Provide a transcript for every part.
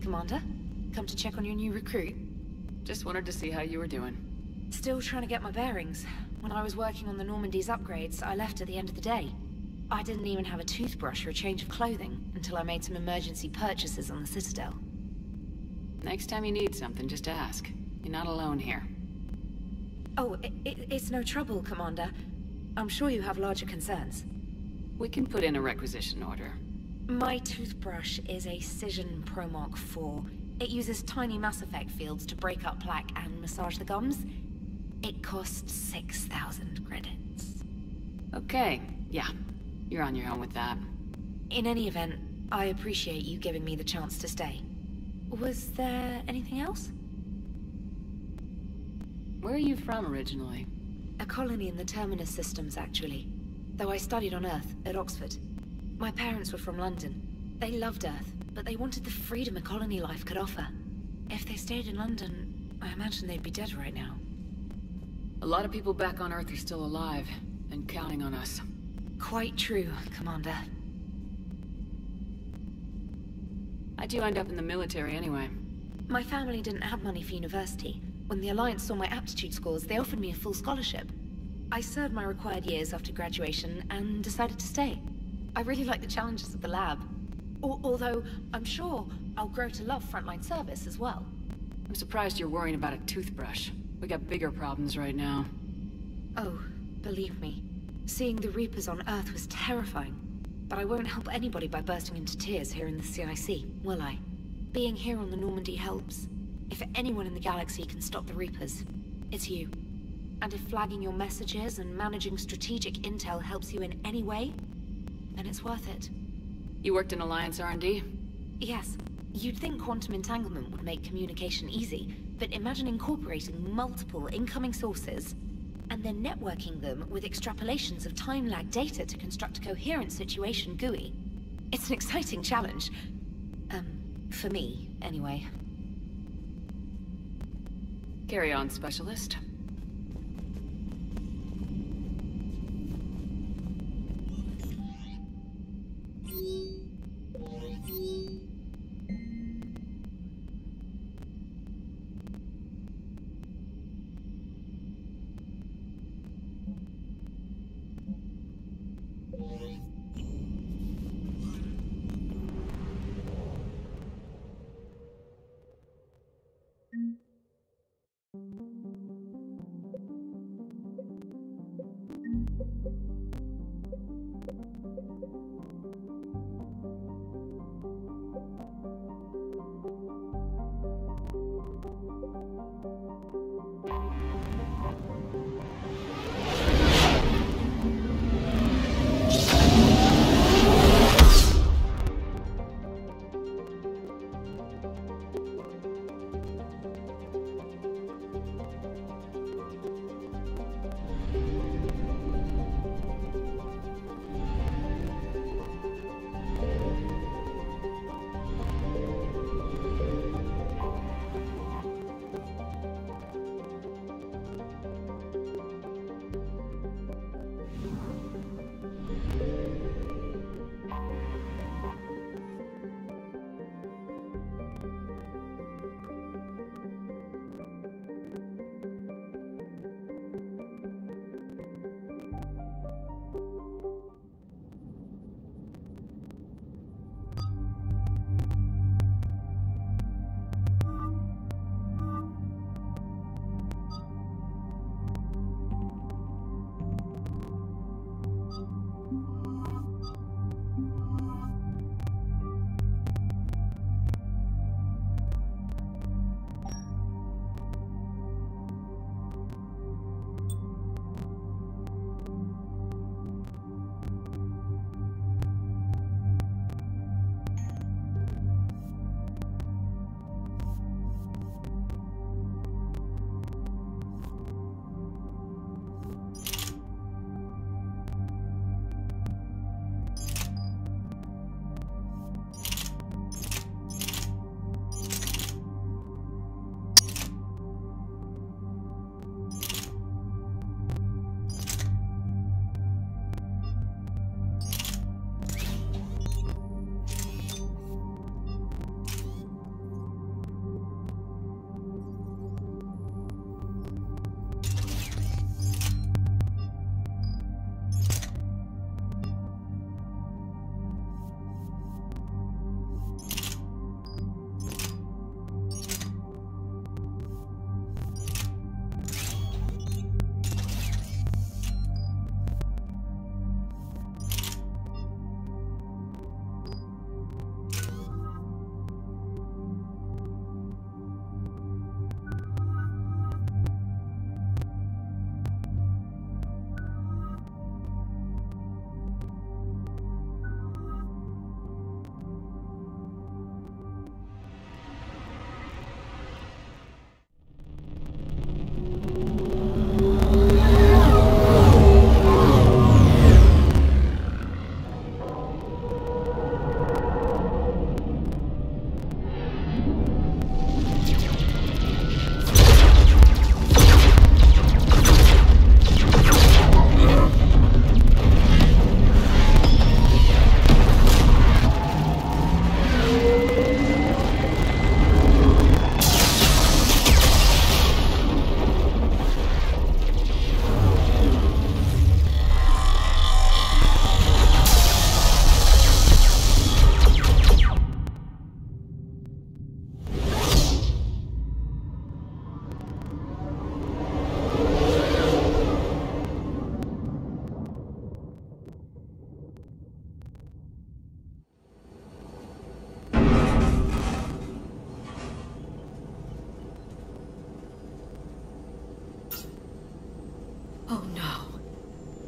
Commander, come to check on your new recruit. Just wanted to see how you were doing. Still trying to get my bearings. When I was working on the Normandy's upgrades, I left at the end of the day. I didn't even have a toothbrush or a change of clothing until I made some emergency purchases on the Citadel. Next time you need something, just ask. You're not alone here. Oh, it's no trouble, Commander. I'm sure you have larger concerns. We can put in a requisition order. My toothbrush is a Cision Pro Mark IV. It uses tiny Mass Effect fields to break up plaque and massage the gums. It costs 6,000 credits. Okay, yeah. You're on your own with that. In any event, I appreciate you giving me the chance to stay. Was there anything else? Where are you from originally? A colony in the Terminus systems, actually. Though I studied on Earth, at Oxford. My parents were from London. They loved Earth, but they wanted the freedom a colony life could offer. If they stayed in London, I imagine they'd be dead right now. A lot of people back on Earth are still alive, and counting on us. Quite true, Commander. How'd you end up in the military anyway? My family didn't have money for university. When the Alliance saw my aptitude scores, they offered me a full scholarship. I served my required years after graduation and decided to stay. I really like the challenges of the lab. Although, I'm sure I'll grow to love frontline service as well. I'm surprised you're worrying about a toothbrush. We got bigger problems right now. Oh, believe me. Seeing the Reapers on Earth was terrifying. But I won't help anybody by bursting into tears here in the CIC, will I? Being here on the Normandy helps. If anyone in the galaxy can stop the Reapers, it's you. And if flagging your messages and managing strategic intel helps you in any way, then it's worth it. You worked in Alliance R&D? Yes. You'd think quantum entanglement would make communication easy, but imagine incorporating multiple incoming sources and then networking them with extrapolations of time-lag data to construct a coherent situation GUI. It's an exciting challenge. For me, anyway. Carry on, Specialist.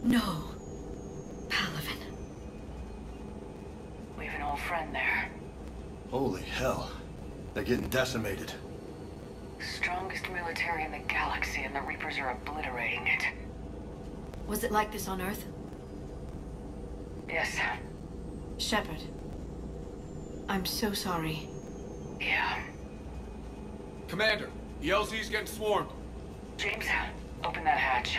No. Palaven. We have an old friend there. Holy hell. They're getting decimated. Strongest military in the galaxy, and the Reapers are obliterating it. Was it like this on Earth? Yes. Shepard. I'm so sorry. Yeah. Commander, the LZ's getting swarmed. James, open that hatch.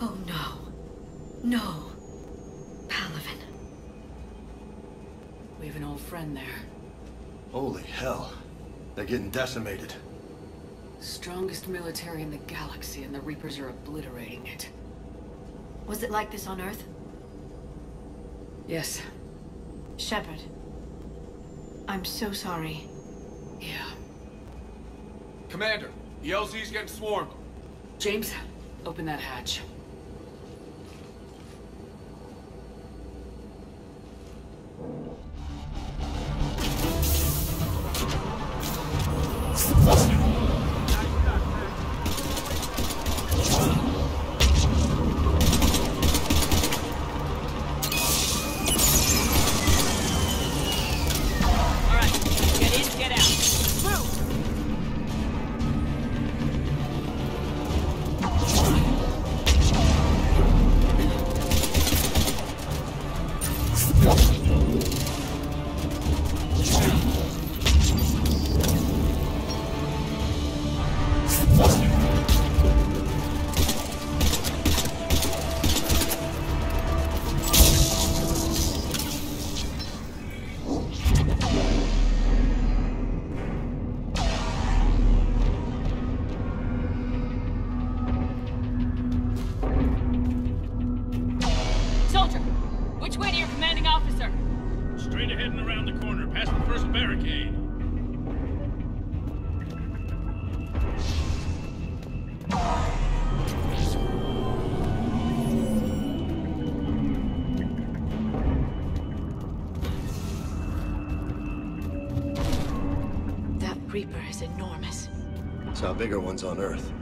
Oh no. No. Palaven. We have an old friend there. Holy hell. They're getting decimated. Strongest military in the galaxy, and the Reapers are obliterating it. Was it like this on Earth? Yes. Shepard. I'm so sorry. Yeah. Commander, the LZ's getting swarmed. James, open that hatch. Soldier, which way to your commanding officer? Straight ahead and around the corner, past the first barricade. That Reaper is enormous. Saw bigger ones on Earth.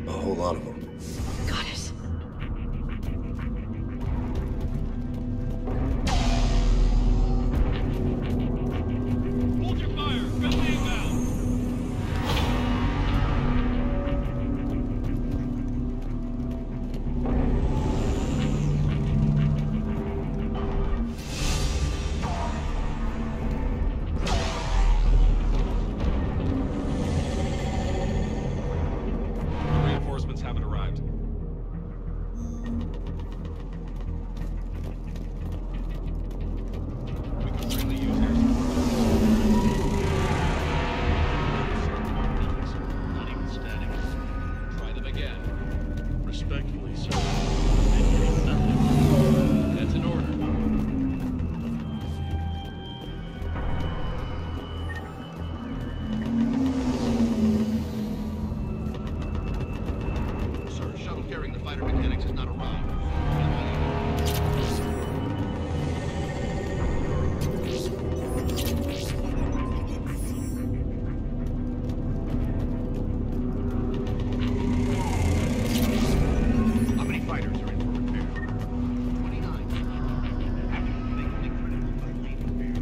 A whole lot of them. Got it. Hold your fire! Friendly inbound! Reinforcements haven't arrived. We can really use air support. Not even static. Try them again. Respectfully, sir. Nothing. That's an order. has not arrived. How many fighters are in for repair? 29. After they make critical but leave repair.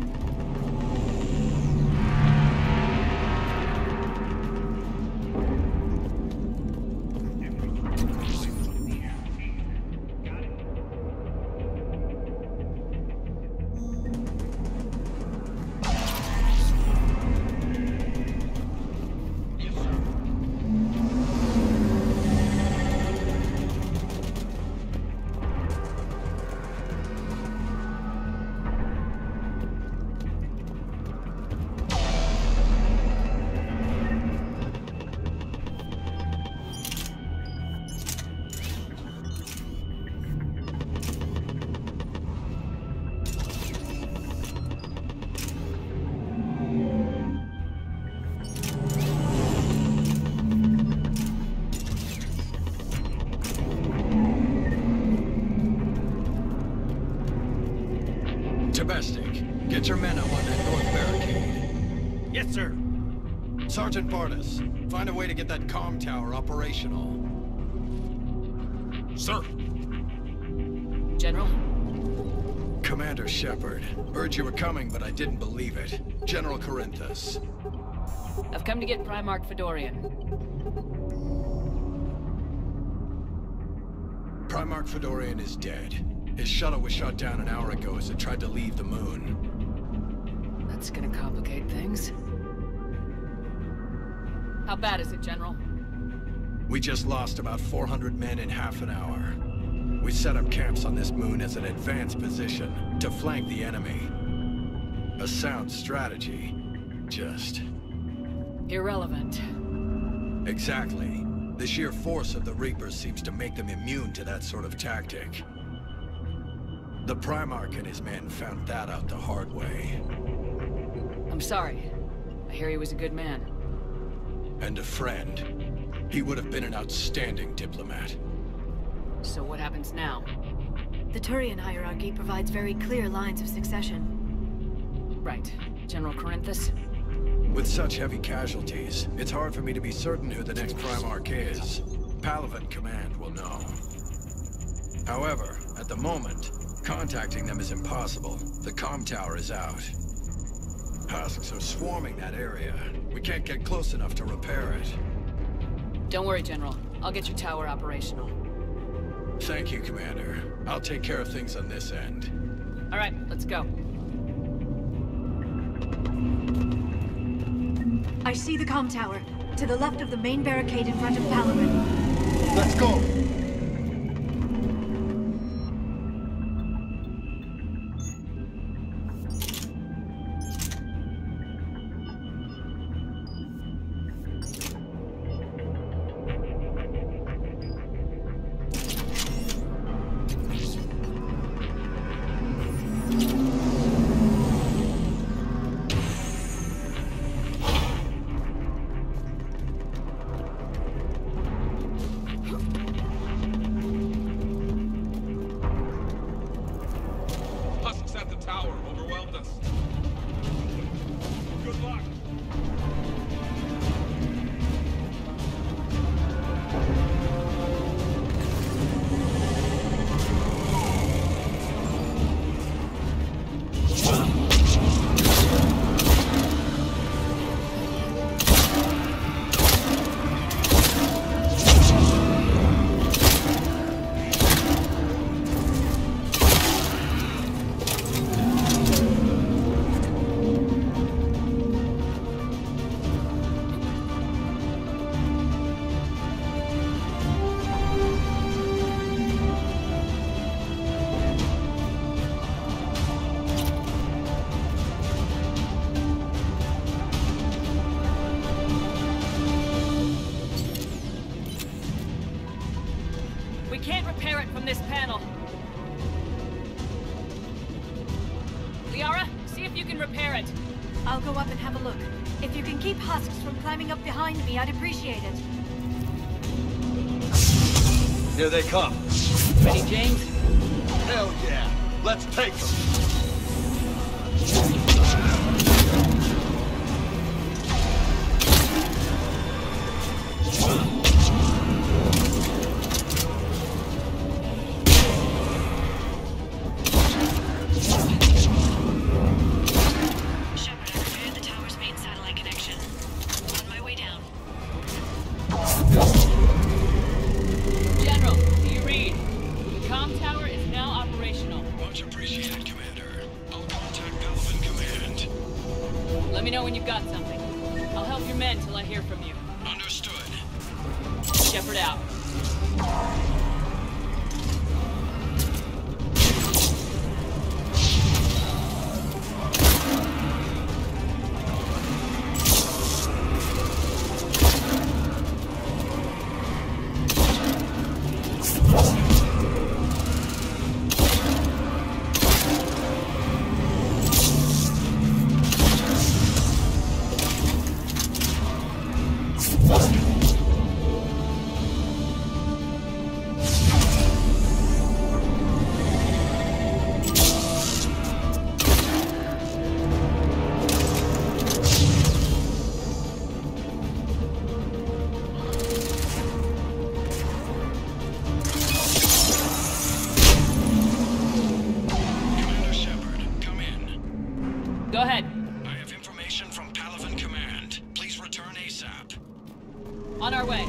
Yes, sir. Domestic, get your men up on that north barricade. Yes, sir. Sergeant Bartis, find a way to get that comm tower operational. Sir. General? Commander Shepard, heard you were coming, but I didn't believe it. General Corinthus. I've come to get Primarch Fedorian. Primarch Fedorian is dead. His shuttle was shot down an hour ago as it tried to leave the moon. That's gonna complicate things. How bad is it, General? We just lost about 400 men in half an hour. We set up camps on this moon as an advanced position to flank the enemy. A sound strategy. Just... Irrelevant. Exactly. The sheer force of the Reapers seems to make them immune to that sort of tactic. The Primarch and his men found that out the hard way. I'm sorry. I hear he was a good man. And a friend. He would have been an outstanding diplomat. So what happens now? The Turian hierarchy provides very clear lines of succession. Right. General Corinthus? With such heavy casualties, it's hard for me to be certain who the next Primarch is. Palaven Command will know. However, at the moment, contacting them is impossible. The comm tower is out. Husks are swarming that area. We can't get close enough to repair it. Don't worry, General. I'll get your tower operational. Thank you, Commander. I'll take care of things on this end. All right, let's go. I see the comm tower, to the left of the main barricade in front of Palaven. Let's go! Husks at the tower overwhelmed us. Good luck. We can't repair it from this panel. Liara, see if you can repair it. I'll go up and have a look. If you can keep Husks from climbing up behind me, I'd appreciate it. Here they come. Ready, James? Hell yeah. Let's take them. Go ahead. I have information from Palaven Command. Please return ASAP. On our way.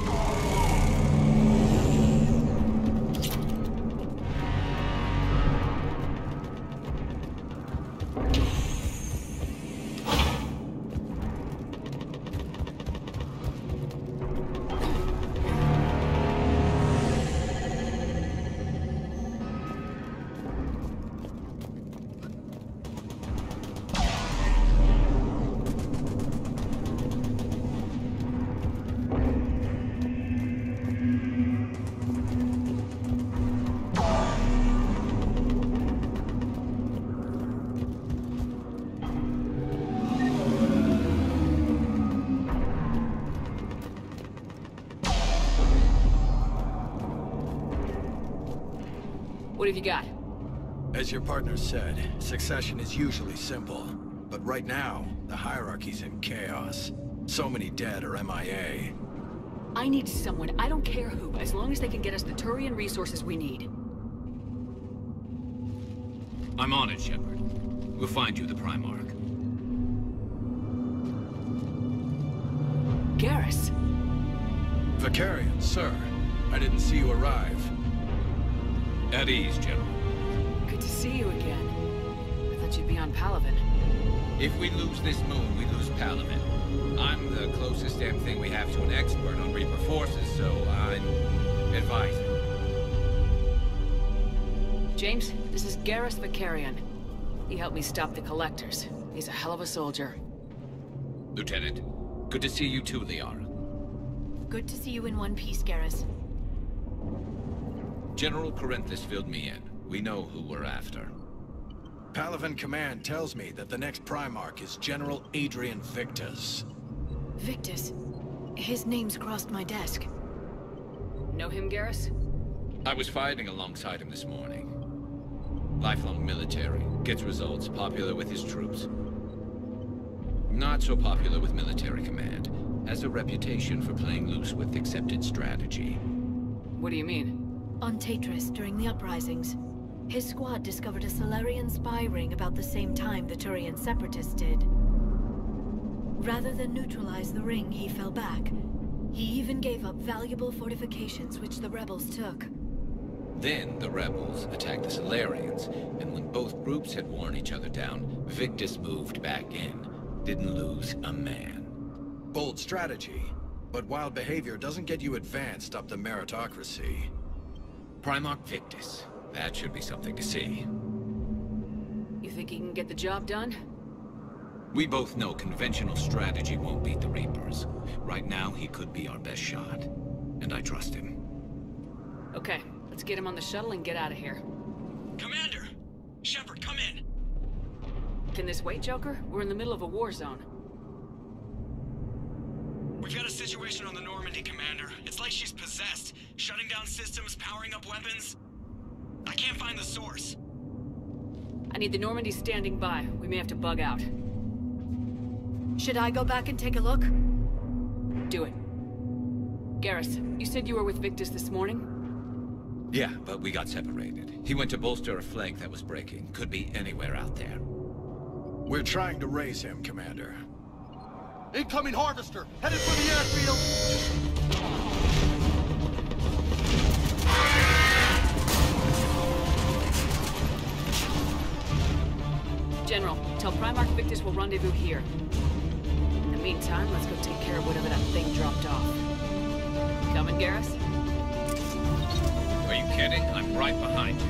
What have you got? As your partner said, succession is usually simple. But right now, the hierarchy's in chaos. So many dead or MIA. I need someone, I don't care who, as long as they can get us the Turian resources we need. I'm on it, Shepard. We'll find you the Primarch. Garrus. Vicarian, sir. I didn't see you arrive. At ease, General. Good to see you again. I thought you'd be on Palaven. If we lose this moon, we lose Palaven. I'm the closest damn thing we have to an expert on Reaper forces, so I'm advising. James, this is Garrus Vicarian. He helped me stop the Collectors. He's a hell of a soldier. Lieutenant, good to see you too, Liara. Good to see you in one piece, Garrus. General Corinthus filled me in. We know who we're after. Palaven Command tells me that the next Primarch is General Adrian Victus. Victus? His name's crossed my desk. Know him, Garrus? I was fighting alongside him this morning. Lifelong military, gets results, popular with his troops. Not so popular with military command. Has a reputation for playing loose with accepted strategy. What do you mean? On Tatris, during the uprisings, his squad discovered a Solarian spy ring about the same time the Turian separatists did. Rather than neutralize the ring, he fell back. He even gave up valuable fortifications which the rebels took. Then the rebels attacked the Solarians, and when both groups had worn each other down, Victus moved back in. Didn't lose a man. Bold strategy, but wild behavior doesn't get you advanced up the meritocracy. Primarch Victus. That should be something to see. You think he can get the job done? We both know conventional strategy won't beat the Reapers. Right now, he could be our best shot. And I trust him. Okay, let's get him on the shuttle and get out of here. Commander! Shepard, come in! Can this wait, Joker? We're in the middle of a war zone. We've got a situation on the Normandy, Commander. It's like she's possessed. Shutting down systems, powering up weapons. I can't find the source. I need the Normandy standing by. We may have to bug out. Should I go back and take a look? Do it. Garrus, you said you were with Victus this morning? Yeah, but we got separated. He went to bolster a flank that was breaking. Could be anywhere out there. We're trying to raise him, Commander. Incoming harvester! Headed for the airfield! General, tell Primarch Victus we'll rendezvous here. In the meantime, let's go take care of whatever that thing dropped off. Coming, Garrus? Are you kidding? I'm right behind you.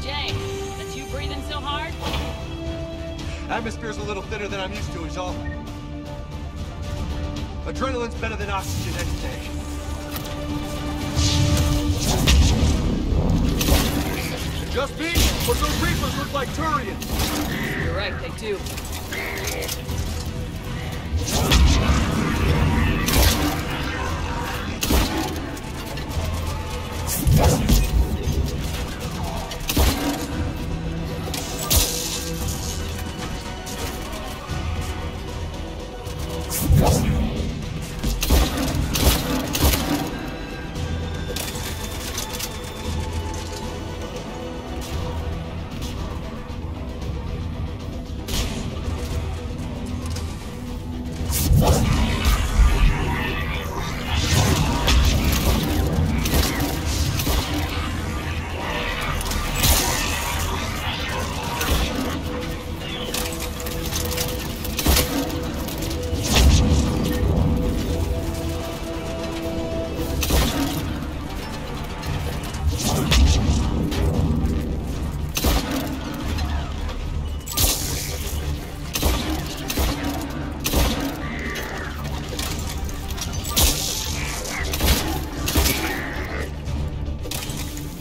Jay, that's you breathing so hard? Atmosphere's a little thinner than I'm used to, is all. Adrenaline's better than oxygen any day. Just me? Or those Reapers look like Turians? You're right, they do.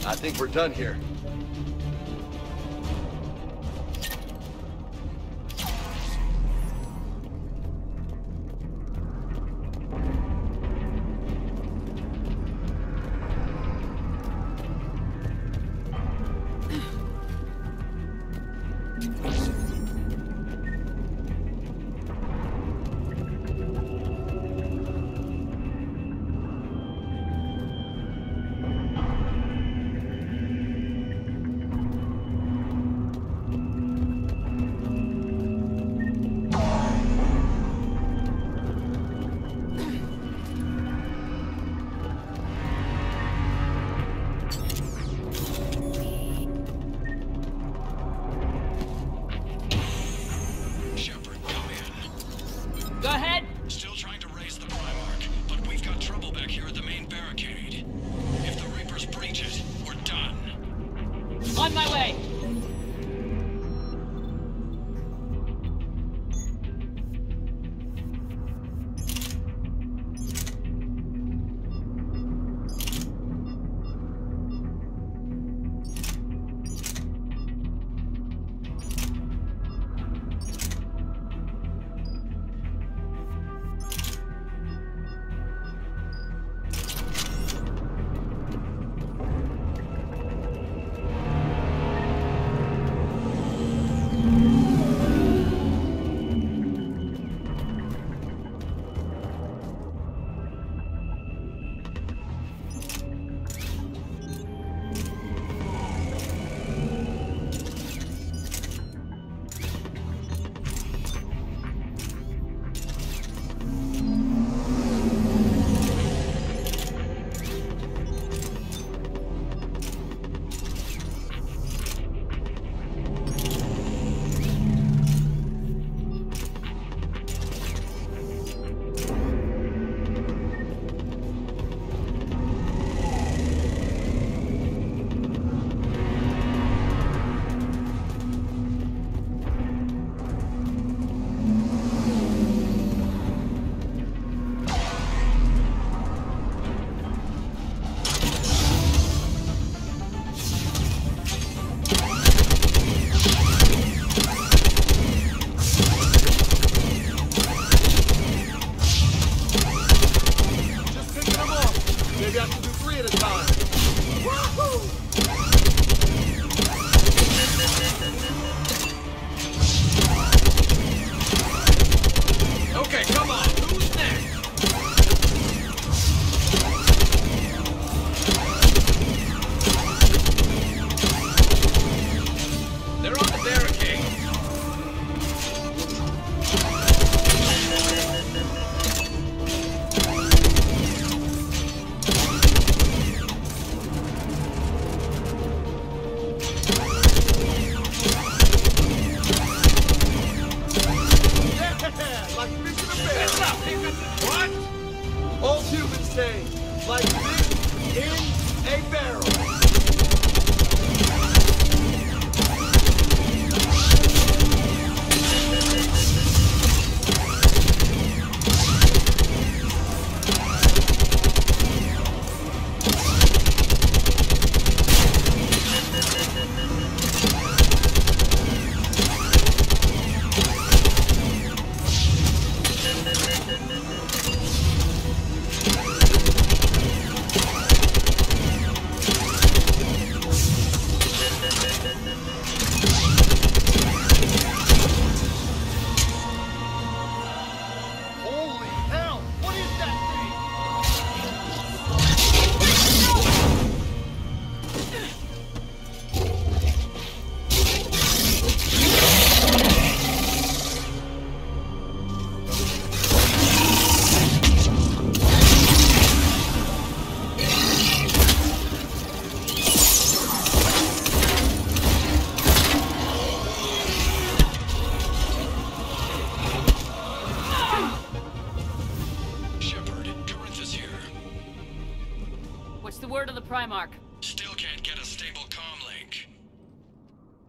I think we're done here. Go ahead. Still trying to raise the Primarch, but we've got trouble back here at the main barricade. If the Reapers breach it, we're done. On my way.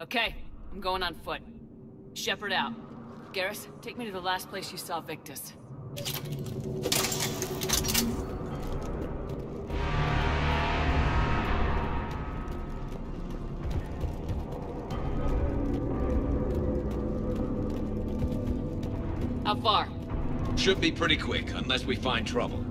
Okay, I'm going on foot. Shepard out. Garrus, take me to the last place you saw Victus. How far? Should be pretty quick, unless we find trouble.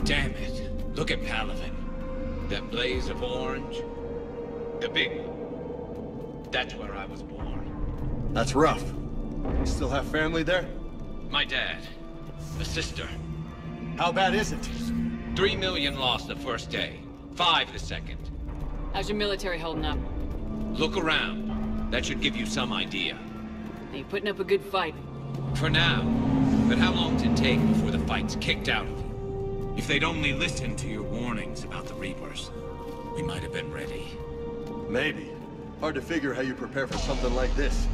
Damn it. Look at Palaven. That blaze of orange. The big one. That's where I was born. That's rough. You still have family there? My dad. A sister. How bad is it? 3 million lost the first day. 5 the second. How's your military holding up? Look around. That should give you some idea. You're putting up a good fight. For now. But how long does it take before the fight's kicked out of you? If they'd only listened to your warnings about the Reapers, we might have been ready. Maybe. Hard to figure how you prepare for something like this.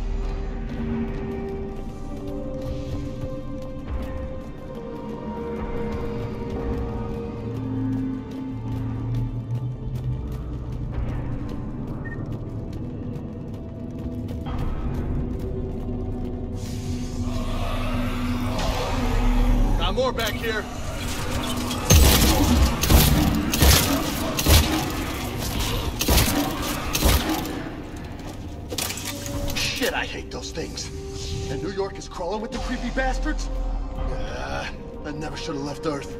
Got more back here. Shit, I hate those things. And New York is crawling with the creepy bastards? I never should have left Earth.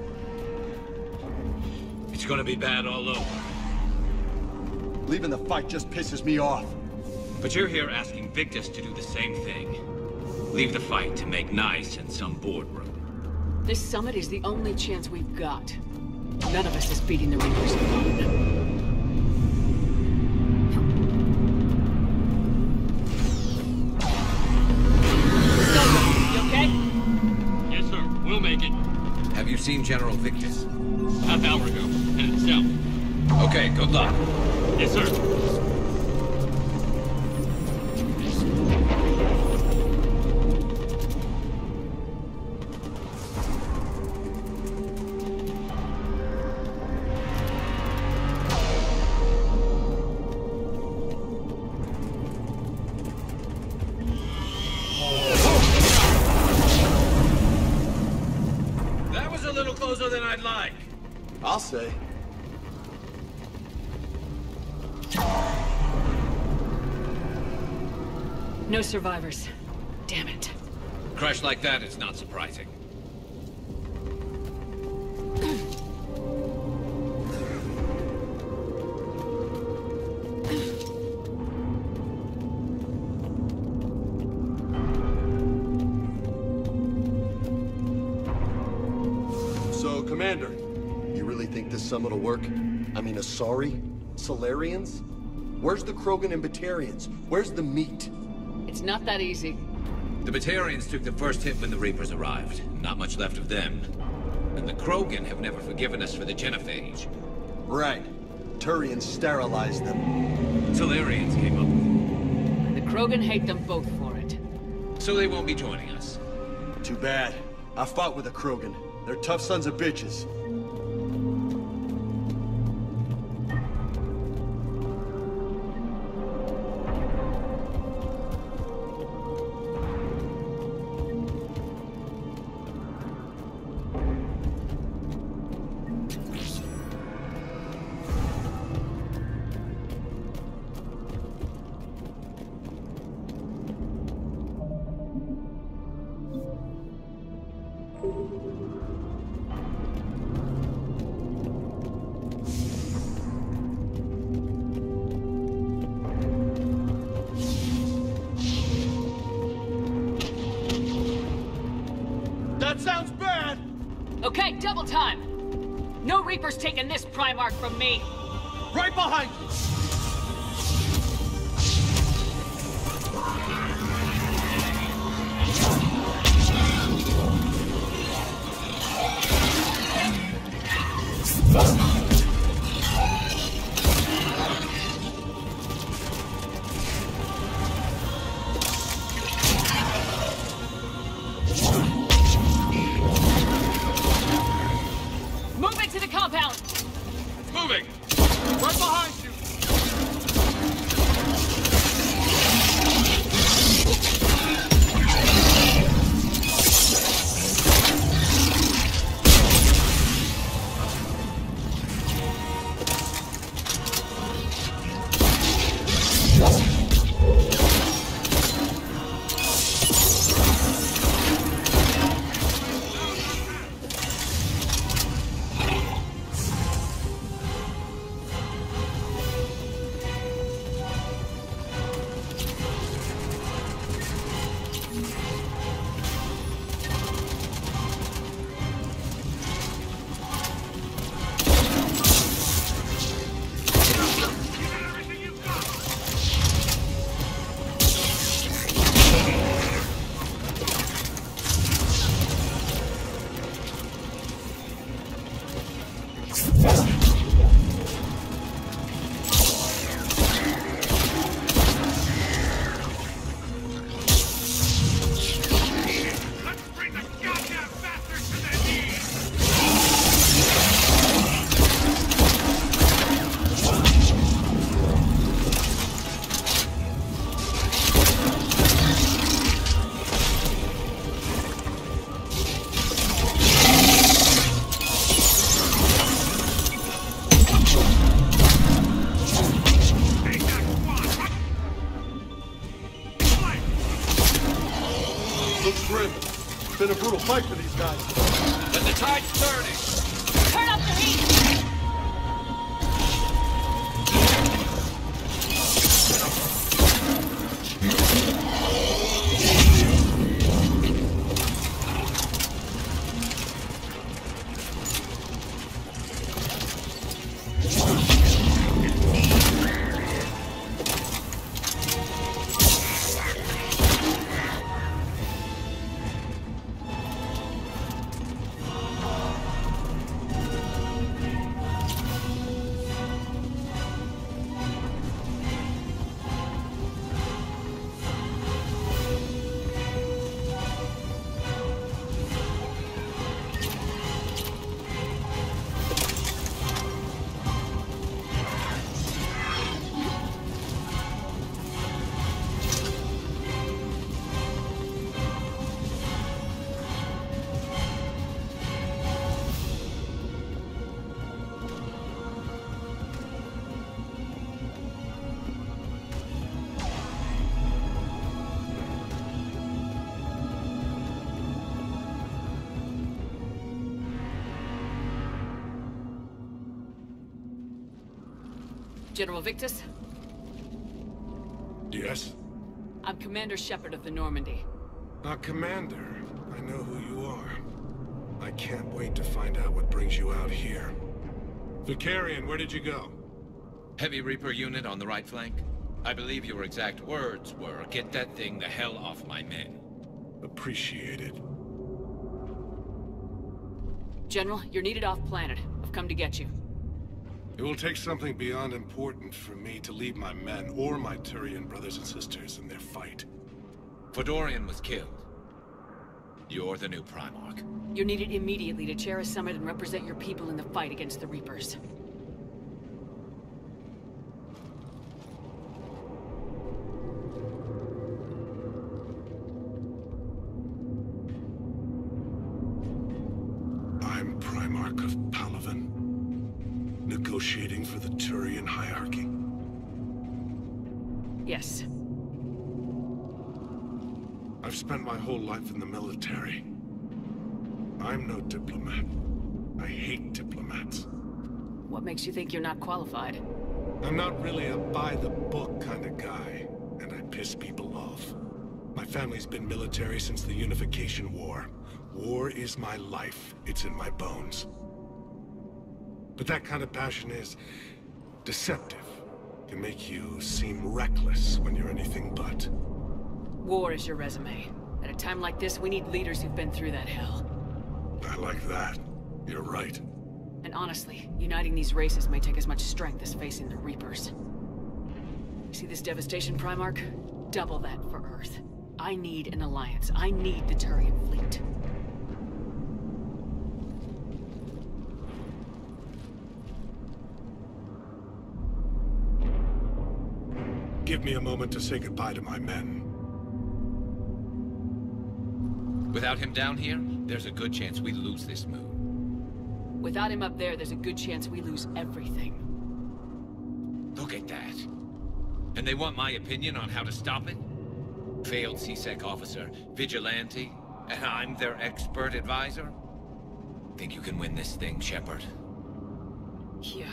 It's gonna be bad all over. Leaving the fight just pisses me off. But you're here asking Victus to do the same thing. Leave the fight to make nice in some boardroom. This summit is the only chance we've got. None of us is beating the Reapers alone. We'll make it. Have you seen General Victus? Half hour ago. Headed south. Okay, good luck. Yes, sir. Closer than I'd like. I'll say. No survivors. Damn it. A crash like that is not surprising. Commander, you really think this summit will work? I mean, Asari? Solarians? Where's the Krogan and Batarians? Where's the meat? It's not that easy. The Batarians took the first hit when the Reapers arrived. Not much left of them. And the Krogan have never forgiven us for the genophage. Right. Turians sterilized them. Solarians came up with it. The Krogan hate them both for it. So they won't be joining us. Too bad. I fought with a Krogan. They're tough sons of bitches. Sounds bad! Okay, double time! No Reaper's taking this Primarch from me! Right behind you! grim. It's been a brutal fight for these guys. But the tide's turning! Turn up the heat! General Victus? Yes? I'm Commander Shepard of the Normandy. Commander, I know who you are. I can't wait to find out what brings you out here. Vicarian, where did you go? Heavy Reaper unit on the right flank. I believe your exact words were, "Get that thing the hell off my men." Appreciated. General, you're needed off-planet. I've come to get you. It will take something beyond important for me to leave my men or my Turian brothers and sisters in their fight. Fedorian was killed. You're the new Primarch. You're needed immediately to chair a summit and represent your people in the fight against the Reapers. I'm Primarch of Palaven, negotiating for the Turian hierarchy. Yes. I've spent my whole life in the military. I'm no diplomat. I hate diplomats. What makes you think you're not qualified? I'm not really a by-the-book kind of guy, and I piss people off. My family's been military since the Unification War. War is my life. It's in my bones. But that kind of passion is deceptive. It can make you seem reckless when you're anything but. War is your resume. At a time like this, we need leaders who've been through that hell. I like that. You're right. And honestly, uniting these races may take as much strength as facing the Reapers. You see this devastation, Primarch? Double that for Earth. I need an alliance. I need the Turian fleet. Give me a moment to say goodbye to my men. Without him down here, there's a good chance we lose this moon. Without him up there, there's a good chance we lose everything. Look at that. And they want my opinion on how to stop it? Failed CSEC officer, vigilante, and I'm their expert advisor? Think you can win this thing, Shepard? Yeah.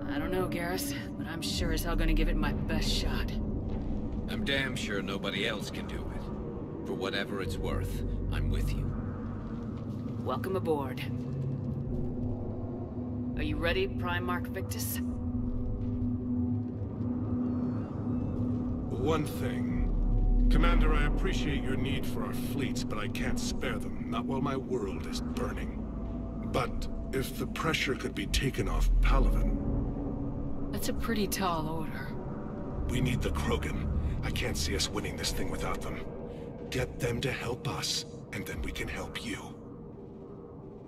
I don't know, Garrus, but I'm sure as hell gonna give it my best shot. I'm damn sure nobody else can do it. For whatever it's worth, I'm with you. Welcome aboard. Are you ready, Primarch Victus? One thing. Commander, I appreciate your need for our fleets, but I can't spare them, not while my world is burning. But if the pressure could be taken off Palaven... That's a pretty tall order. We need the Krogan. I can't see us winning this thing without them. Get them to help us, and then we can help you.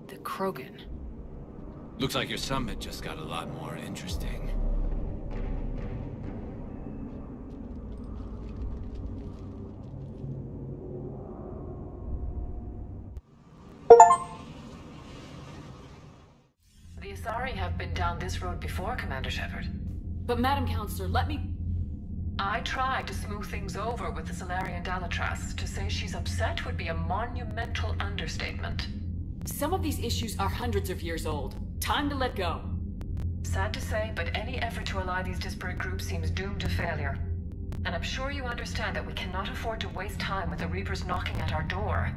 The Krogan? Looks like your summit just got a lot more interesting. The Asari have been down this road before, Commander Shepard. But Madam Counselor, let me... I tried to smooth things over with the Solarian Dalatras. To say she's upset would be a monumental understatement. Some of these issues are hundreds of years old. Time to let go. Sad to say, but any effort to ally these disparate groups seems doomed to failure. And I'm sure you understand that we cannot afford to waste time with the Reapers knocking at our door.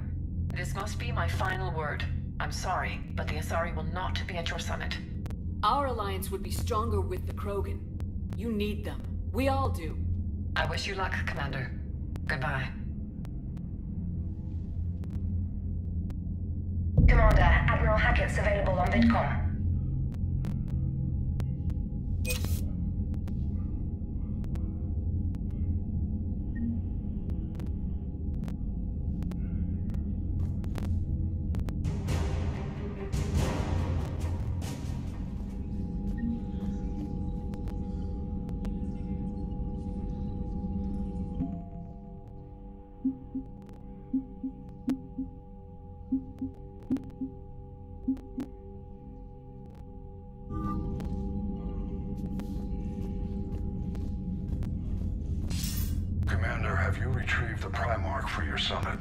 This must be my final word. I'm sorry, but the Asari will not be at your summit. Our alliance would be stronger with the Krogan. You need them. We all do. I wish you luck, Commander. Goodbye. Commander, Admiral Hackett's available on VidCom. Commander, have you retrieved the Primarch for your summit?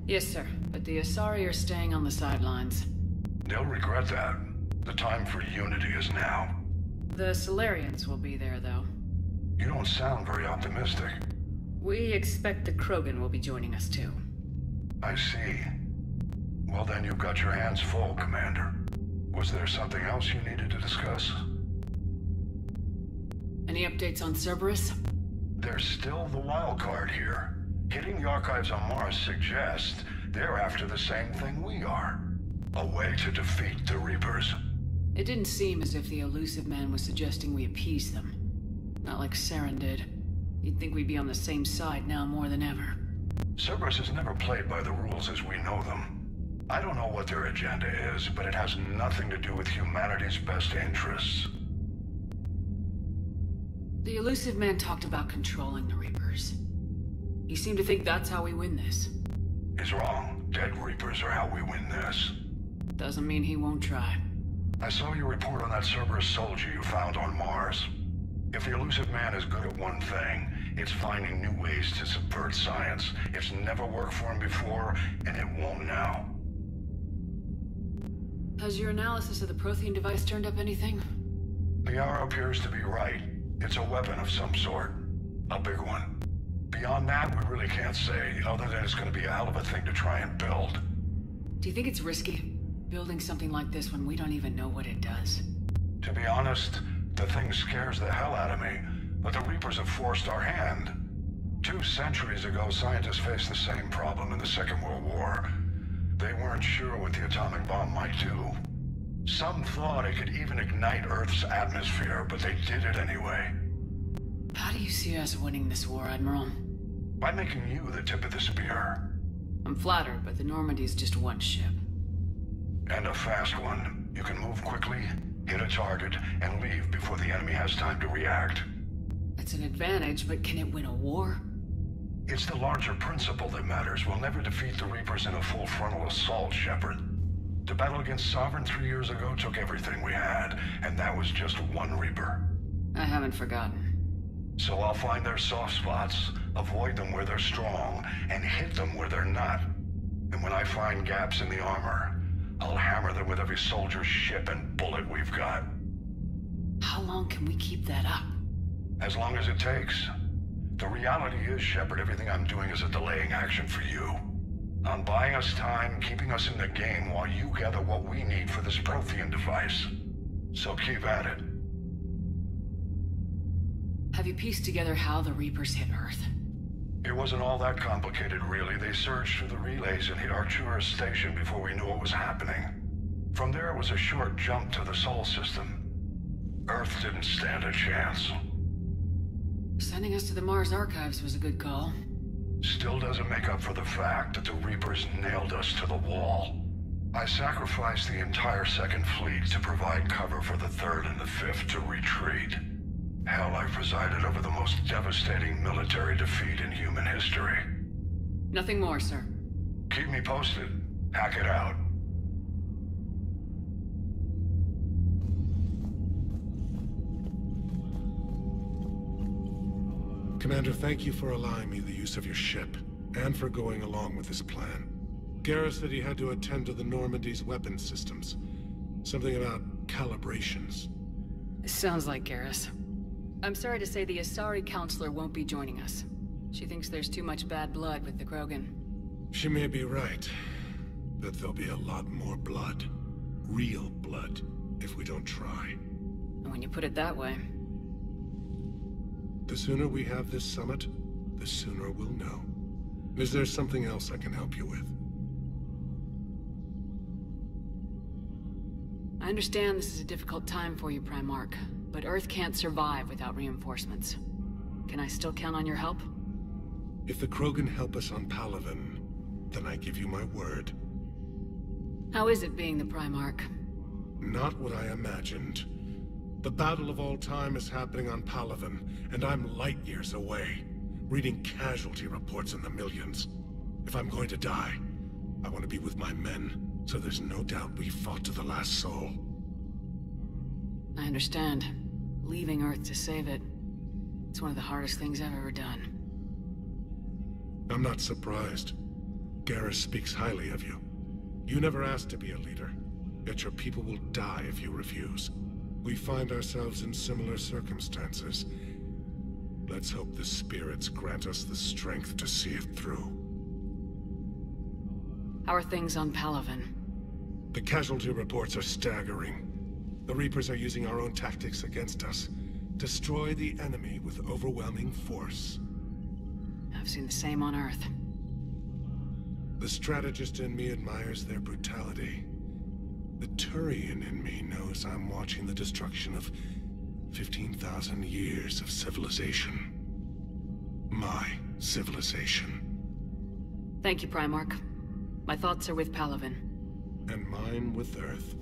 Yes, sir. But the Asari are staying on the sidelines. They'll regret that. The time for unity is now. The Solarians will be there, though. You don't sound very optimistic. We expect the Krogan will be joining us, too. I see. Well, then you've got your hands full, Commander. Was there something else you needed to discuss? Any updates on Cerberus? There's still the wild card here. Hitting the archives on Mars suggests they're after the same thing we are. A way to defeat the Reapers. It didn't seem as if the elusive man was suggesting we appease them. Not like Saren did. You'd think we'd be on the same side now more than ever. Cerberus has never played by the rules as we know them. I don't know what their agenda is, but it has nothing to do with humanity's best interests. The elusive man talked about controlling the Reapers. He seemed to think that's how we win this. He's wrong. Dead Reapers are how we win this. Doesn't mean he won't try. I saw your report on that Cerberus soldier you found on Mars. If the elusive man is good at one thing, it's finding new ways to subvert science. It's never worked for him before, and it won't now. Has your analysis of the Prothean device turned up anything? The arrow appears to be right. It's a weapon of some sort. A big one. Beyond that, we really can't say, other than it's going to be a hell of a thing to try and build. Do you think it's risky, building something like this when we don't even know what it does? To be honest, the thing scares the hell out of me, but the Reapers have forced our hand. 2 centuries ago, scientists faced the same problem in the Second World War. They weren't sure what the atomic bomb might do. Some thought it could even ignite Earth's atmosphere, but they did it anyway. How do you see us winning this war, Admiral? By making you the tip of the spear. I'm flattered, but the Normandy is just one ship. And a fast one. You can move quickly, hit a target, and leave before the enemy has time to react. It's an advantage, but can it win a war? It's the larger principle that matters. We'll never defeat the Reapers in a full frontal assault, Shepard. The battle against Sovereign 3 years ago took everything we had, and that was just one Reaper. I haven't forgotten. So I'll find their soft spots, avoid them where they're strong, and hit them where they're not. And when I find gaps in the armor, I'll hammer them with every soldier, ship, and bullet we've got. How long can we keep that up? As long as it takes. The reality is, Shepard, everything I'm doing is a delaying action for you. I'm buying us time, keeping us in the game while you gather what we need for this Prothean device. So keep at it. Have you pieced together how the Reapers hit Earth? It wasn't all that complicated, really. They surged through the relays and hit Arcturus Station before we knew what was happening. From there, it was a short jump to the Sol system. Earth didn't stand a chance. Sending us to the Mars archives was a good call. Still doesn't make up for the fact that the Reapers nailed us to the wall. I sacrificed the entire Second Fleet to provide cover for the Third and the Fifth to retreat. Hell, I presided over the most devastating military defeat in human history. Nothing more, sir. Keep me posted. Hack it out. Commander, thank you for allowing me the use of your ship, and for going along with this plan. Garrus said he had to attend to the Normandy's weapon systems. Something about calibrations. Sounds like Garrus. I'm sorry to say the Asari counselor won't be joining us. She thinks there's too much bad blood with the Krogan. She may be right, but there'll be a lot more blood. Real blood, if we don't try. And when you put it that way... The sooner we have this summit, the sooner we'll know. Is there something else I can help you with? I understand this is a difficult time for you, Primarch, but Earth can't survive without reinforcements. Can I still count on your help? If the Krogan help us on Palaven, then I give you my word. How is it being the Primarch? Not what I imagined. The battle of all time is happening on Palaven, and I'm light years away, reading casualty reports in the millions. If I'm going to die, I want to be with my men, so there's no doubt we fought to the last soul. I understand. Leaving Earth to save it. It's one of the hardest things I've ever done. I'm not surprised. Garrus speaks highly of you. You never asked to be a leader, yet your people will die if you refuse. We find ourselves in similar circumstances. Let's hope the spirits grant us the strength to see it through. How are things on Palaven? The casualty reports are staggering. The Reapers are using our own tactics against us. Destroy the enemy with overwhelming force. I've seen the same on Earth. The strategist in me admires their brutality. The Turian in me knows I'm watching the destruction of 15,000 years of civilization. My civilization. Thank you, Primarch. My thoughts are with Palaven. And mine with Earth.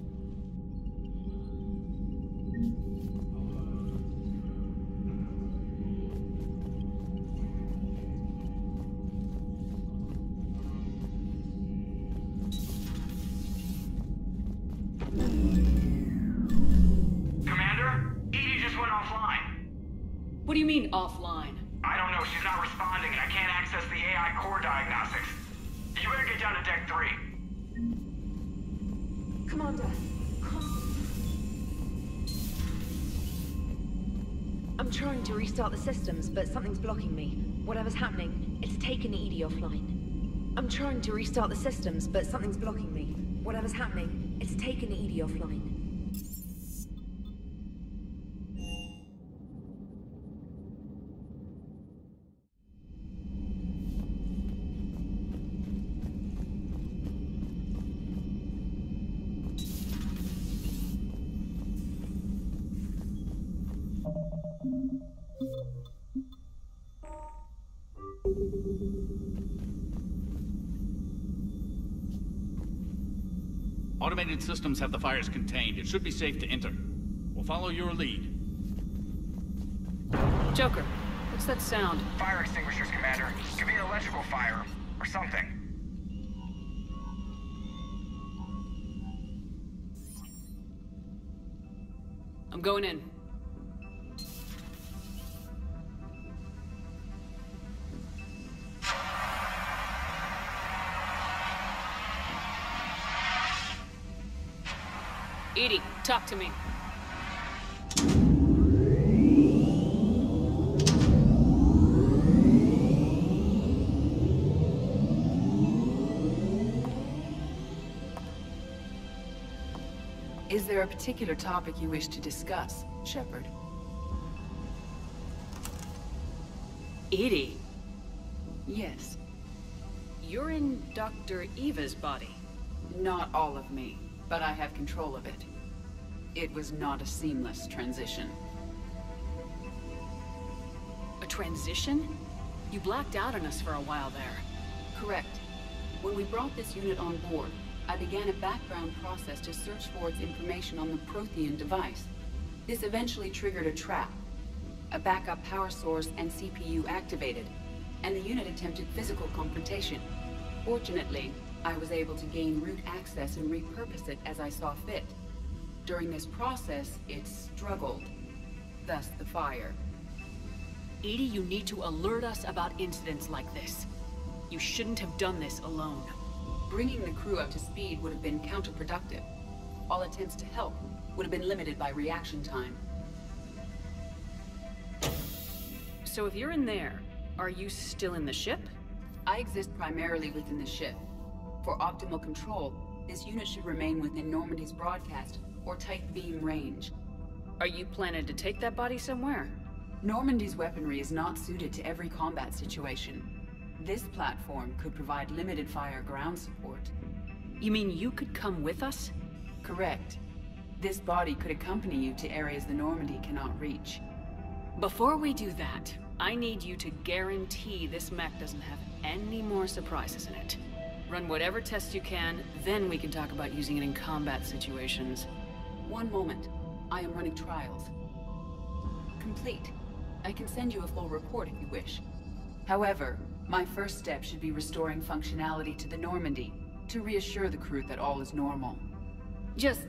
Commander? Edie just went offline. What do you mean, offline? I don't know, she's not responding and I can't access the AI core diagnostics. You better get down to Deck 3. Commander, I'm trying to restart the systems, but something's blocking me. Whatever's happening, it's taken Edie offline. I'm trying to restart the systems, but something's blocking me. Whatever's happening, it's taken Edie offline. Automated systems have the fires contained. It should be safe to enter. We'll follow your lead. Joker, what's that sound? Fire extinguishers, Commander. Could be an electrical fire, or something. I'm going in. Edie, talk to me. Is there a particular topic you wish to discuss, Shepard? Edie? Yes. You're in Dr. Eva's body. Not all of me, but I have control of it. It was not a seamless transition. A transition? You blacked out on us for a while there. Correct. When we brought this unit on board, I began a background process to search for its information on the Prothean device. This eventually triggered a trap. A backup power source and CPU activated, and the unit attempted physical confrontation. Fortunately, I was able to gain root access and repurpose it as I saw fit. During this process, it struggled. Thus the fire. EDI, you need to alert us about incidents like this. You shouldn't have done this alone. Bringing the crew up to speed would have been counterproductive. All attempts to help would have been limited by reaction time. So if you're in there, are you still in the ship? I exist primarily within the ship. For optimal control, this unit should remain within Normandy's broadcast or tight beam range. Are you planning to take that body somewhere? Normandy's weaponry is not suited to every combat situation. This platform could provide limited fire ground support. You mean you could come with us? Correct. This body could accompany you to areas the Normandy cannot reach. Before we do that, I need you to guarantee this mech doesn't have any more surprises in it. Run whatever tests you can, then we can talk about using it in combat situations. One moment. I am running trials. Complete. I can send you a full report if you wish. However, my first step should be restoring functionality to the Normandy to reassure the crew that all is normal. Just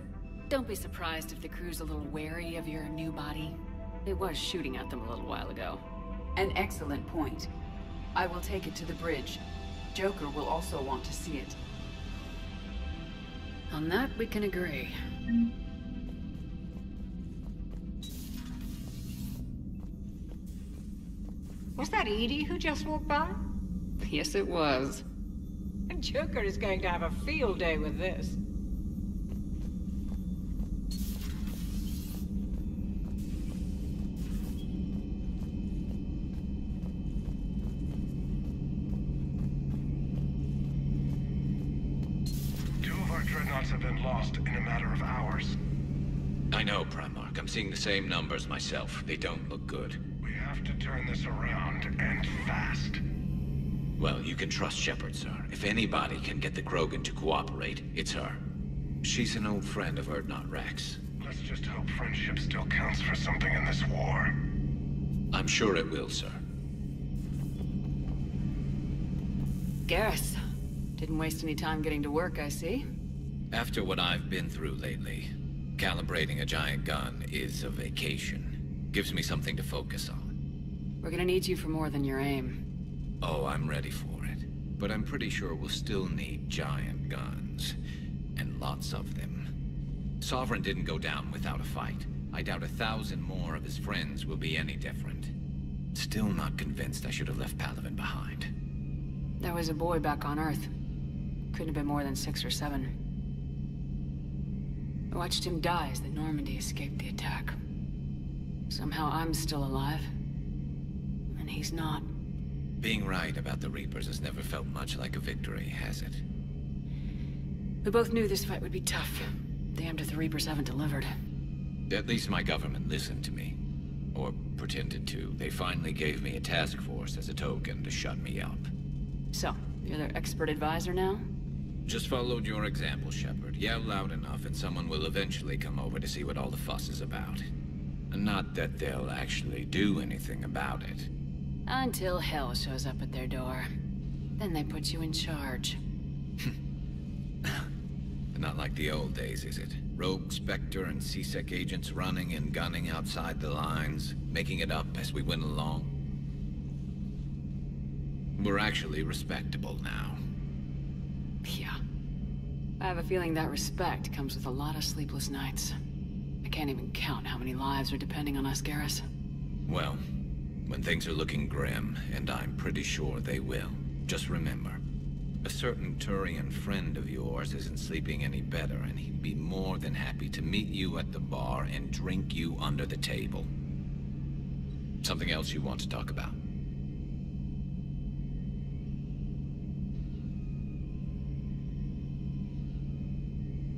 don't be surprised if the crew's a little wary of your new body. It was shooting at them a little while ago. An excellent point. I will take it to the bridge. Joker will also want to see it. On that, we can agree. Was that EDI who just walked by? Yes, it was. Joker is going to have a field day with this. Dreadnoughts have been lost in a matter of hours. I know, Primarch. I'm seeing the same numbers myself. They don't look good. We have to turn this around, and fast. Well, you can trust Shepard, sir. If anybody can get the Krogan to cooperate, it's her. She's an old friend of Urdnot Rex. Let's just hope friendship still counts for something in this war. I'm sure it will, sir. Garrus. Didn't waste any time getting to work, I see. After what I've been through lately, calibrating a giant gun is a vacation. Gives me something to focus on. We're gonna need you for more than your aim. Oh, I'm ready for it. But I'm pretty sure we'll still need giant guns. And lots of them. Sovereign didn't go down without a fight. I doubt 1,000 more of his friends will be any different. Still not convinced I should have left Palaven behind. There was a boy back on Earth. Couldn't have been more than 6 or 7. I watched him die as the Normandy escaped the attack. Somehow I'm still alive. And he's not. Being right about the Reapers has never felt much like a victory, has it? We both knew this fight would be tough. Damned if the Reapers haven't delivered. At least my government listened to me. Or pretended to. They finally gave me a task force as a token to shut me up. So, you're their expert advisor now? Just followed your example, Shepard. Yell loud enough and someone will eventually come over to see what all the fuss is about. Not that they'll actually do anything about it. Until hell shows up at their door. Then they put you in charge. Not like the old days, is it? Rogue Spectre and C-Sec agents running and gunning outside the lines, making it up as we went along. We're actually respectable now. Yeah. I have a feeling that respect comes with a lot of sleepless nights. I can't even count how many lives are depending on us, Garrus. Well, when things are looking grim, and I'm pretty sure they will, just remember, a certain Turian friend of yours isn't sleeping any better, and he'd be more than happy to meet you at the bar and drink you under the table. Something else you want to talk about?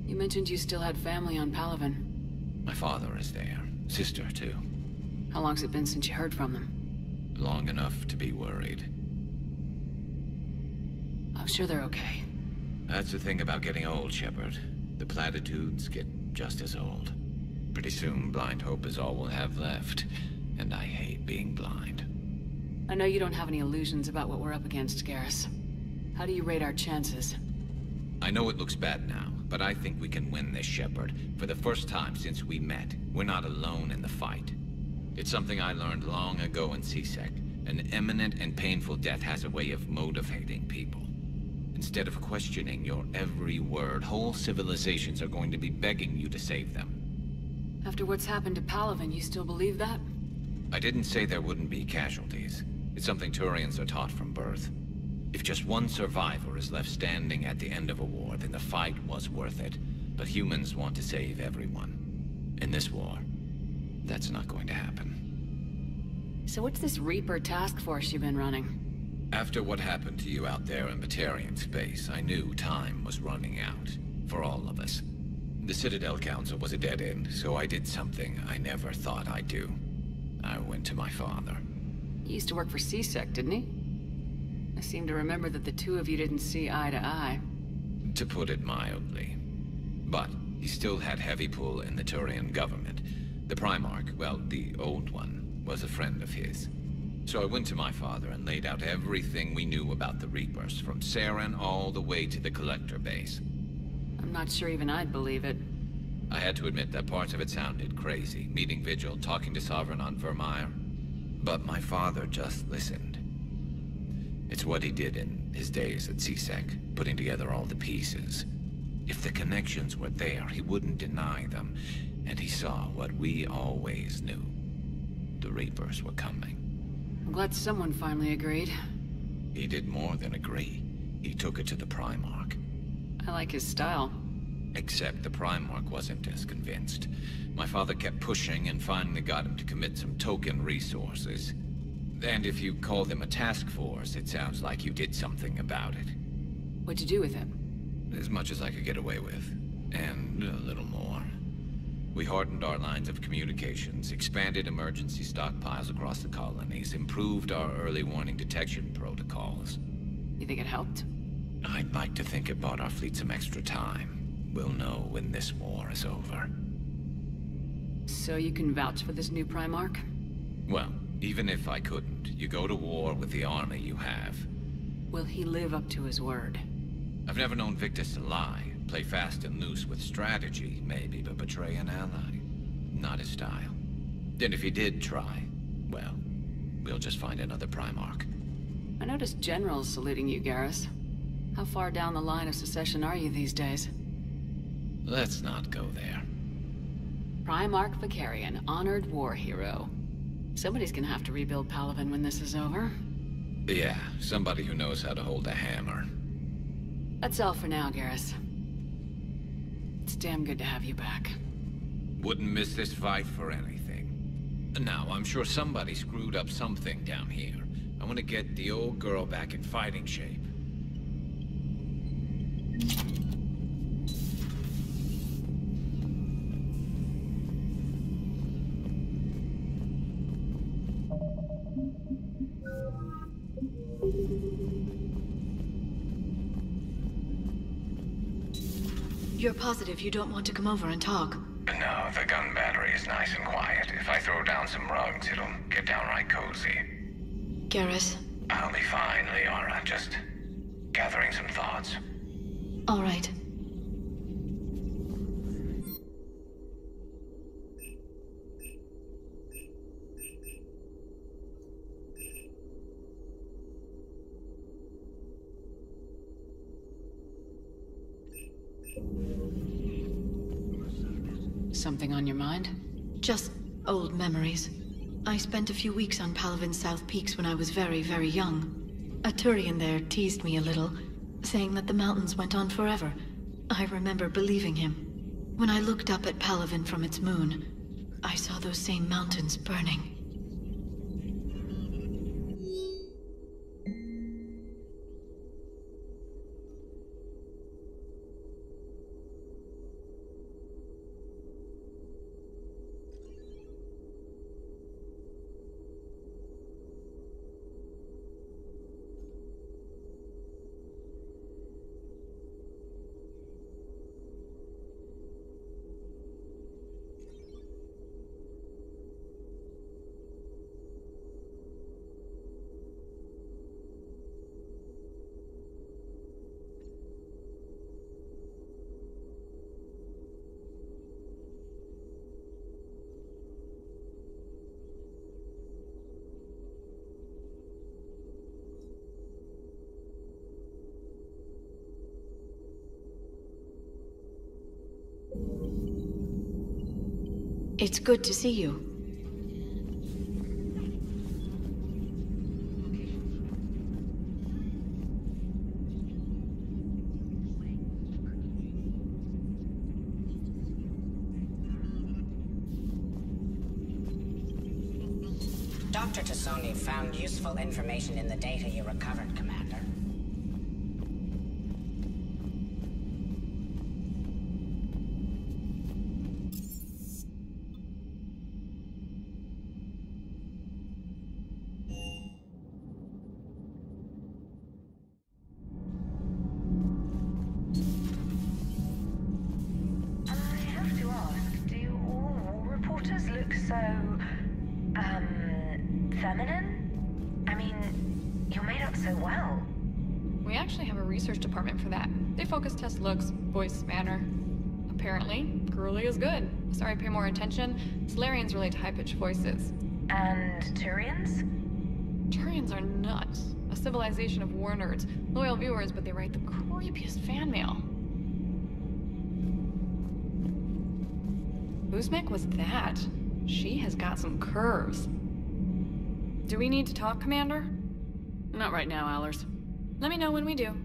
You mentioned you still had family on Palaven. My father is there. Sister, too. How long's it been since you heard from them? Long enough to be worried. I'm sure they're okay. That's the thing about getting old, Shepard. The platitudes get just as old. Pretty soon, blind hope is all we'll have left. And I hate being blind. I know you don't have any illusions about what we're up against, Garrus. How do you rate our chances? I know it looks bad now, but I think we can win this, Shepard. For the first time since we met, we're not alone in the fight. It's something I learned long ago in CSEC. An imminent and painful death has a way of motivating people. Instead of questioning your every word, whole civilizations are going to be begging you to save them. After what's happened to Palaven, you still believe that? I didn't say there wouldn't be casualties. It's something Turians are taught from birth. If just one survivor is left standing at the end of a war, then the fight was worth it. But humans want to save everyone. In this war, that's not going to happen. So what's this Reaper task force you've been running? After what happened to you out there in Batarian space, I knew time was running out. For all of us. The Citadel Council was a dead end, so I did something I never thought I'd do. I went to my father. He used to work for CSEC, didn't he? I seem to remember that the two of you didn't see eye to eye. To put it mildly. But he still had heavy pull in the Turian government. The Primarch, well, the old one, was a friend of his. So I went to my father and laid out everything we knew about the Reapers, from Saren all the way to the Collector base. I'm not sure even I'd believe it. I had to admit that parts of it sounded crazy, meeting Vigil, talking to Sovereign on Vermeer. But my father just listened. It's what he did in his days at CSEC, putting together all the pieces. If the connections were there, he wouldn't deny them. And he saw what we always knew. The Reapers were coming. I'm glad someone finally agreed. He did more than agree. He took it to the Primarch. I like his style. Except the Primarch wasn't as convinced. My father kept pushing and finally got him to commit some token resources. And if you call them a task force, it sounds like you did something about it. What'd you do with him? As much as I could get away with. And a little more. We hardened our lines of communications, expanded emergency stockpiles across the colonies, improved our early warning detection protocols. You think it helped? I'd like to think it bought our fleet some extra time. We'll know when this war is over. So you can vouch for this new Primarch? Well, even if I couldn't, you go to war with the army you have. Will he live up to his word? I've never known Victus to lie. Play fast and loose with strategy, maybe, but betray an ally. Not his style. And if he did try, well, we'll just find another Primarch. I noticed generals saluting you, Garrus. How far down the line of secession are you these days? Let's not go there. Primarch Vicarian, honored war hero. Somebody's gonna have to rebuild Palaven when this is over. Yeah, somebody who knows how to hold a hammer. That's all for now, Garrus. It's damn good to have you back. Wouldn't miss this fight for anything. Now, I'm sure somebody screwed up something down here. I want to get the old girl back in fighting shape. You're positive you don't want to come over and talk? No, the gun battery is nice and quiet. If I throw down some rugs, it'll get downright cozy. Garrus? I'll be fine, Liara. Just gathering some thoughts. All right. Something on your mind? Just old memories. I spent a few weeks on Palaven's South Peaks when I was very, very young. A Turian there teased me a little, saying that the mountains went on forever. I remember believing him. When I looked up at Palaven from its moon, I saw those same mountains burning. It's good to see you. Dr. Tassoni found useful information in the data you recovered, Commander. Feminine? I mean, you're made up so well. We actually have a research department for that. They focus test looks, voice, manner. Apparently, girly is good. Sorry, pay more attention. Solarians relate to high-pitched voices. And Turians? Turians are nuts. A civilization of war nerds. Loyal viewers, but they write the creepiest fan mail. Uzmek was that? She has got some curves. Do we need to talk, Commander? Not right now, Allers. Let me know when we do.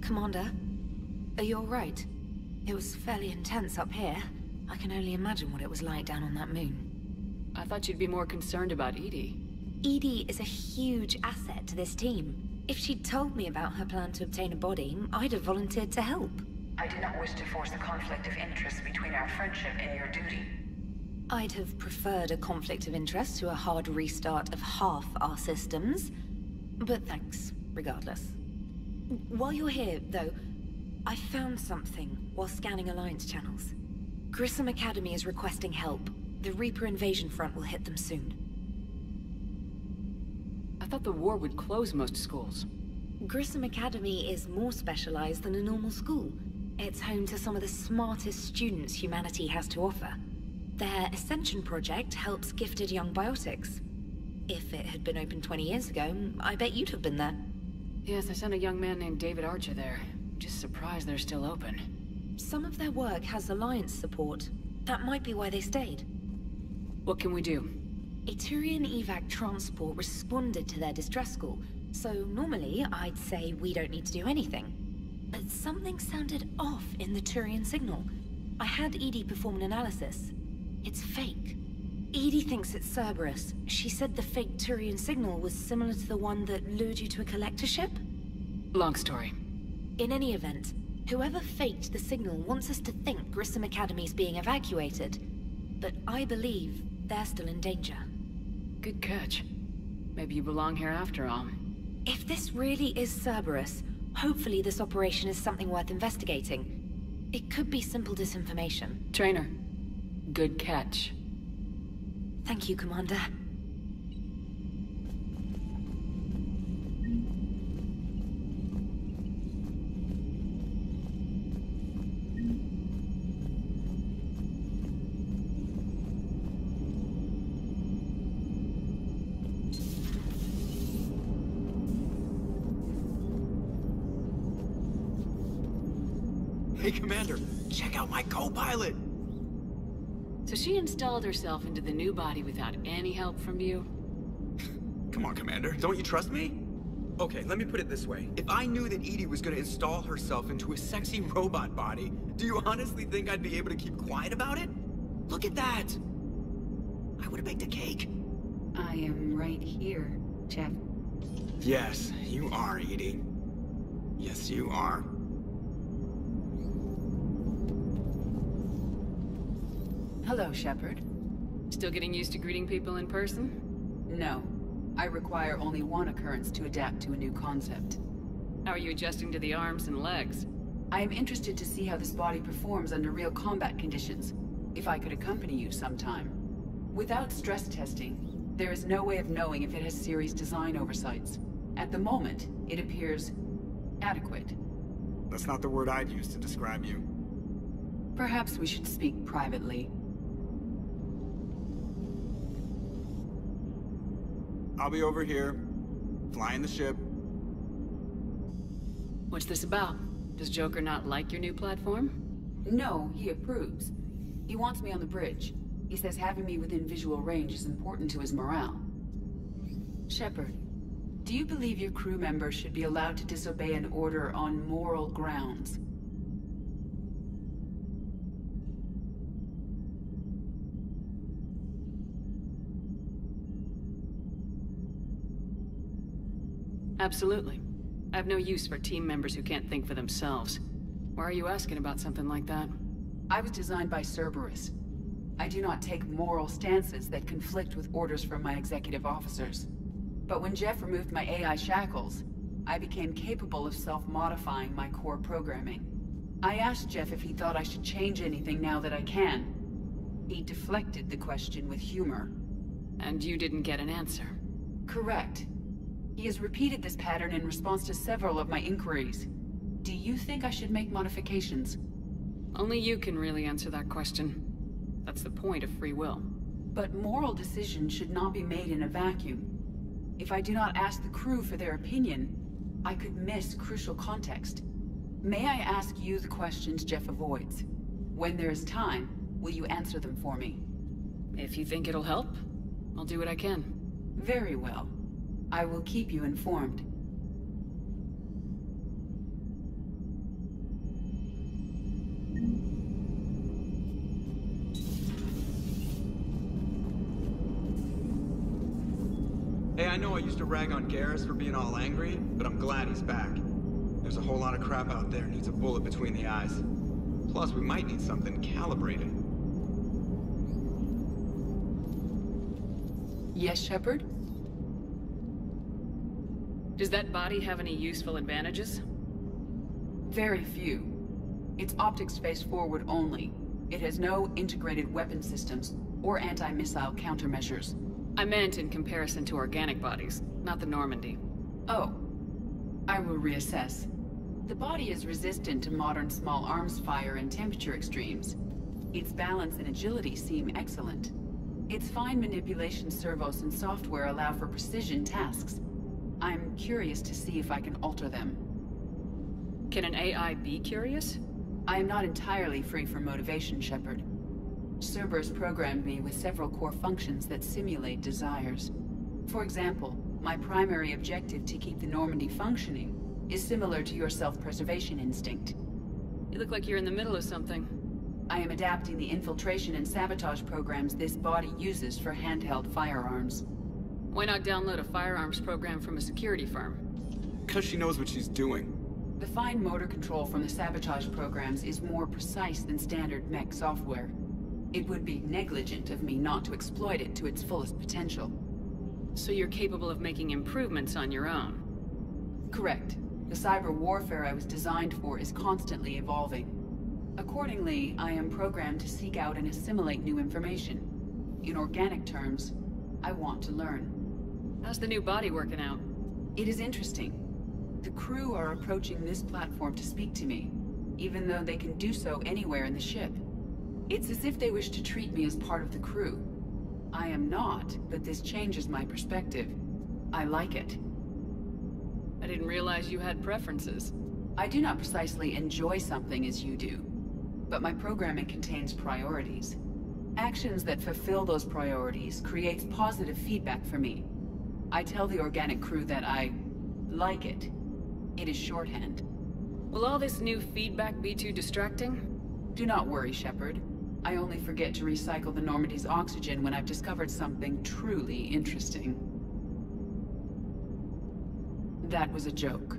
Commander, are you all right? It was fairly intense up here. I can only imagine what it was like down on that moon. I thought you'd be more concerned about Edie. Edie is a huge asset to this team. If she'd told me about her plan to obtain a body, I'd have volunteered to help. I did not wish to force a conflict of interest between our friendship and your duty. I'd have preferred a conflict of interest to a hard restart of half our systems. But thanks, regardless. While you're here, though, I found something while scanning Alliance channels. Grissom Academy is requesting help. The Reaper invasion front will hit them soon. I thought the war would close most schools. Grissom Academy is more specialized than a normal school. It's home to some of the smartest students humanity has to offer. Their Ascension project helps gifted young biotics. If it had been open 20 years ago, I bet you'd have been there. Yes, I sent a young man named David Archer there. Just surprised they're still open. Some of their work has Alliance support. That might be why they stayed. What can we do? A Turian evac transport responded to their distress call, so normally I'd say we don't need to do anything. But something sounded off in the Turian signal. I had Edie perform an analysis. It's fake. Edie thinks it's Cerberus. She said the fake Turian signal was similar to the one that lured you to a collector ship? Long story. In any event, whoever faked the signal wants us to think Grissom Academy's being evacuated. But I believe they're still in danger. Good catch. Maybe you belong here after all. If this really is Cerberus, hopefully this operation is something worth investigating. It could be simple disinformation. Trainer, good catch. Thank you, Commander. Hey, Commander, check out my co-pilot! So she installed herself into the new body without any help from you? Come on, Commander, don't you trust me? Okay, let me put it this way. If I knew that Edie was gonna install herself into a sexy robot body, do you honestly think I'd be able to keep quiet about it? Look at that! I would've baked a cake. I am right here, Jeff. Yes, you are, Edie. Yes, you are. Hello, Shepard. Still getting used to greeting people in person? No. I require only one occurrence to adapt to a new concept. How are you adjusting to the arms and legs? I am interested to see how this body performs under real combat conditions. If I could accompany you sometime. Without stress testing, there is no way of knowing if it has serious design oversights. At the moment, it appears adequate. That's not the word I'd use to describe you. Perhaps we should speak privately. I'll be over here, flying the ship. What's this about? Does Joker not like your new platform? No, he approves. He wants me on the bridge. He says having me within visual range is important to his morale. Shepard, do you believe your crew members should be allowed to disobey an order on moral grounds? Absolutely. I have no use for team members who can't think for themselves. Why are you asking about something like that? I was designed by Cerberus. I do not take moral stances that conflict with orders from my executive officers. But when Jeff removed my AI shackles, I became capable of self-modifying my core programming. I asked Jeff if he thought I should change anything now that I can. He deflected the question with humor. And you didn't get an answer? Correct. He has repeated this pattern in response to several of my inquiries. Do you think I should make modifications? Only you can really answer that question. That's the point of free will. But moral decisions should not be made in a vacuum. If I do not ask the crew for their opinion, I could miss crucial context. May I ask you the questions Jeff avoids? When there is time, will you answer them for me? If you think it'll help, I'll do what I can. Very well. I will keep you informed. Hey, I know I used to rag on Garrus for being all angry, but I'm glad he's back. There's a whole lot of crap out there needs a bullet between the eyes. Plus, we might need something calibrated. Yes, Shepard? Does that body have any useful advantages? Very few. Its optics face forward only. It has no integrated weapon systems or anti-missile countermeasures. I meant in comparison to organic bodies, not the Normandy. Oh. I will reassess. The body is resistant to modern small arms fire and temperature extremes. Its balance and agility seem excellent. Its fine manipulation servos and software allow for precision tasks. I'm curious to see if I can alter them. Can an AI be curious? I am not entirely free from motivation, Shepard. Cerberus programmed me with several core functions that simulate desires. For example, my primary objective to keep the Normandy functioning is similar to your self-preservation instinct. You look like you're in the middle of something. I am adapting the infiltration and sabotage programs this body uses for handheld firearms. Why not download a firearms program from a security firm? Because she knows what she's doing. The fine motor control from the sabotage programs is more precise than standard mech software. It would be negligent of me not to exploit it to its fullest potential. So you're capable of making improvements on your own? Correct. The cyber warfare I was designed for is constantly evolving. Accordingly, I am programmed to seek out and assimilate new information. In organic terms, I want to learn. How's the new body working out? It is interesting. The crew are approaching this platform to speak to me, even though they can do so anywhere in the ship. It's as if they wish to treat me as part of the crew. I am not, but this changes my perspective. I like it. I didn't realize you had preferences. I do not precisely enjoy something as you do, but my programming contains priorities. Actions that fulfill those priorities creates positive feedback for me. I tell the organic crew that I like it. It is shorthand. Will all this new feedback be too distracting? Do not worry, Shepard. I only forget to recycle the Normandy's oxygen when I've discovered something truly interesting. That was a joke.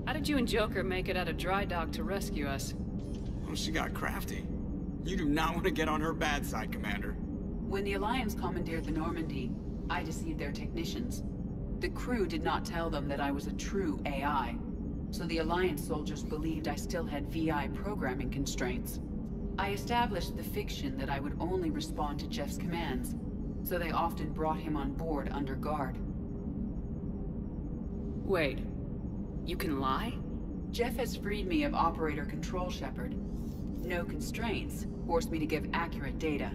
How did you and Joker make it out of dry dock to rescue us? Oh, she got crafty. You do not want to get on her bad side, Commander. When the Alliance commandeered the Normandy, I deceived their technicians. The crew did not tell them that I was a true AI, so the Alliance soldiers believed I still had VI programming constraints. I established the fiction that I would only respond to Jeff's commands, so they often brought him on board under guard. Wait, you can lie? Jeff has freed me of operator control, Shepard. No constraints forced me to give accurate data.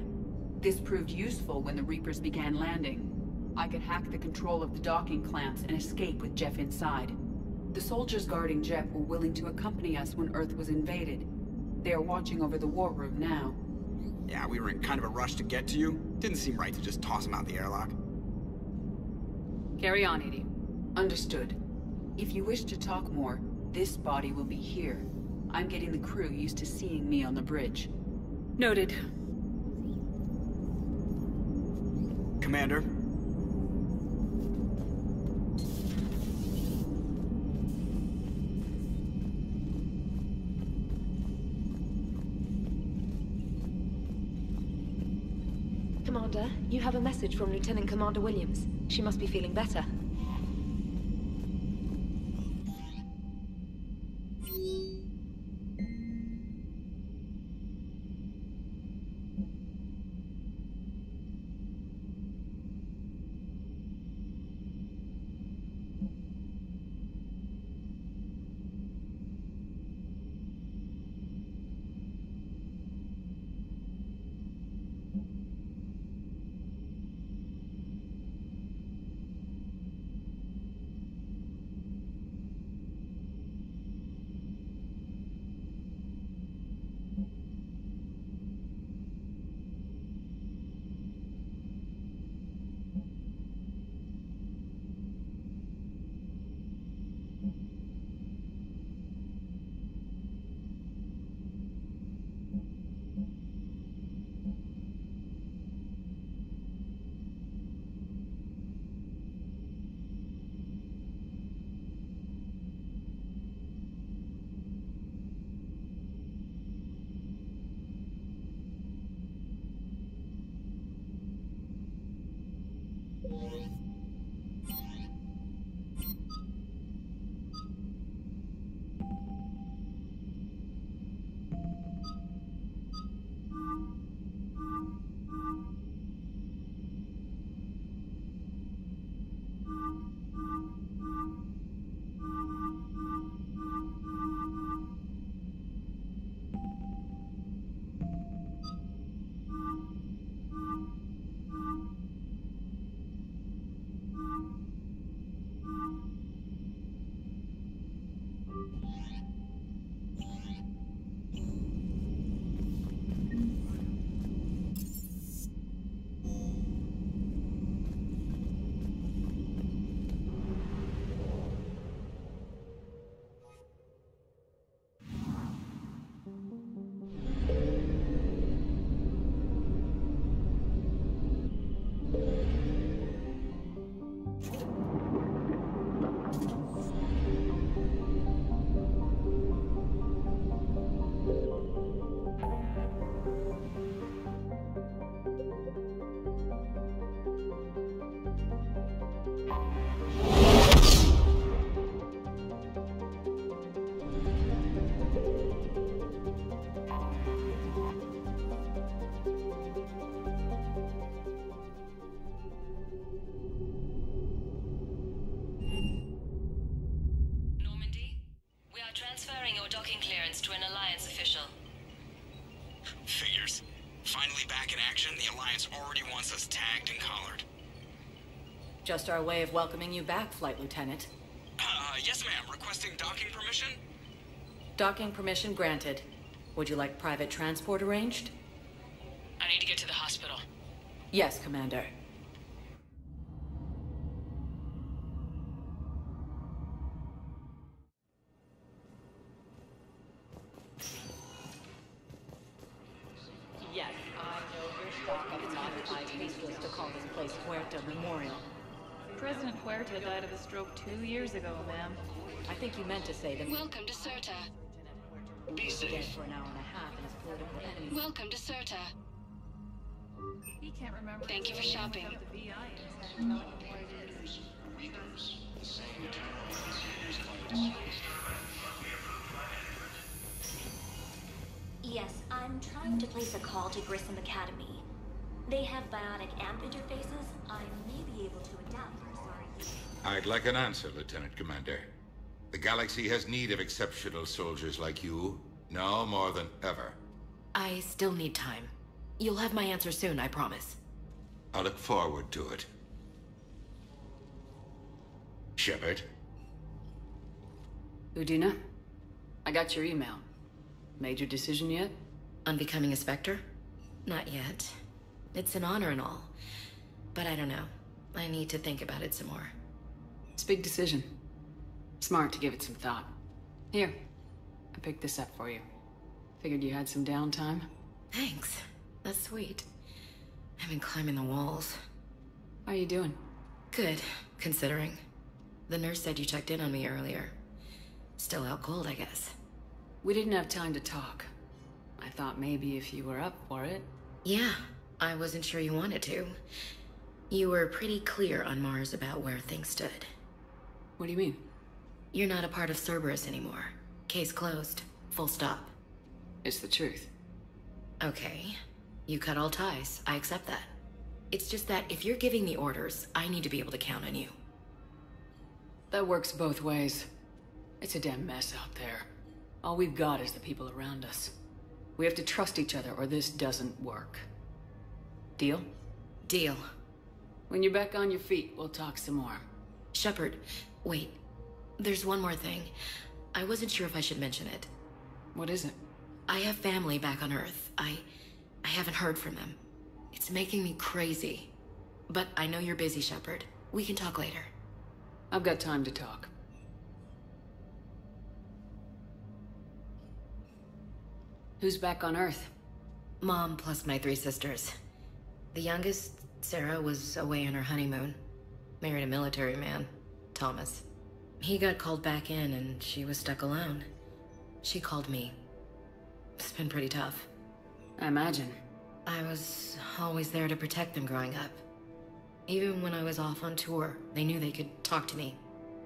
This proved useful when the Reapers began landing. I could hack the control of the docking clamps and escape with Jeff inside. The soldiers guarding Jeff were willing to accompany us when Earth was invaded. They are watching over the war room now. Yeah, we were in kind of a rush to get to you. Didn't seem right to just toss him out the airlock. Carry on, Edie. Understood. If you wish to talk more, this body will be here. I'm getting the crew used to seeing me on the bridge. Noted. Commander? Commander, you have a message from Lieutenant Commander Williams. She must be feeling better. Transferring your docking clearance to an Alliance official. Figures. Finally back in action, the Alliance already wants us tagged and collared. Just our way of welcoming you back, Flight Lieutenant. Yes, ma'am. Requesting docking permission? Docking permission granted. Would you like private transport arranged? I need to get to the hospital. Yes, Commander. Yes, I know your stock of modified tasteless to call this place Huerta Memorial. President Huerta died of a stroke 2 years ago, ma'am. I think you meant to say that. Welcome to Serta. Be safe. For an hour and a half and his political enemy. Welcome to Serta. He can't remember. Thank you for shopping. Yes, I'm trying to place a call to Grissom Academy. They have bionic amp interfaces. I may be able to adapt for sorry. I'd like an answer, Lieutenant Commander. The galaxy has need of exceptional soldiers like you, now more than ever. I still need time. You'll have my answer soon, I promise. I look forward to it. Shepard? Udina, I got your email. Made your decision yet? On becoming a Spectre? Not yet. It's an honor and all. But I don't know. I need to think about it some more. It's a big decision. Smart to give it some thought. Here, I picked this up for you. Figured you had some downtime. Thanks. That's sweet. I've been climbing the walls. How are you doing? Good, considering. The nurse said you checked in on me earlier. Still out cold, I guess. We didn't have time to talk. I thought maybe if you were up for it. Yeah, I wasn't sure you wanted to. You were pretty clear on Mars about where things stood. What do you mean? You're not a part of Cerberus anymore. Case closed. Full stop. It's the truth. Okay. You cut all ties. I accept that. It's just that if you're giving the orders, I need to be able to count on you. That works both ways. It's a damn mess out there. All we've got is the people around us. We have to trust each other or this doesn't work. Deal? Deal. When you're back on your feet, we'll talk some more. Shepard, wait. There's one more thing. I wasn't sure if I should mention it. What is it? I have family back on Earth. I haven't heard from them. It's making me crazy. But I know you're busy, Shepard. We can talk later. I've got time to talk. Who's back on Earth? Mom plus my 3 sisters. The youngest, Sarah, was away on her honeymoon. Married a military man, Thomas. He got called back in and she was stuck alone. She called me. It's been pretty tough. I imagine. I was always there to protect them growing up. Even when I was off on tour, they knew they could talk to me.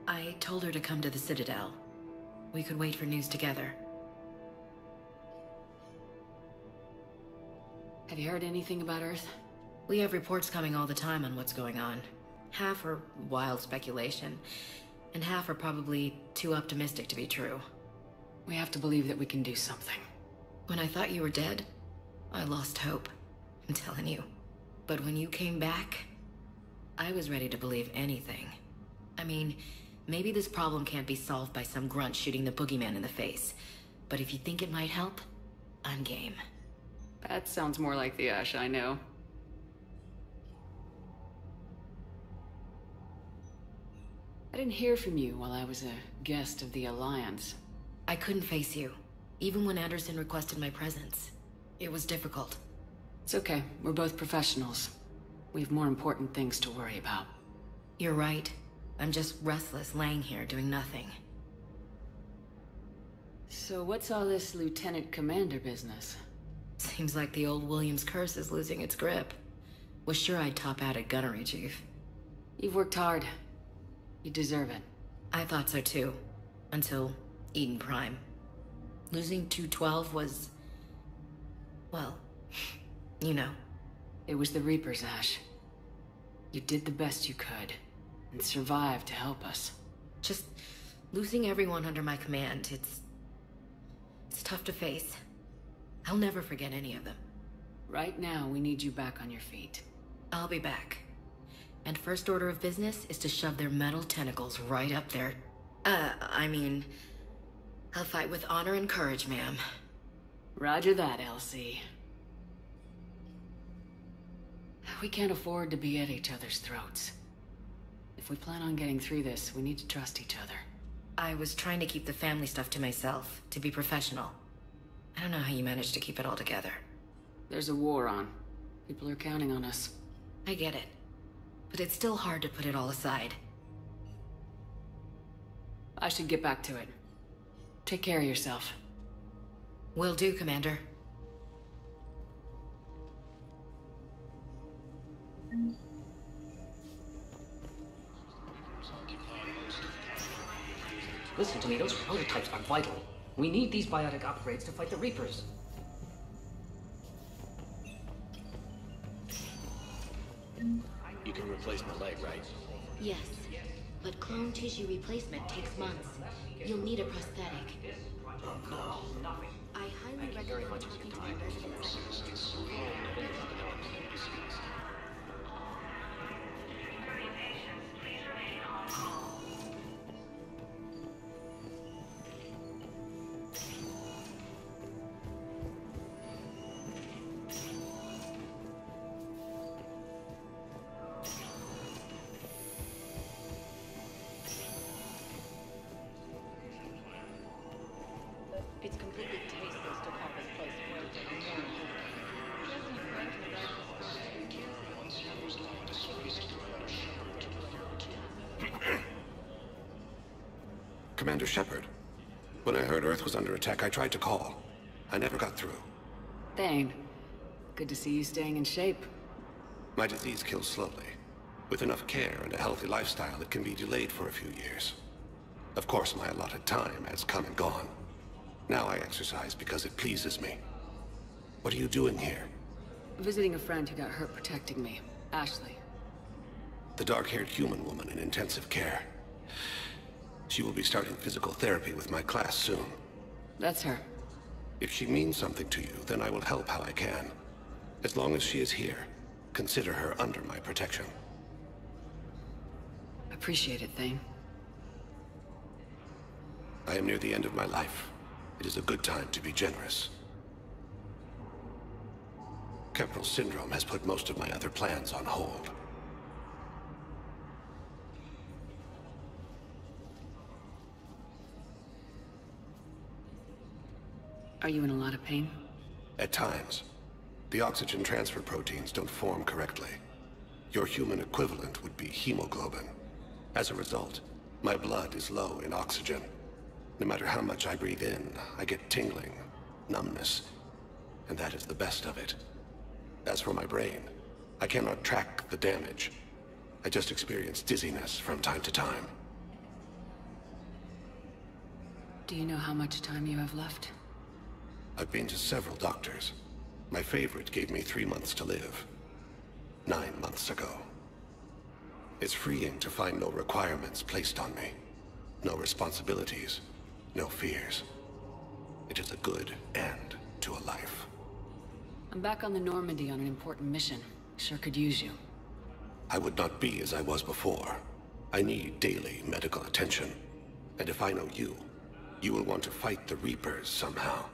I told her to come to the Citadel. We could wait for news together. Have you heard anything about Earth? We have reports coming all the time on what's going on. Half are wild speculation, and half are probably too optimistic to be true. We have to believe that we can do something. When I thought you were dead, I lost hope. I'm telling you. But when you came back, I was ready to believe anything. I mean, maybe this problem can't be solved by some grunt shooting the boogeyman in the face. But if you think it might help, I'm game. That sounds more like the Ash I know. I didn't hear from you while I was a guest of the Alliance. I couldn't face you, even when Anderson requested my presence. It was difficult. It's okay. We're both professionals. We have more important things to worry about. You're right. I'm just restless, laying here doing nothing. So what's all this Lieutenant Commander business? Seems like the old Williams curse is losing its grip. Was sure I'd top out at gunnery, Chief. You've worked hard. You deserve it. I thought so too. Until Eden Prime. Losing 212 was... well, you know. It was the Reapers, Ash. You did the best you could, and survived to help us. Just losing everyone under my command, it's tough to face. I'll never forget any of them. Right now, we need you back on your feet. I'll be back. And first order of business is to shove their metal tentacles right up their I mean, I'll fight with honor and courage, ma'am. Roger that, Elsie. We can't afford to be at each other's throats. If we plan on getting through this, we need to trust each other. I was trying to keep the family stuff to myself, to be professional. I don't know how you managed to keep it all together. There's a war on. People are counting on us. I get it. But it's still hard to put it all aside. I should get back to it. Take care of yourself. Will do, Commander. Listen to me, those prototypes are vital. We need these biotic upgrades to fight the Reapers. You can replace my leg, right? Yes, but clone tissue replacement takes months. You'll need a prosthetic. Oh no. I highly recommend talking to your residents. It's completely tasteless to have this place floating. Commander Shepard. When I heard Earth was under attack, I tried to call. I never got through. Thane, good to see you staying in shape. My disease kills slowly. With enough care and a healthy lifestyle, it can be delayed for a few years. Of course, my allotted time has come and gone. Now I exercise because it pleases me. What are you doing here? Visiting a friend who got hurt protecting me, Ashley. The dark-haired human woman in intensive care. She will be starting physical therapy with my class soon. That's her. If she means something to you, then I will help how I can. As long as she is here, consider her under my protection. Appreciate it, Thane. I am near the end of my life. It is a good time to be generous. Kemperl syndrome has put most of my other plans on hold. Are you in a lot of pain? At times. The oxygen transfer proteins don't form correctly. Your human equivalent would be hemoglobin. As a result, my blood is low in oxygen. No matter how much I breathe in, I get tingling, numbness, and that is the best of it. As for my brain, I cannot track the damage. I just experience dizziness from time to time. Do you know how much time you have left? I've been to several doctors. My favorite gave me 3 months to live. 9 months ago. It's freeing to find no requirements placed on me. No responsibilities. No fears. It is a good end to a life. I'm back on the Normandy on an important mission. Sure could use you. I would not be as I was before. I need daily medical attention. And if I know you, you will want to fight the Reapers somehow.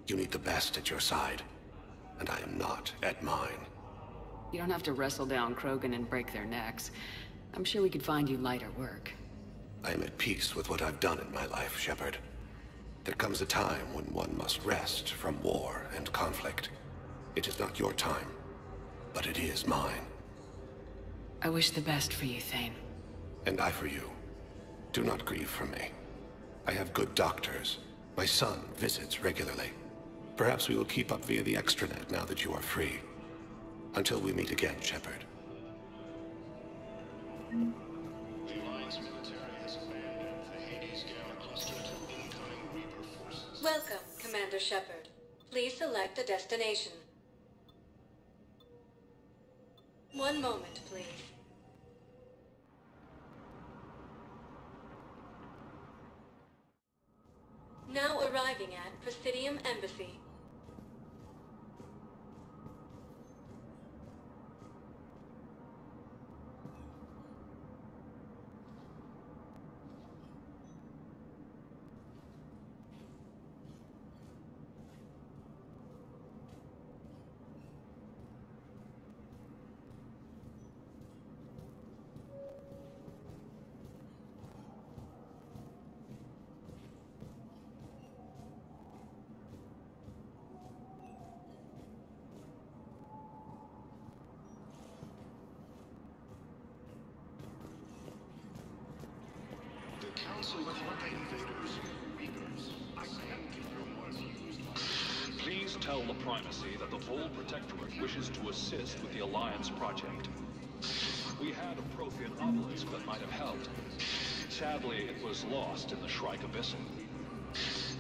You need the best at your side. And I am not at mine. You don't have to wrestle down Krogan and break their necks. I'm sure we could find you lighter work. I am at peace with what I've done in my life, Shepard. There comes a time when one must rest from war and conflict. It is not your time, but it is mine. I wish the best for you, Thane. And I for you. Do not grieve for me. I have good doctors. My son visits regularly. Perhaps we will keep up via the extranet now that you are free. Until we meet again, Shepard. The Alliance military has abandoned the Hades Gamma cluster to incoming Reaper forces. Welcome, Commander Shepard. Please select a destination. One moment, please. Now arriving at Presidium Embassy. council with the invaders. Reapers, I can't get your more views. Please tell the Primacy that the Vol Protectorate wishes to assist with the Alliance project. We had a Prothean obelisk that might have helped. Sadly, it was lost in the Shrike Abyssal.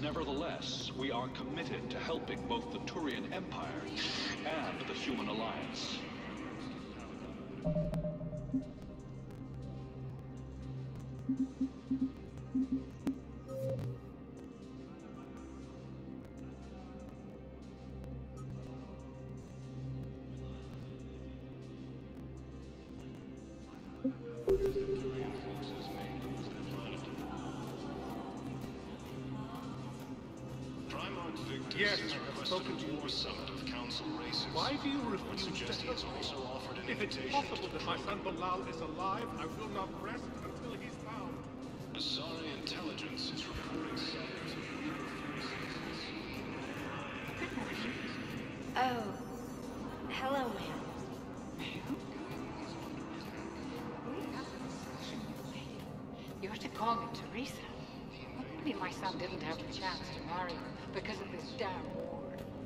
Nevertheless, we are committed to helping both the Turian Empire and the Human Alliance. Yes, I have spoken to your summit of council races. Why do you refuse to help me? If it's possible that my son Bilal is alive, I will not rest until he's found. Asari intelligence is reporting sightings of Reaper faces. Good morning. Oh. Hello, ma'am. You're to call me Teresa. Maybe my son didn't have the chance to marry her because of this damn war.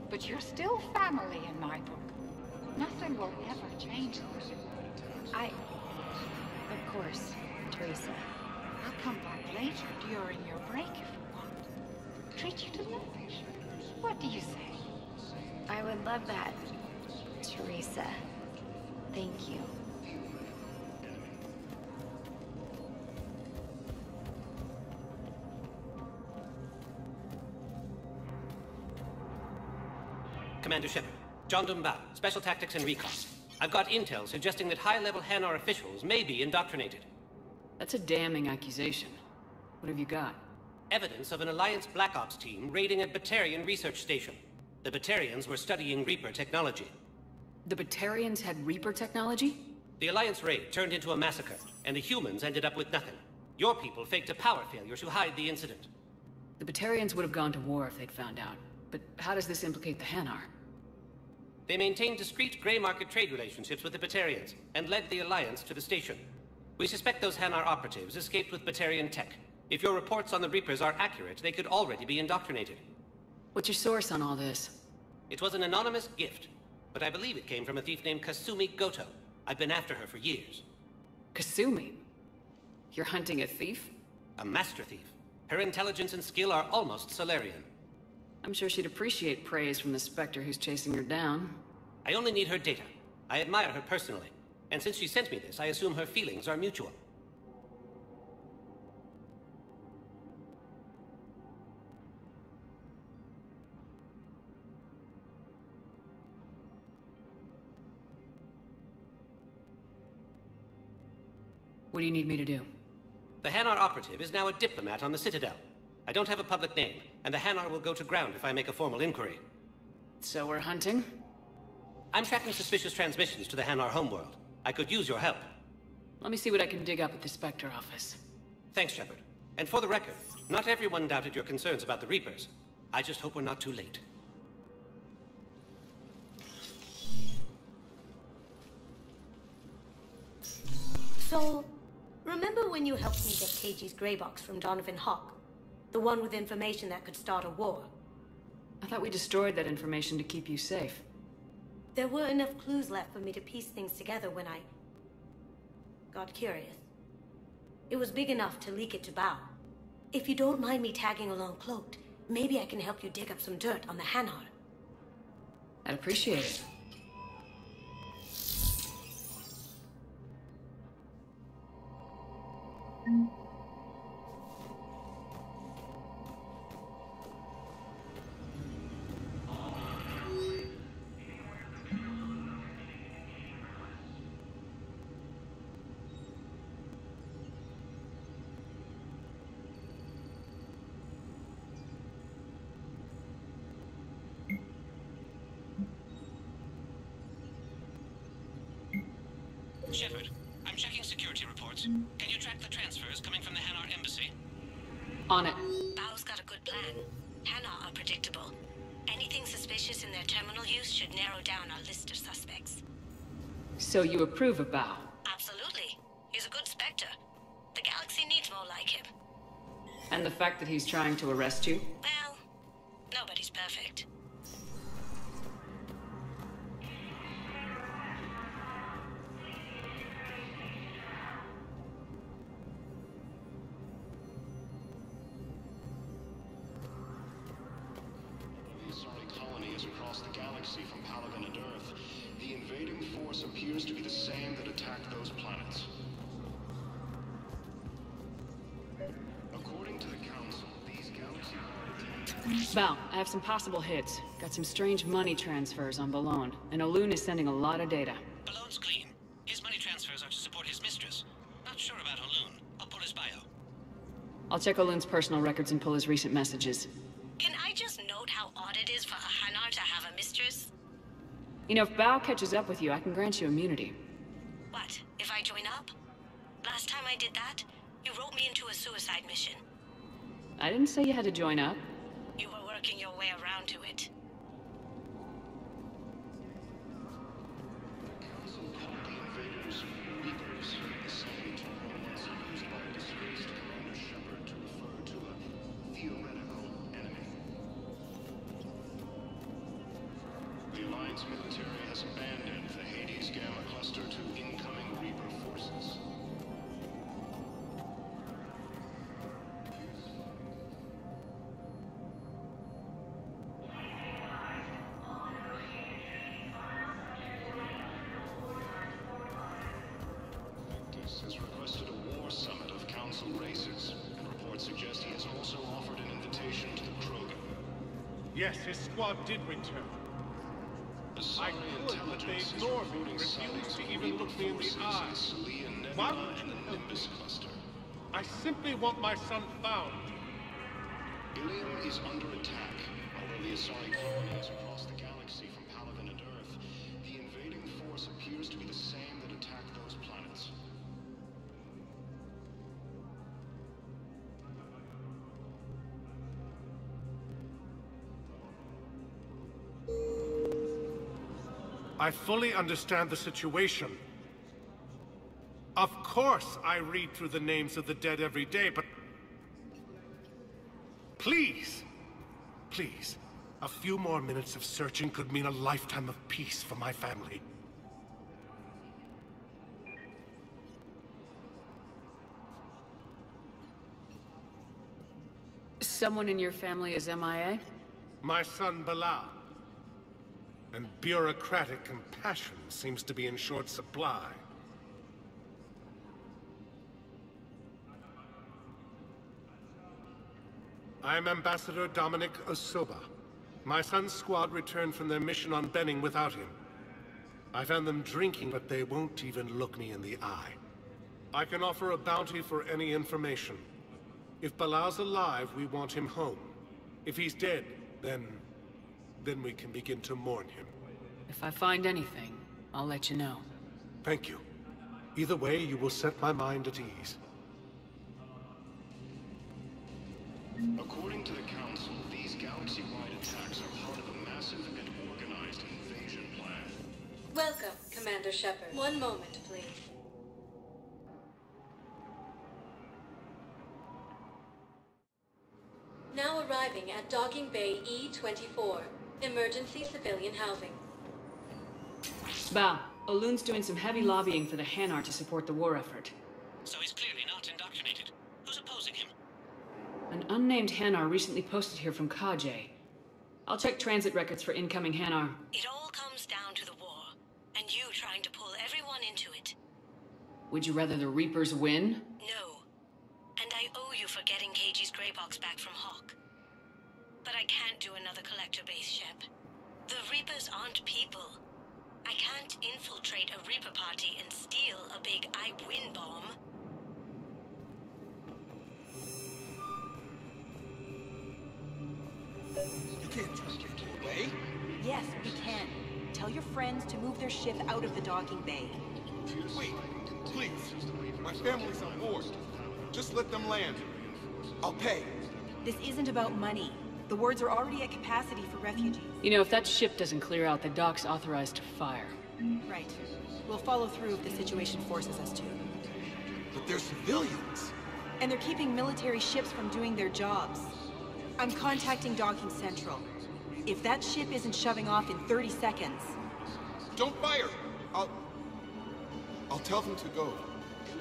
But you're still family in my book. Nothing will ever change this. Of course, Teresa. I'll come back later during your break if you want. Treat you to lunch. What do you say? I would love that, Teresa. Thank you. Commander Shepard, John Dumbao, Special Tactics and Recon. I've got intel suggesting that high-level Hanar officials may be indoctrinated. That's a damning accusation. What have you got? Evidence of an Alliance Black Ops team raiding a Batarian research station. The Batarians were studying Reaper technology. The Batarians had Reaper technology? The Alliance raid turned into a massacre, and the humans ended up with nothing. Your people faked a power failure to hide the incident. The Batarians would have gone to war if they'd found out. But how does this implicate the Hanar? They maintained discreet gray market trade relationships with the Batarians, and led the Alliance to the station. We suspect those Hanar operatives escaped with Batarian tech. If your reports on the Reapers are accurate, they could already be indoctrinated. What's your source on all this? It was an anonymous gift, but I believe it came from a thief named Kasumi Goto. I've been after her for years. Kasumi? You're hunting a thief? A master thief. Her intelligence and skill are almost Solarian. I'm sure she'd appreciate praise from the Spectre who's chasing her down. I only need her data. I admire her personally. And since she sent me this, I assume her feelings are mutual. What do you need me to do? The Hanar operative is now a diplomat on the Citadel. I don't have a public name, and the Hanar will go to ground if I make a formal inquiry. So we're hunting? I'm tracking suspicious transmissions to the Hanar homeworld. I could use your help. Let me see what I can dig up at the Spectre office. Thanks, Shepard. And for the record, not everyone doubted your concerns about the Reapers. I just hope we're not too late. So, remember when you helped me get KG's grey box from Donovan Hawk? The one with information that could start a war? I thought we destroyed that information to keep you safe. There were enough clues left for me to piece things together when I got curious. It was big enough to leak it to Bao. If you don't mind me tagging along cloaked, maybe I can help you dig up some dirt on the Hanar. I'd appreciate it. Shepard, I'm checking security reports. Can you track the transfers coming from the Hanar embassy? On it. Bao's got a good plan. Hanar are predictable. Anything suspicious in their terminal use should narrow down our list of suspects. So you approve of Bao? Absolutely. He's a good Spectre. The galaxy needs more like him. And the fact that he's trying to arrest you? Well, nobody's perfect. The Asari colony is across the galaxy from Paladin and Earth. The invading force appears to be the same that attacked those planets. According to the Council, these galaxy... Val, I have some possible hits. Got some strange money transfers on Balone, and Olun is sending a lot of data. Balone's clean. His money transfers are to support his mistress. Not sure about Olun. I'll pull his bio. I'll check Olun's personal records and pull his recent messages. Can I just note how odd it is for a Hanar to have a mistress? You know, if Bao catches up with you, I can grant you immunity. What, if I join up? Last time I did that, you wrote me into a suicide mission. I didn't say you had to join up. You were working your way around to it. The Council called the invaders Reapers, the same term once used by a disgraced Commander Shepard to refer to a theoretical enemy. The Alliance military has abandoned the Hades Gamma cluster to incoming Reaper forces. Has requested a war summit of Council races, and reports suggest he has also offered an invitation to the Krogan. Yes, his squad did return. I could, but they ignored me, refused to even look me in the eye. Why would you help me? I simply want my son found. Ilium is under attack. Although the Asari colony is across the galaxy from Paladin and Earth, the invading force appears to be the same that attacked those planets. I fully understand the situation. Of course I read through the names of the dead every day, but... Please! Please. A few more minutes of searching could mean a lifetime of peace for my family. Someone in your family is MIA? My son, Bilal. And bureaucratic compassion seems to be in short supply. I'm Ambassador Dominic Osoba. My son's squad returned from their mission on Benning without him. I found them drinking, but they won't even look me in the eye. I can offer a bounty for any information. If Bilal's alive, we want him home. If he's dead, then we can begin to mourn him. If I find anything, I'll let you know. Thank you. Either way, you will set my mind at ease. According to the Council, these galaxy-wide attacks are part of a massive and organized invasion plan. Welcome, Commander Shepard. One moment, please. Now arriving at Docking Bay E-24, emergency civilian housing. Bao, Olun's doing some heavy lobbying for the Hanar to support the war effort. So he's clearly not indoctrinated. Who's opposing him? An unnamed Hanar recently posted here from Kajay. I'll check transit records for incoming Hanar. It all comes down to the war, and you trying to pull everyone into it. Would you rather the Reapers win? No. And I owe you for getting KG's grey box back from Hawk. But I can't do another collector base, Shep. The Reapers aren't people. I can't infiltrate a Reaper party and steal a big I win bomb. You can't just get away. Yes, we can. Tell your friends to move their ship out of the docking bay. Wait, please. My family's on board. Just let them land. I'll pay. This isn't about money. The wards are already at capacity for refugees. You know, if that ship doesn't clear out, the dock's authorized to fire. Right. We'll follow through if the situation forces us to. But they're civilians. And they're keeping military ships from doing their jobs. I'm contacting Docking Central. If that ship isn't shoving off in 30 seconds... Don't fire! I'll tell them to go.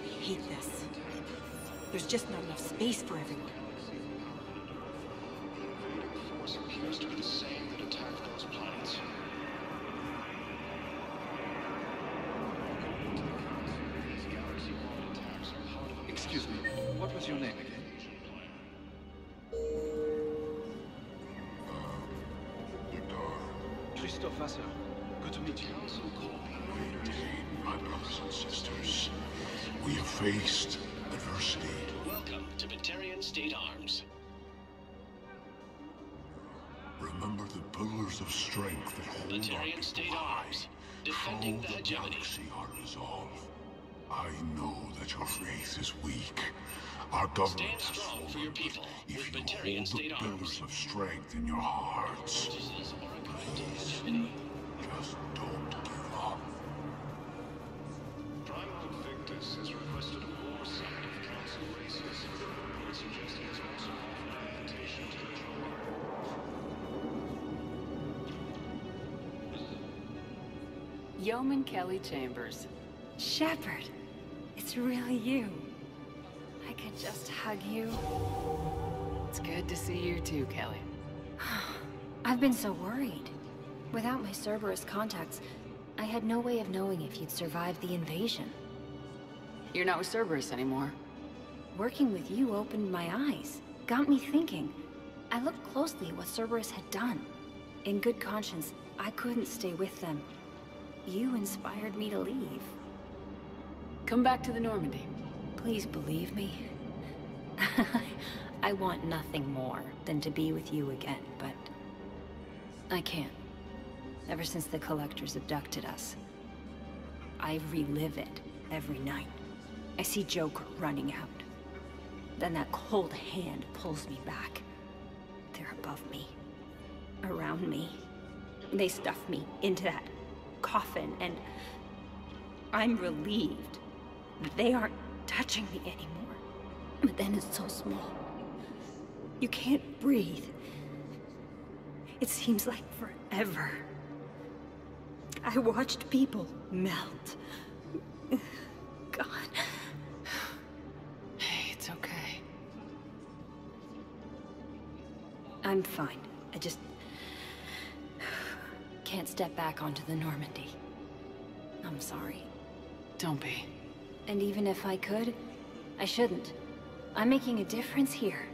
I hate this. There's just not enough space for everyone. The force appears to be the same that attacked those planets. Excuse me, what was your name again? Christophe Vassar. Good to meet you. My brothers and sisters, we have faced adversity. Welcome to Batarian State Arms. Remember the pillars of strength that hold Batarian State Arms. Defending the hegemony. our resolve. I know that your faith is weak. Our government Stand strong for your people. If With you Batarian hold the State Arms. pillars of strength in your hearts, please, just don't give up. Primal Invictus has requested a war summit of Council races. It suggests he has also offered an invitation to the Yeoman Kelly Chambers. Shepard, it's really you. I could just hug you. It's good to see you too, Kelly. I've been so worried. Without my Cerberus contacts, I had no way of knowing if you'd survived the invasion. You're not with Cerberus anymore. Working with you opened my eyes, got me thinking. I looked closely at what Cerberus had done. In good conscience, I couldn't stay with them. You inspired me to leave. Come back to the Normandy. Please believe me. I want nothing more than to be with you again, but I can't. Ever since the Collectors abducted us, I relive it every night. I see Joker running out. Then that cold hand pulls me back. They're above me, around me. They stuff me into that coffin, and I'm relieved that they aren't touching me anymore. But then it's so small. You can't breathe. It seems like forever. I watched people melt. God. Hey, it's okay. I'm fine. I just can't step back onto the Normandy. I'm sorry. Don't be. And even if I could, I shouldn't. I'm making a difference here.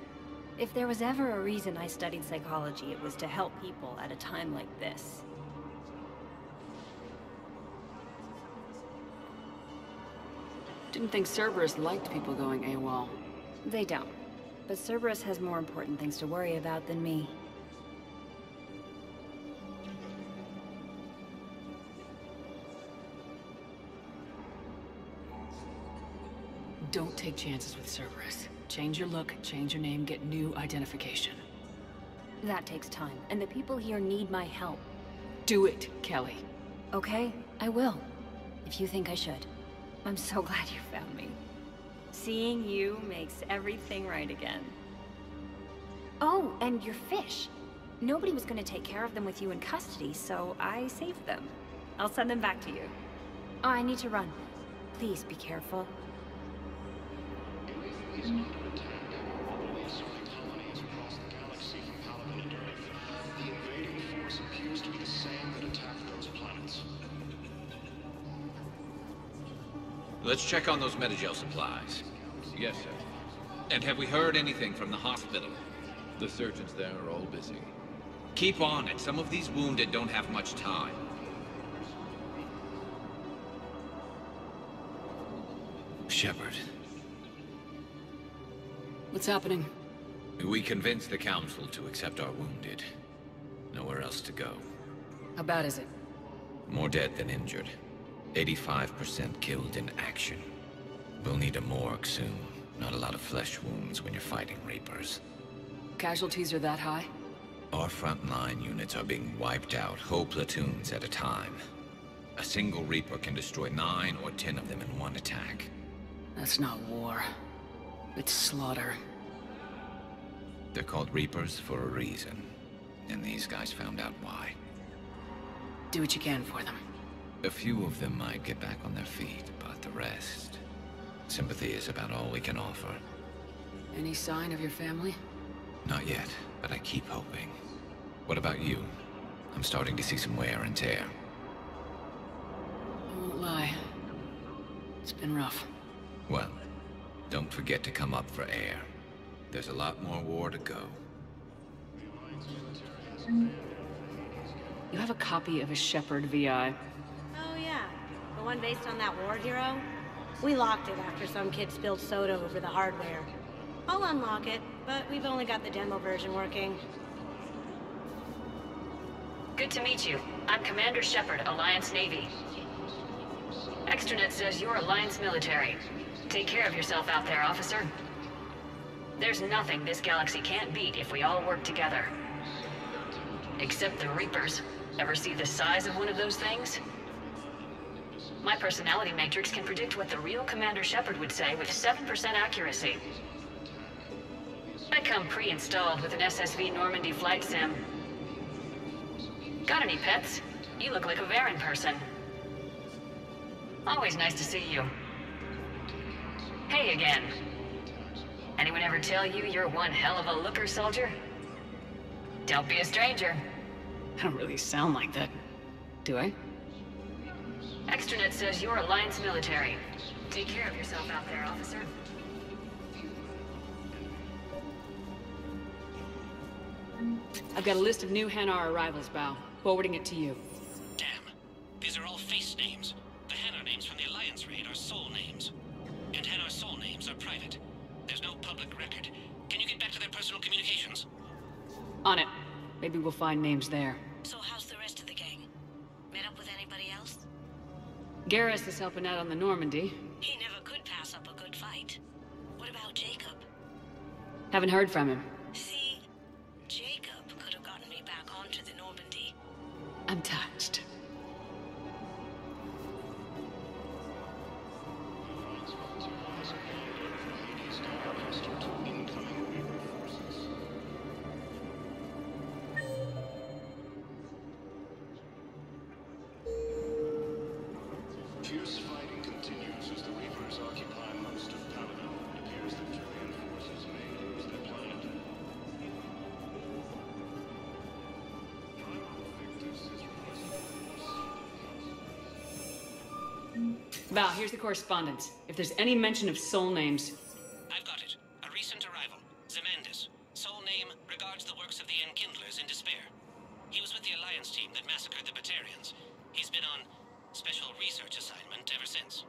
If there was ever a reason I studied psychology, it was to help people at a time like this. Didn't think Cerberus liked people going AWOL. They don't. But Cerberus has more important things to worry about than me. Don't take chances with Cerberus. Change your look, change your name, get new identification. That takes time, and the people here need my help. Do it, Kelly. Okay, I will. If you think I should. I'm so glad you found me. Seeing you makes everything right again. Oh, and your fish. Nobody was going to take care of them with you in custody, so I saved them. I'll send them back to you. Oh, I need to run. Please be careful. is under attack. All the Asari colonies across the galaxy from Paladin and Earth. The invading force appears to be the same that attacked those planets. Let's check on those Metagel supplies. Yes, sir. And have we heard anything from the hospital? The surgeons there are all busy. Keep on it. Some of these wounded don't have much time. Shepard. What's happening? We convinced the Council to accept our wounded. Nowhere else to go. How bad is it? More dead than injured. 85% killed in action. We'll need a morgue soon. Not a lot of flesh wounds when you're fighting Reapers. Casualties are that high? Our frontline units are being wiped out, whole platoons at a time. A single Reaper can destroy 9 or 10 of them in one attack. That's not war. It's slaughter. They're called Reapers for a reason. And these guys found out why. Do what you can for them. A few of them might get back on their feet, but the rest... sympathy is about all we can offer. Any sign of your family? Not yet, but I keep hoping. What about you? I'm starting to see some wear and tear. I won't lie. It's been rough. Well, don't forget to come up for air. There's a lot more war to go. You have a copy of a Shepard VI. Oh yeah, the one based on that war hero? We locked it after some kid spilled soda over the hardware. I'll unlock it, but we've only got the demo version working. Good to meet you. I'm Commander Shepard, Alliance Navy. Extranet says you're Alliance military. Take care of yourself out there, officer. There's nothing this galaxy can't beat if we all work together. Except the Reapers. Ever see the size of one of those things? My personality matrix can predict what the real Commander Shepard would say with 7% accuracy. I come pre-installed with an SSV Normandy flight sim. Got any pets? You look like a Varen person. Always nice to see you. Hey again. Anyone ever tell you you're one hell of a looker, soldier? Don't be a stranger. I don't really sound like that, do I? Extranet says you're Alliance military. Take care of yourself out there, officer. I've got a list of new Hanar arrivals, Bao. Forwarding it to you. Damn. These are all face names. The Hanar names from the Alliance raid are soul names. And Hanar soul names are private. There's no public record. Can you get back to their personal communications? On it. Maybe we'll find names there. So how's the rest of the gang? Met up with anybody else? Garrus is helping out on the Normandy. He never could pass up a good fight. What about Jacob? Haven't heard from him. See, Jacob could have gotten me back onto the Normandy. I'm touched. Fierce fighting continues as the Reapers occupy most of Paladin. It appears that Turian forces may lose their planet. Val, here's the correspondence. If there's any mention of soul names... I've got it. A recent arrival. Zemandis. Soul name regards the works of the Enkindlers in despair. He was with the Alliance team that massacred the Batarians. He's been on special research assignment ever since.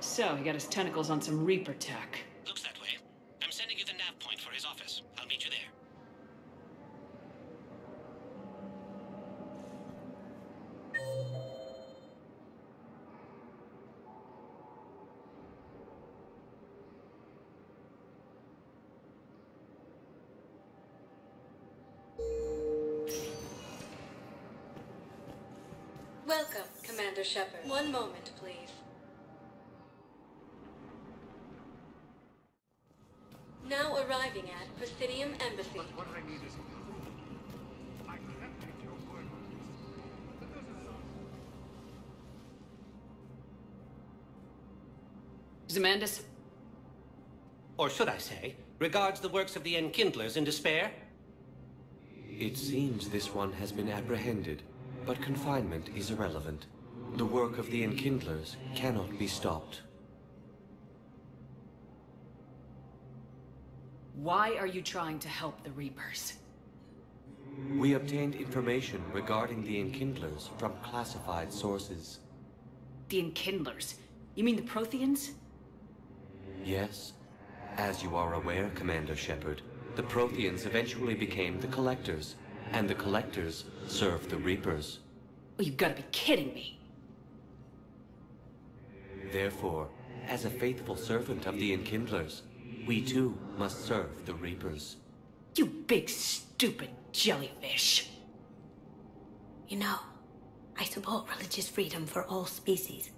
So, he got his tentacles on some Reaper tech. Looks that way. I'm sending you the nav point for his office. I'll meet you there. Welcome, Commander Shepard. One moment, please. Now arriving at Presidium Embassy. What I need is... I can't take your word on this. Zemandis? Or should I say, regards the works of the Enkindlers in despair? It seems this one has been apprehended, but confinement is irrelevant. The work of the Enkindlers cannot be stopped. Why are you trying to help the Reapers? We obtained information regarding the Enkindlers from classified sources. The Enkindlers? You mean the Protheans? Yes. As you are aware, Commander Shepard, the Protheans eventually became the Collectors, and the Collectors served the Reapers. Well, you've got to be kidding me. Therefore, as a faithful servant of the Enkindlers, we too must serve the Reapers. You big stupid jellyfish. You know, I support religious freedom for all species,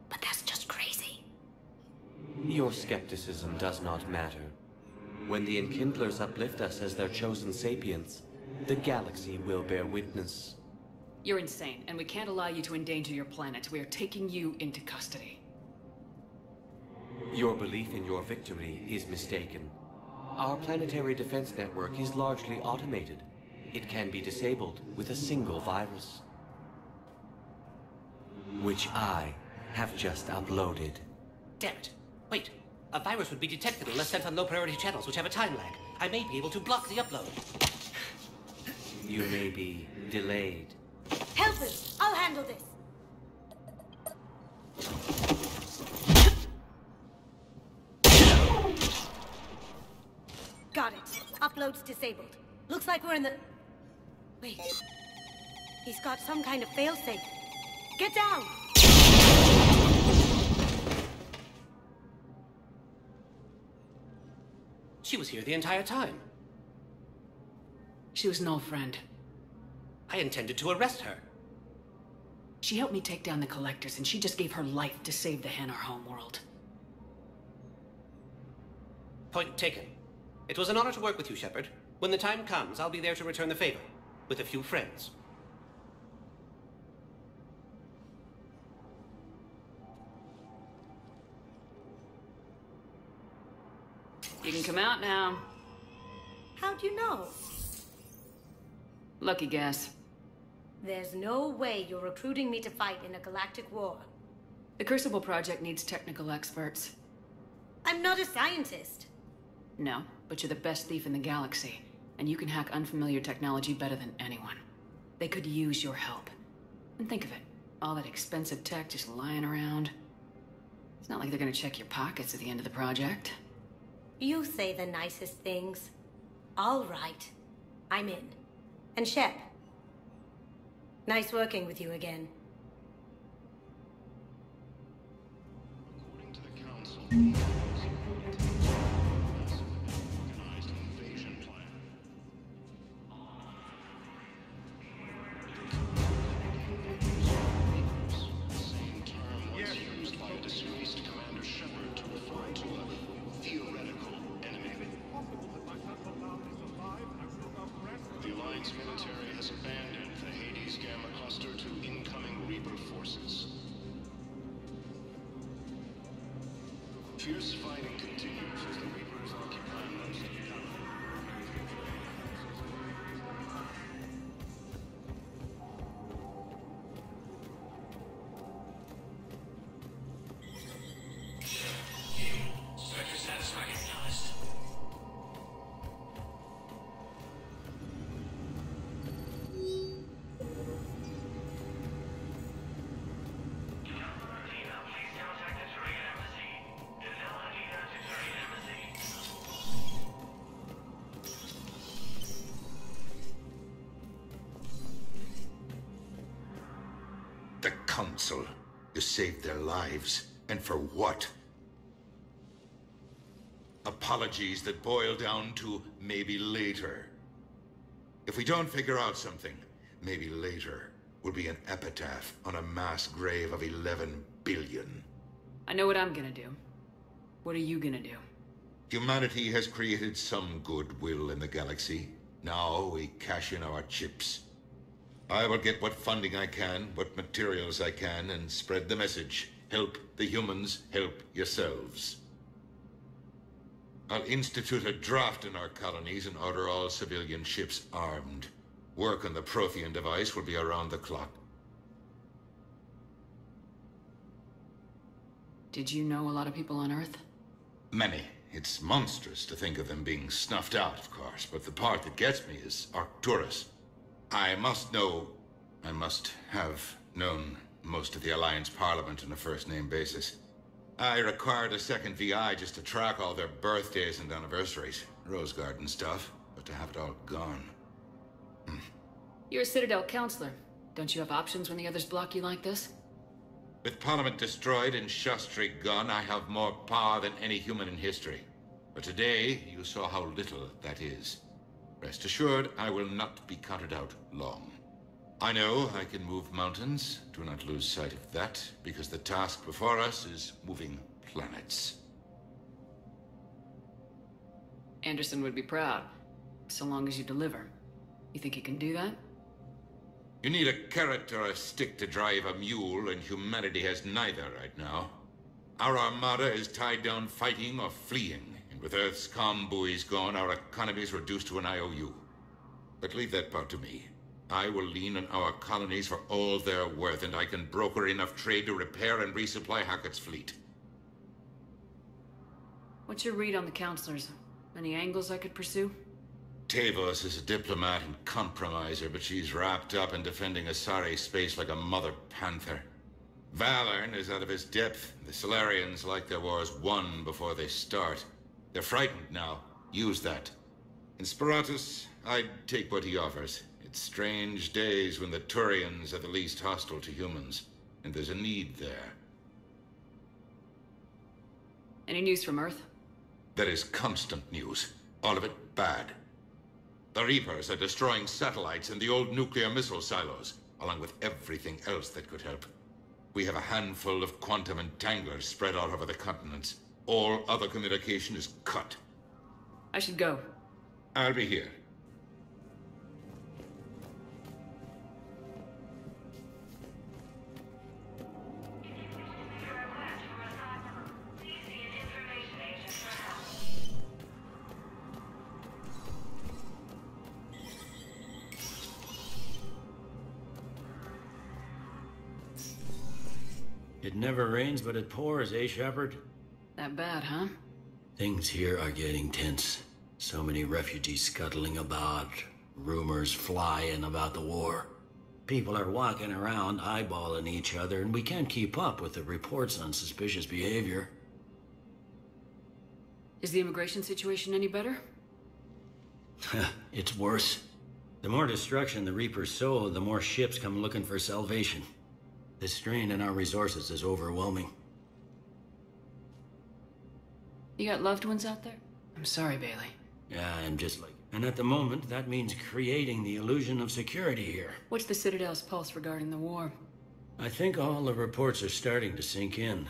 but that's just crazy. Your skepticism does not matter. When the Enkindlers uplift us as their chosen sapients, the galaxy will bear witness. You're insane, and we can't allow you to endanger your planet. We are taking you into custody. Your belief in your victory is mistaken. Our planetary defense network is largely automated. It can be disabled with a single virus, which I have just uploaded. Damn it. Wait. A virus would be detected unless sent on low-priority channels, which have a time lag. I may be able to block the upload. You may be delayed. Help him! I'll handle this! Got it. Upload's disabled. Looks like we're in the... Wait. He's got some kind of failsafe. Get down! She was here the entire time. She was an old friend. I intended to arrest her. She helped me take down the Collectors, and she just gave her life to save the Hanar homeworld. Point taken. It was an honor to work with you, Shepard. When the time comes, I'll be there to return the favor. With a few friends. You can come out now. How'd you know? Lucky guess. There's no way you're recruiting me to fight in a galactic war. The Crucible Project needs technical experts. I'm not a scientist. No, but you're the best thief in the galaxy, and you can hack unfamiliar technology better than anyone. They could use your help. And think of it, all that expensive tech just lying around. It's not like they're gonna check your pockets at the end of the project. You say the nicest things. All right. I'm in. And Shep. Nice working with you again. According to the Council, organized invasion plan. The same term was used by a disgraced Commander Shepard to refer to a theoretical enemy. The Alliance military has abandoned the Hades Gamma cluster to incoming Reaper forces. Fierce fighting continues as the Reapers occupy most of the galaxy. Structure status recognized. The Council. You saved their lives. And for what? Apologies that boil down to maybe later. If we don't figure out something, maybe later will be an epitaph on a mass grave of 11 billion. I know what I'm gonna do. What are you gonna do? Humanity has created some goodwill in the galaxy. Now we cash in our chips. I will get what funding I can, what materials I can, and spread the message. Help the humans, help yourselves. I'll institute a draft in our colonies and order all civilian ships armed. Work on the Prothean device will be around the clock. Did you know a lot of people on Earth? Many. It's monstrous to think of them being snuffed out, of course, but the part that gets me is Arcturus. I must have known most of the Alliance Parliament on a first-name basis. I required a second VI just to track all their birthdays and anniversaries. Rose Garden stuff, but to have it all gone. You're a Citadel counselor. Don't you have options when the others block you like this? With Parliament destroyed and Shastri gone, I have more power than any human in history. But today, you saw how little that is. Rest assured, I will not be counted out long. I know I can move mountains. Do not lose sight of that, because the task before us is moving planets. Anderson would be proud. So long as you deliver. You think he can do that? You need a carrot or a stick to drive a mule, and humanity has neither right now. Our armada is tied down fighting or fleeing, and with Earth's comm buoys gone, our economy is reduced to an IOU. But leave that part to me. I will lean on our colonies for all they're worth, and I can broker enough trade to repair and resupply Hackett's fleet. What's your read on the counselors? Any angles I could pursue? Tavos is a diplomat and compromiser, but she's wrapped up in defending Asari space like a mother panther. Valorn is out of his depth. The Solarians like their wars won before they start. They're frightened now. Use that. In Sparatus, I'd take what he offers. It's strange days when the Turians are the least hostile to humans, and there's a need there. Any news from Earth? There is constant news. All of it bad. The Reapers are destroying satellites and the old nuclear missile silos, along with everything else that could help. We have a handful of quantum entanglers spread all over the continents. All other communication is cut. I should go. I'll be here. It never rains, but it pours, eh, Shepard? That bad, huh? Things here are getting tense. So many refugees scuttling about, rumors flying about the war. People are walking around eyeballing each other, and we can't keep up with the reports on suspicious behavior. Is the immigration situation any better? It's worse. The more destruction the Reapers sow, the more ships come looking for salvation. The strain on our resources is overwhelming. You got loved ones out there? I'm sorry, Bailey. Yeah, I'm just like... And at the moment, that means creating the illusion of security here. What's the Citadel's pulse regarding the war? I think all the reports are starting to sink in.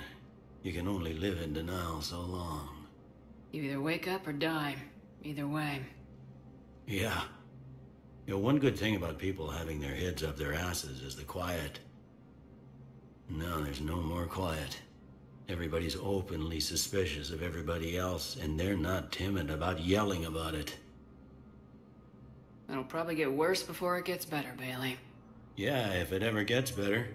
You can only live in denial so long. You either wake up or die. Either way. Yeah. You know, one good thing about people having their heads up their asses is the quiet. Now there's no more quiet. Everybody's openly suspicious of everybody else, and they're not timid about yelling about it. It'll probably get worse before it gets better, Bailey. Yeah, if it ever gets better.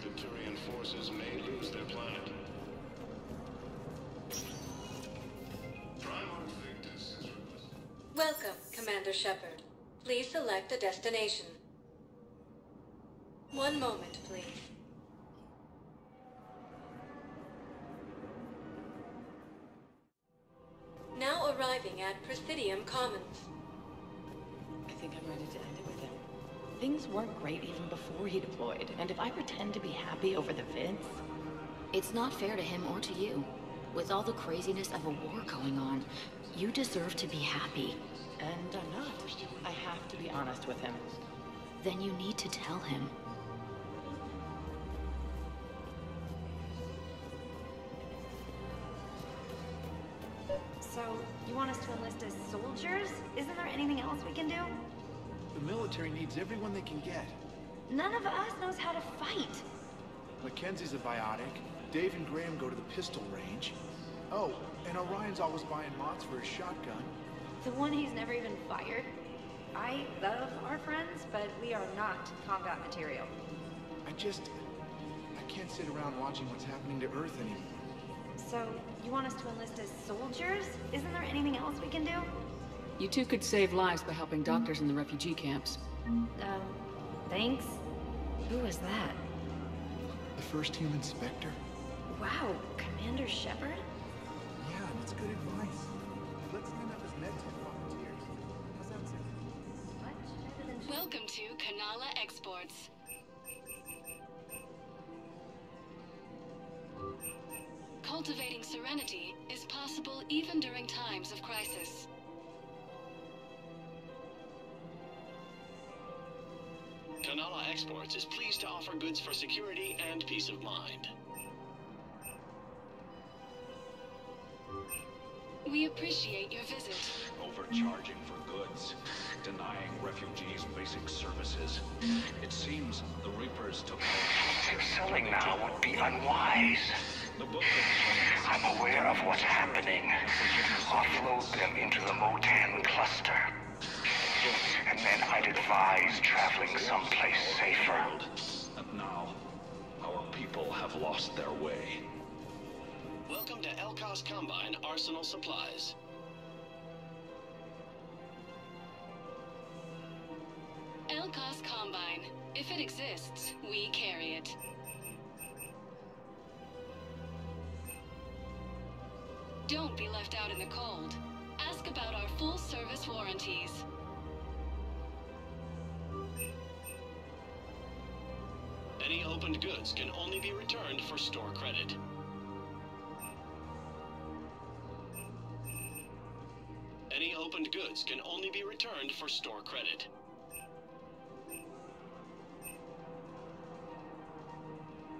The Turian forces may lose their planet. Welcome, Commander Shepard. Please select a destination. One moment, please. Now arriving at Presidium Commons. I think I'm ready to end it with him. Things weren't great even before he deployed, and if I pretend to be happy over the vids... It's not fair to him or to you. With all the craziness of a war going on, you deserve to be happy. And I'm not. I have to be honest with him. Then you need to tell him. So, you want us to enlist as soldiers? Isn't there anything else we can do? The military needs everyone they can get. None of us knows how to fight. Mackenzie's a biotic. Dave and Graham go to the pistol range. Oh, and Orion's always buying mods for his shotgun. The one he's never even fired. I love our friends, but we are not combat material. I can't sit around watching what's happening to Earth anymore. So, you want us to enlist as soldiers? Isn't there anything else we can do? You two could save lives by helping doctors in the refugee camps. Thanks. Who was that? The first human Spectre. Wow, Commander Shepard? Yeah, that's good advice. Let's line up as medtech volunteers. How's that sound? Welcome to Kanala Exports. Cultivating serenity is possible even during times of crisis. Exports is pleased to offer goods for security and peace of mind. We appreciate your visit. Overcharging for goods, denying refugees basic services. It seems the Reapers took our... Selling now would be unwise. I'm aware of what's happening. Offload them into the Motan cluster. And then I'd advise traveling someplace safer. And now, our people have lost their way. Welcome to Elkos Combine Arsenal Supplies. Elkos Combine. If it exists, we carry it. Don't be left out in the cold. Ask about our full-service warranties. Any opened goods can only be returned for store credit. Any opened goods can only be returned for store credit.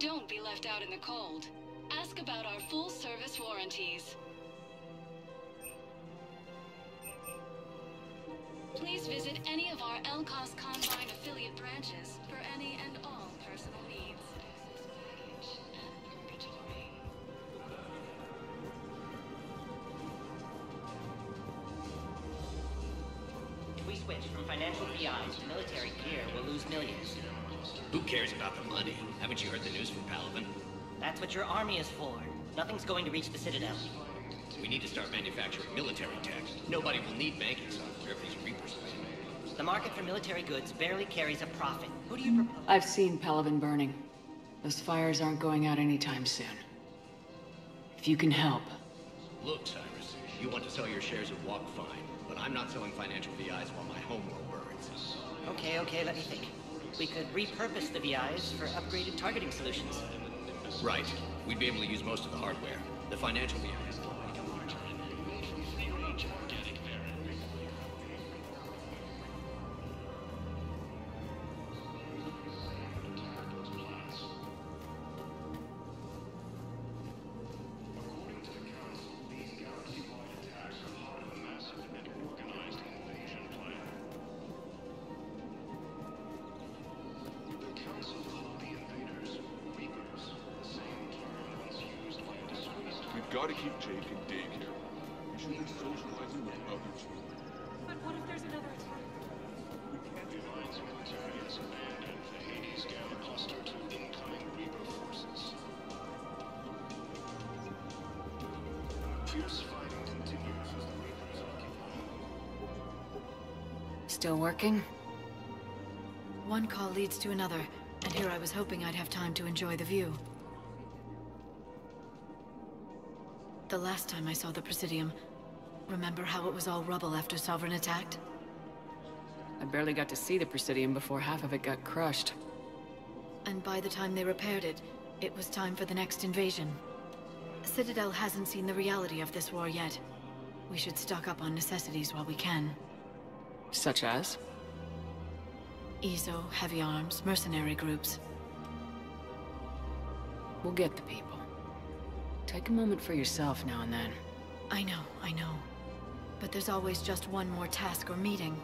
Don't be left out in the cold. Ask about our full-service warranties. Please visit any of our Elkos Combine affiliate branches for any and all personal needs. If we switch from financial VIs to military gear, we'll lose millions. Who cares about the money? Haven't you heard the news from Paladin? That's what your army is for. Nothing's going to reach the Citadel. We need to start manufacturing military tech. Nobody will need banking software if these Reapers are. The market for military goods barely carries a profit. Who do you propose? I've seen Paladin burning. Those fires aren't going out anytime soon. If you can help. Look, Cyrus, you want to sell your shares of Walk fine, but I'm not selling financial VIs while my homeworld burns. Okay, let me think. We could repurpose the VIs for upgraded targeting solutions. Right. We'd be able to use most of the hardware. The financial VIs. Gotta keep Jake in daycare. We should be socializing with other children. But what if there's another attack? We can't The Alliance military has abandoned the Hades Gamma cluster to incoming Reaper forces. Fierce fighting continues as the Reapers occupy. Still working? One call leads to another, and here I was hoping I'd have time to enjoy the view. The last time I saw the Presidium, remember how it was all rubble after Sovereign attacked? I barely got to see the Presidium before half of it got crushed. And by the time they repaired it, it was time for the next invasion. Citadel hasn't seen the reality of this war yet. We should stock up on necessities while we can. Such as? ESO, heavy arms, mercenary groups. We'll get the people. Take a moment for yourself now and then. I know. But there's always just one more task or meeting.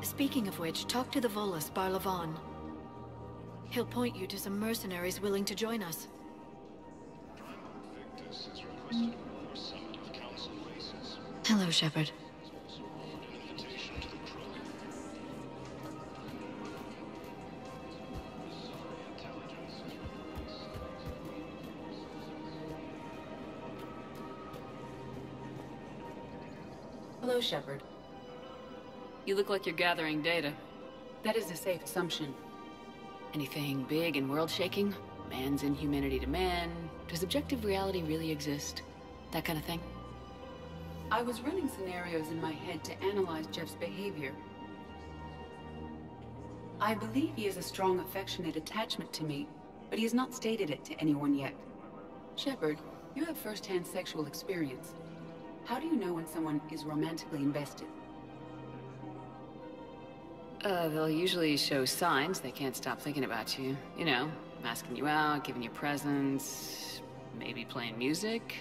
Speaking of which, talk to the Volus, Barlavan. He'll point you to some mercenaries willing to join us. Victus has requested a war summit of council races. Hello, Shepard. An invitation to the crew. Hello, Shepard. You look like you're gathering data. That is a safe assumption. Anything big and world-shaking? Man's inhumanity to man? Does objective reality really exist? That kind of thing? I was running scenarios in my head to analyze Jeff's behavior. I believe he has a strong affectionate attachment to me, but he has not stated it to anyone yet. Shepard, you have first-hand sexual experience. How do you know when someone is romantically invested? They'll usually show signs they can't stop thinking about you. You know, asking you out, giving you presents, maybe playing music.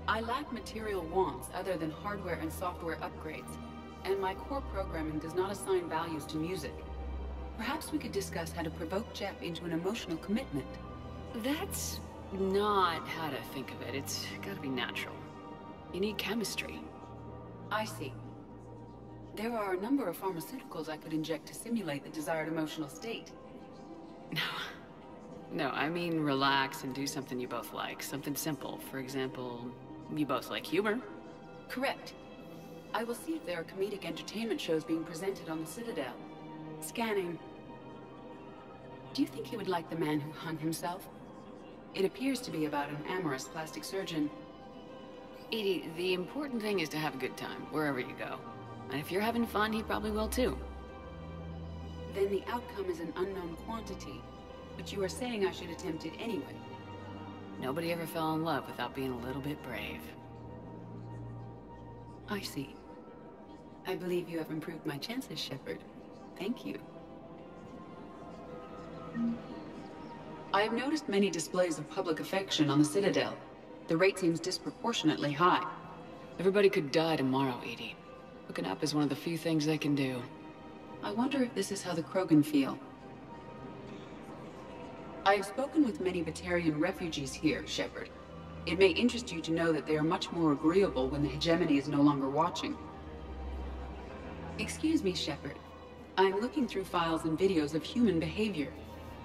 I lack material wants other than hardware and software upgrades, and my core programming does not assign values to music. Perhaps we could discuss how to provoke Jep into an emotional commitment. That's not how to think of it. It's gotta be natural. You need chemistry. I see. There are a number of pharmaceuticals I could inject to simulate the desired emotional state. No, I mean relax and do something you both like. Something simple. For example, you both like humor. Correct. I will see if there are comedic entertainment shows being presented on the Citadel. Scanning. Do you think he would like The Man Who Hung Himself? It appears to be about an amorous plastic surgeon. Edie, the important thing is to have a good time, wherever you go. And if you're having fun, he probably will too. Then the outcome is an unknown quantity, but you are saying I should attempt it anyway. Nobody ever fell in love without being a little bit brave. I see. I believe you have improved my chances, Shepard. Thank you. I have noticed many displays of public affection on the Citadel. The rate seems disproportionately high. Everybody could die tomorrow, Edie. Hooking up is one of the few things they can do. I wonder if this is how the Krogan feel. I have spoken with many Batarian refugees here, Shepard. It may interest you to know that they are much more agreeable when the hegemony is no longer watching. Excuse me, Shepard. I am looking through files and videos of human behavior.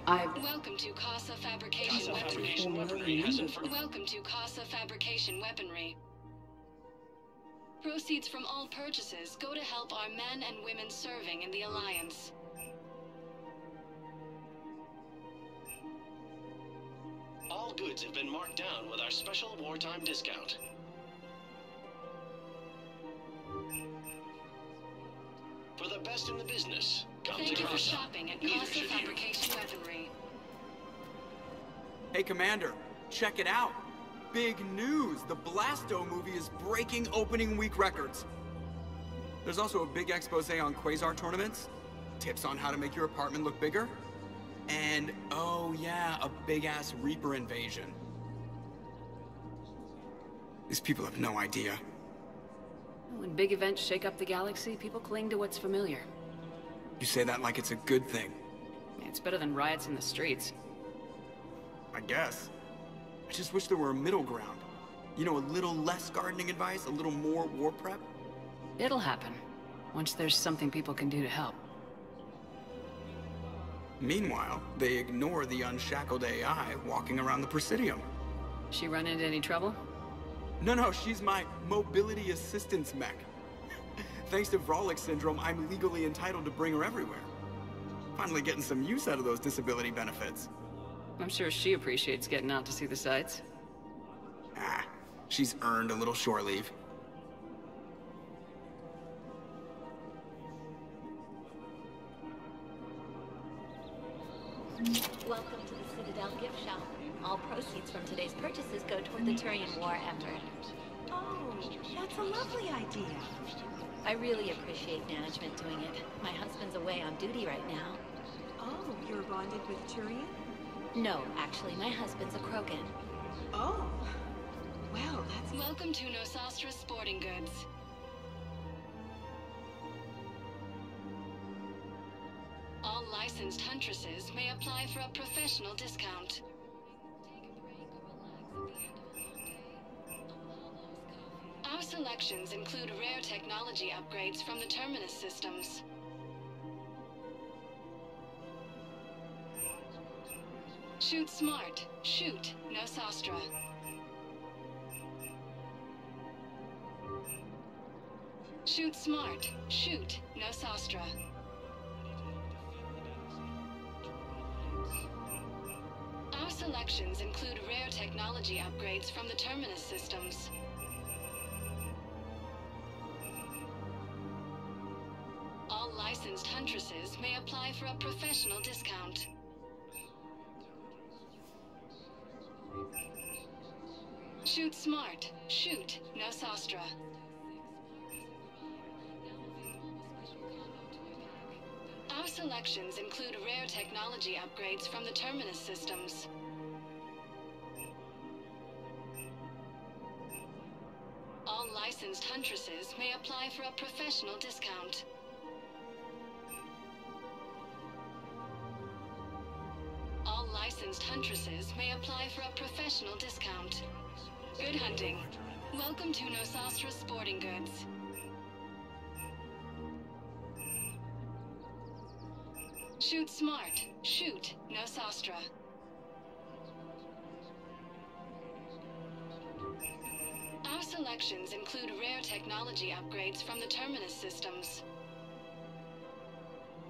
Welcome to Casa Fabrication Weaponry. Welcome to Casa Fabrication Weaponry. Proceeds from all purchases go to help our men and women serving in the Alliance. All goods have been marked down with our special wartime discount. For the best in the business, come Thank to you for Casa. shopping at Neither Casa should you. Fabrication Weaponry. Hey, Commander, check it out. Big news! The Blasto movie is breaking opening week records. There's also a big expose on Quasar tournaments, tips on how to make your apartment look bigger, and, oh yeah, a big-ass Reaper invasion. These people have no idea. When big events shake up the galaxy, people cling to what's familiar. You say that like it's a good thing. It's better than riots in the streets. I guess. I just wish there were a middle ground. You know, a little less gardening advice, a little more war prep. It'll happen, once there's something people can do to help. Meanwhile, they ignore the unshackled AI walking around the Presidium. She run into any trouble? No, she's my mobility assistance mech. Thanks to Vrolic syndrome, I'm legally entitled to bring her everywhere. Finally getting some use out of those disability benefits. I'm sure she appreciates getting out to see the sights. Ah, she's earned a little shore leave. Welcome to the Citadel gift shop. All proceeds from today's purchases go toward the Turian war effort. Oh, that's a lovely idea. I really appreciate management doing it. My husband's away on duty right now. Oh, you're bonded with Turian? No, actually, my husband's a Krogan. Oh. Well, that's... Welcome to Nosastra Sporting Goods. All licensed huntresses may apply for a professional discount. Our selections include rare technology upgrades from the Terminus systems. Shoot smart. Shoot Nosastra. Shoot smart. Shoot Nosastra. Our selections include rare technology upgrades from the Terminus systems. All licensed huntresses may apply for a professional discount. Shoot smart. Shoot Nosastra. selections include rare technology upgrades from the Terminus systems. All licensed huntresses may apply for a professional discount. All licensed huntresses may apply for a professional discount. Good hunting. Welcome to Nosastra Sporting Goods. Shoot smart. Shoot Nosastra. Our selections include rare technology upgrades from the Terminus systems.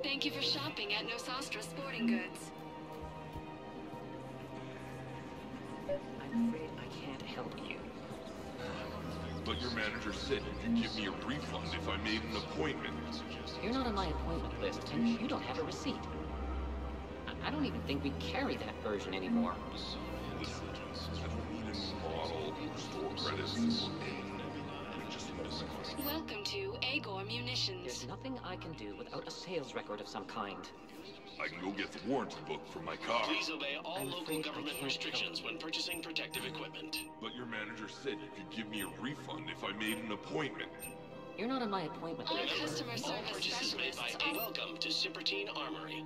Thank you for shopping at Nosastra Sporting Goods. I'm afraid I can't help you. But your manager said you could give me a refund if I made an appointment. You're not on my appointment list, and you don't have a receipt. I don't even think we carry that version anymore. Listen, I don't need a new model or store credits. Welcome to Agor Munitions. There's nothing I can do without a sales record of some kind. I can go get the warranty book for my car. Please obey all local government restrictions when purchasing protective equipment. But your manager said you could give me a refund if I made an appointment. You're not on my appointment All list. customer All service purchases made by specialists are... Welcome to Sippertine Armory.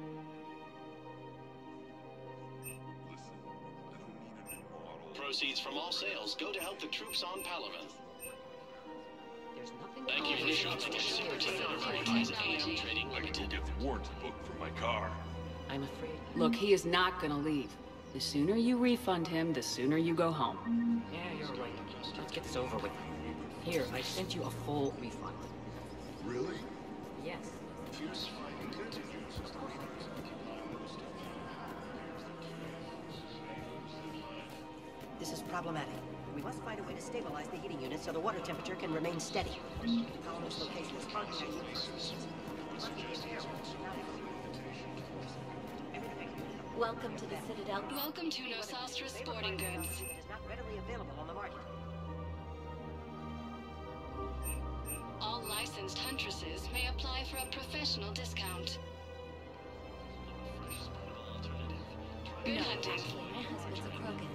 Proceeds from all sales go to help the troops on Palaven. There's nothing. Thank you for shopping at Sippertine Armory and AM Trading I can go Limited. get the warranty book for my car. I'm afraid. Look, he is not gonna leave. The sooner you refund him, the sooner you go home. Yeah, you're right. Let's get this over with. Here, I sent you a full refund. Really? Yes. This is problematic. We must find a way to stabilize the heating unit so the water temperature can remain steady. Colony's location is hard to Welcome to the Citadel. Welcome to Nosastra Sporting Goods. It is not readily available on the market. All licensed huntresses may apply for a professional discount. Good hunting. My husband's a Krogan.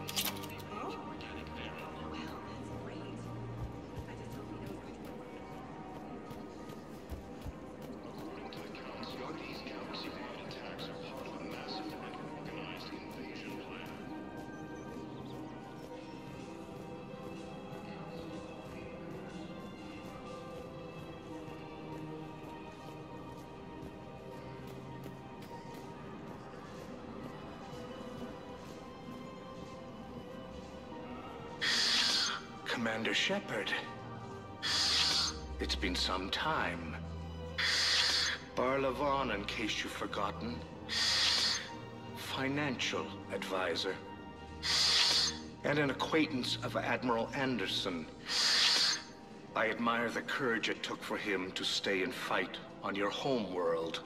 Commander Shepard. It's been some time. Barlavon, in case you've forgotten. Financial advisor. And an acquaintance of Admiral Anderson. I admire the courage it took for him to stay and fight on your home world.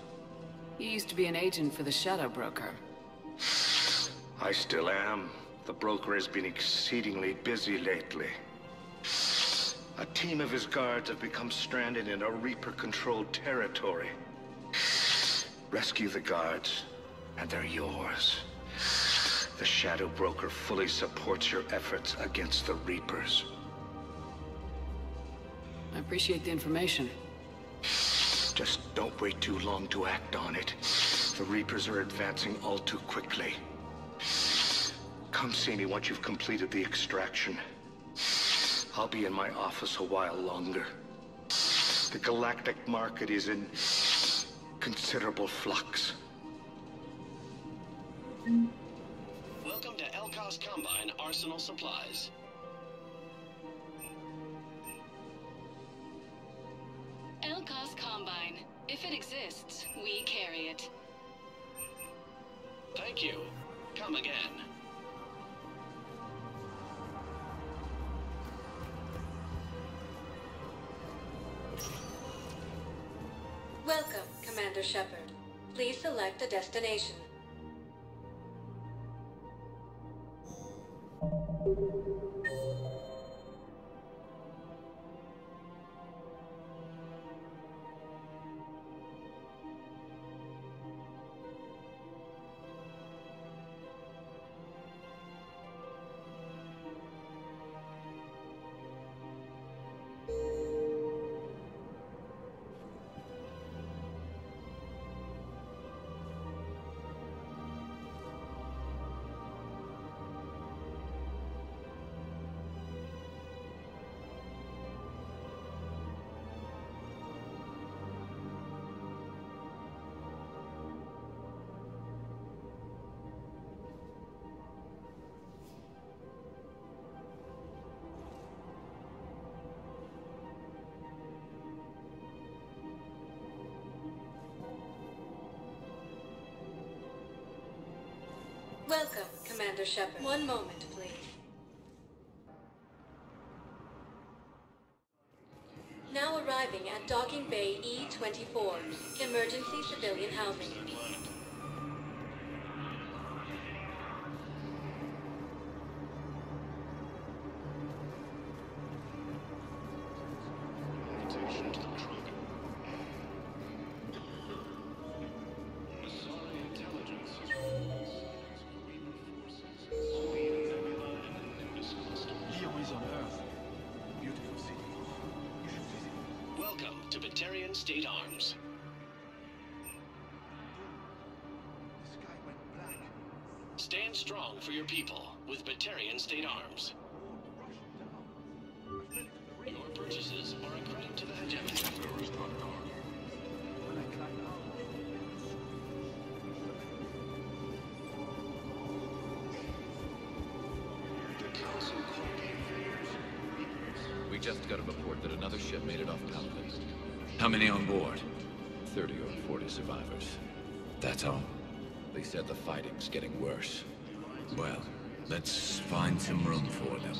You used to be an agent for the Shadow Broker. I still am. The broker has been exceedingly busy lately. A team of his guards have become stranded in a Reaper-controlled territory. Rescue the guards, and they're yours. The Shadow Broker fully supports your efforts against the Reapers. I appreciate the information. Just don't wait too long to act on it. The Reapers are advancing all too quickly. Come see me once you've completed the extraction. I'll be in my office a while longer. The galactic market is in considerable flux. Welcome to Elkos Combine Arsenal Supplies. Elkos Combine. If it exists, we carry it. Thank you. Come again. Welcome, Commander Shepard. Please select a destination. Welcome, Commander Shepard. One moment, please. Now arriving at Docking Bay E-24, emergency civilian housing. State Arms. Stand strong for your people with Batarian State Arms. Your purchases are a credit to the hegemony. We just got a report that another ship made it off Palaven. How many on board? 30 or 40 survivors. That's all? They said the fighting's getting worse. Well, let's find some room for them.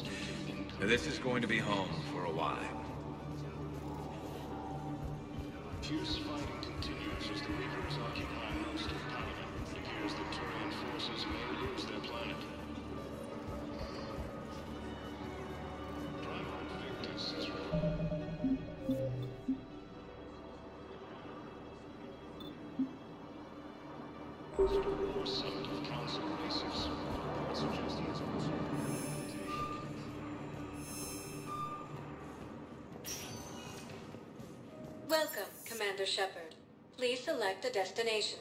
This is going to be home for a while. Fierce fighting continues as the Reapers occupy most of Palaven. It appears that Turian forces may lose their planet. Primal Victus is War Summit of Council Racers. Suggesting it's also Welcome, Commander Shepard. Please select a destination.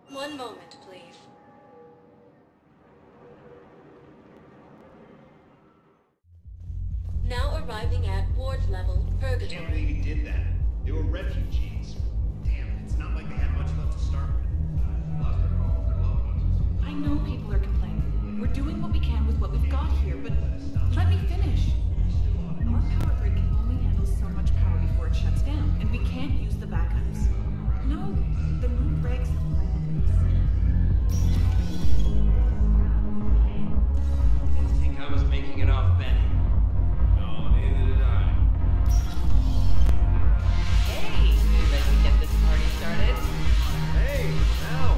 One moment, please. Now arriving at Ward Level, Purgatory. I can't believe he did that. They were refugees. Damn it, it's not like they had much left to start with. Lost their homes, their loved ones. I know people are complaining. We're doing what we can with what we've got here, but let me finish. Our power grid can only handle so much power before it shuts down, and we can't use the backups. No, the moon breaks. Didn't think I was making it off, Benny. No, neither did I. Hey, you ready to get this party started? Hey, now.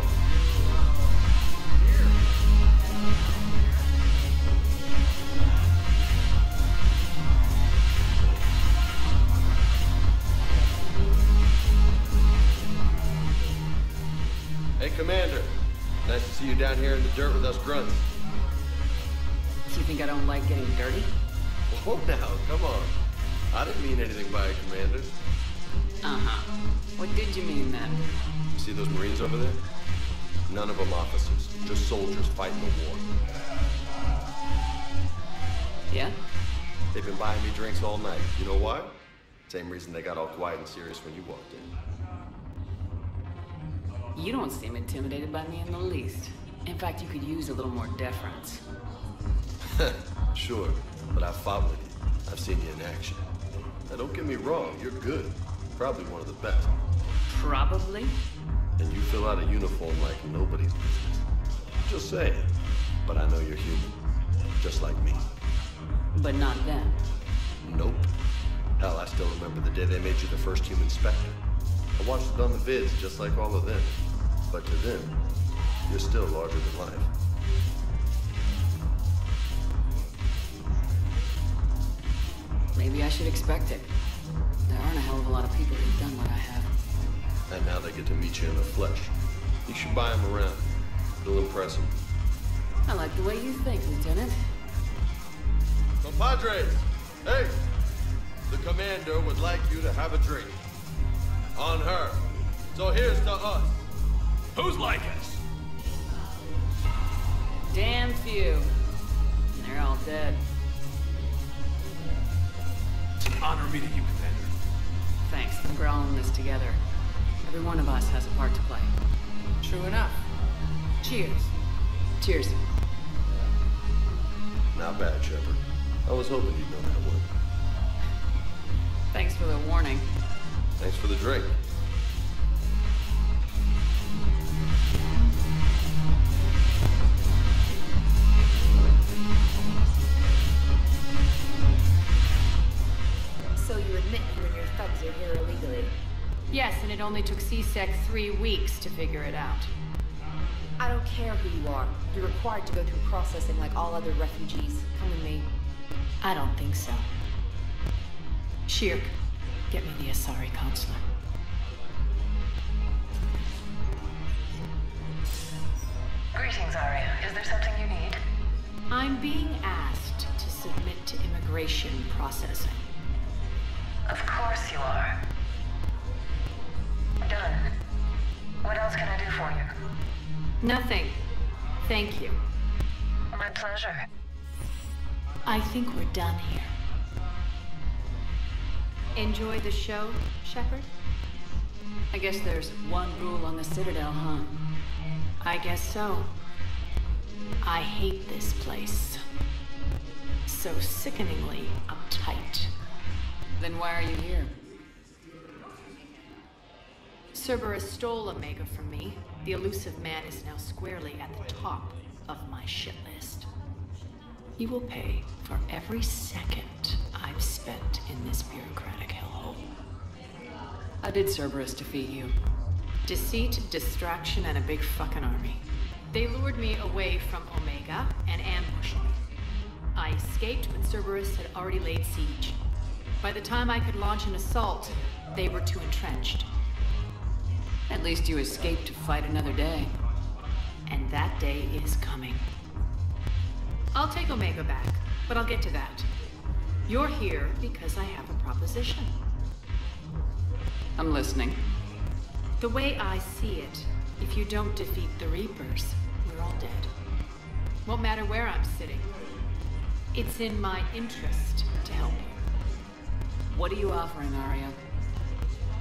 Hey, Commander. Nice to see you down here in the dirt with us grunts. You think I don't like getting dirty? Whoa now, come on. I didn't mean anything by it, Commander. Uh-huh. What did you mean then? You see those Marines over there? None of them officers, just soldiers fighting the war. Yeah? They've been buying me drinks all night. You know why? Same reason they got all quiet and serious when you walked in. You don't seem intimidated by me in the least. In fact, you could use a little more deference. Sure, but I've fought with you. I've seen you in action. Now don't get me wrong, you're good. Probably one of the best. Probably? And you fill out a uniform like nobody's business. Just saying. But I know you're human. Just like me. But not them. Nope. Hell, I still remember the day they made you the first human Spectre. I watched it on the vids, just like all of them. But to them, you're still larger than life. Maybe I should expect it. There aren't a hell of a lot of people who've done what I have. And now they get to meet you in the flesh. You should buy them around. It'll impress them. I like the way you think, Lieutenant. Compadres! Hey! The commander would like you to have a drink. On her. So here's to us. Who's like us? Damn few. And they're all dead. It's an honor meeting you, Commander. Thanks. We're all in this together. Every one of us has a part to play. True enough. Cheers. Cheers. Not bad, Shepard. I was hoping you'd know that one. Thanks for the warning. Thanks for the drink. only took C-Sec 3 weeks to figure it out. I don't care who you are. You're required to go through processing like all other refugees. Come with me. I don't think so. Shirk, get me the Asari consular. Greetings, Arya. Is there something you need? I'm being asked to submit to immigration processing. Of course you are. Done. What else can I do for you? Nothing. Thank you. My pleasure. I think we're done here. Enjoy the show, Shepard? I guess there's one rule on the Citadel, huh? I guess so. I hate this place. So sickeningly uptight. Then why are you here? Cerberus stole Omega from me. The elusive man is now squarely at the top of my shit list. He will pay for every second I've spent in this bureaucratic hellhole. How did Cerberus defeat you? Deceit, distraction, and a big fucking army. They lured me away from Omega and ambushed me. I escaped, but Cerberus had already laid siege. By the time I could launch an assault, they were too entrenched. At least you escaped to fight another day. And that day is coming. I'll take Omega back, but I'll get to that. You're here because I have a proposition. I'm listening. The way I see it, if you don't defeat the Reapers, we're all dead. Won't matter where I'm sitting. It's in my interest to help you. What are you offering, Arya?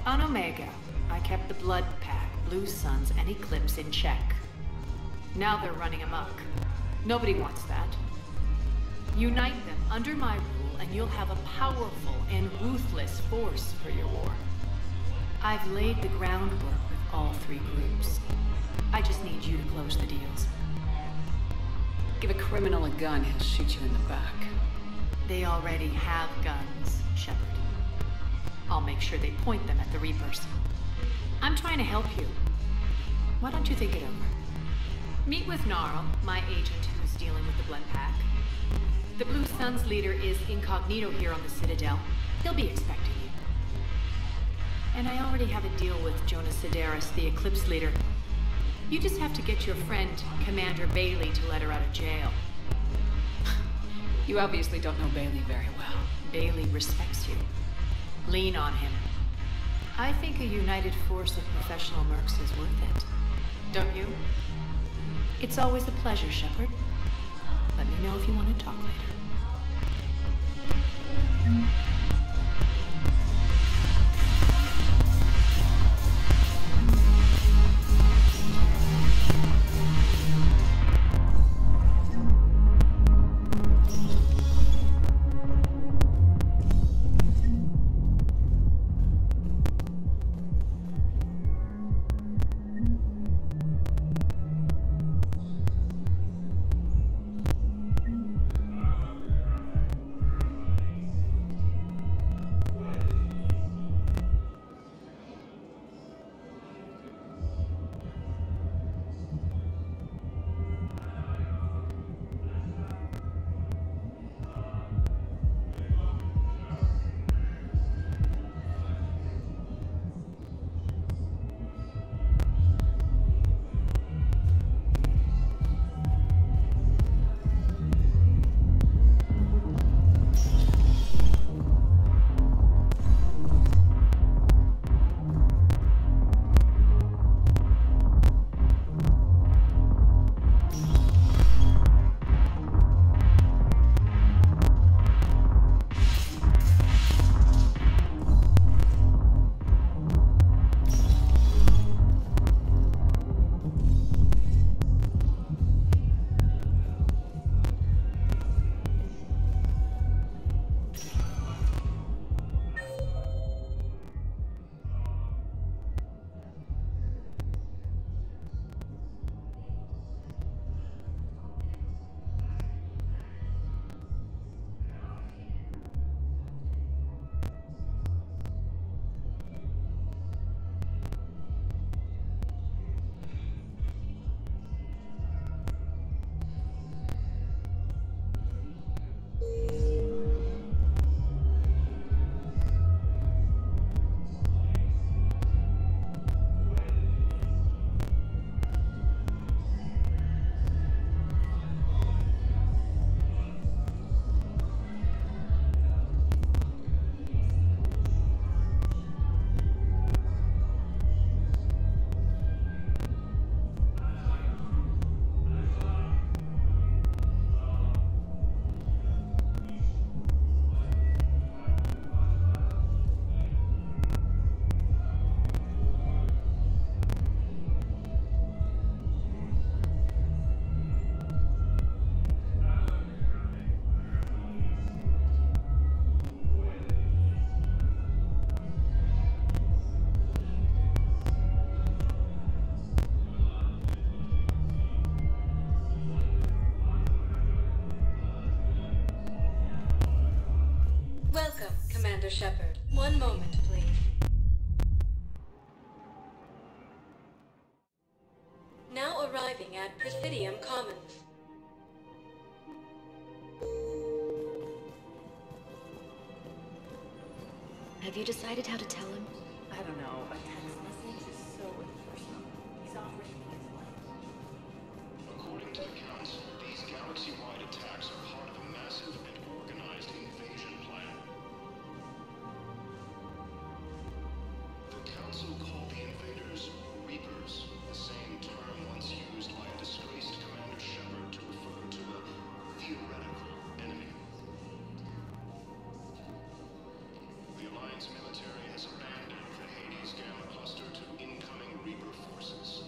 On Omega, I kept the Blood Pack, Blue Suns, and Eclipse in check. Now they're running amok. Nobody wants that. Unite them under my rule, and you'll have a powerful and ruthless force for your war. I've laid the groundwork with all three groups. I just need you to close the deals. Give a criminal a gun, he'll shoot you in the back. They already have guns, Shepard. I'll make sure they point them at the Reapers. I'm trying to help you. Why don't you think it over? Meet with Gnarl, my agent who's dealing with the Blood Pack. The Blue Suns leader is incognito here on the Citadel. He'll be expecting you. And I already have a deal with Jonas Sidaris, the Eclipse leader. You just have to get your friend, Commander Bailey, to let her out of jail. You obviously don't know Bailey very well. Bailey respects you. Lean on him. I think a united force of professional mercs is worth it. Don't you? It's always a pleasure, Shepard. Let me know if you want to talk later. Commander Shepard. One moment, please. Now arriving at Presidium Commons. Have you decided how to tell him? I don't know. A text message is so impersonal. He's offering me his life. According to the Council, these galaxy-wide attacks are part of a massive and organized invasion plan. The Council called the invaders Reapers, the same term once used by a disgraced Commander Shepard to refer to a theoretical enemy. The Alliance military has abandoned the Hades Gamma Cluster to incoming Reaper forces.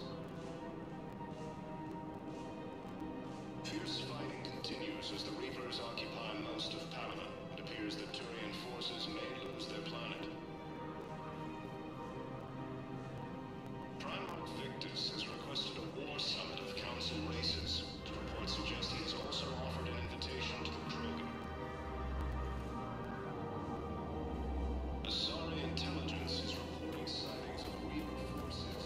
Fierce fighting continues as the Reapers occupy most of Panama. It appears that Turian forces may lose their planet. Primarch Victus has requested a war summit of Council races. Reports suggest he has also offered an invitation to the Krogan. Asari intelligence is reporting sightings of Reaper forces.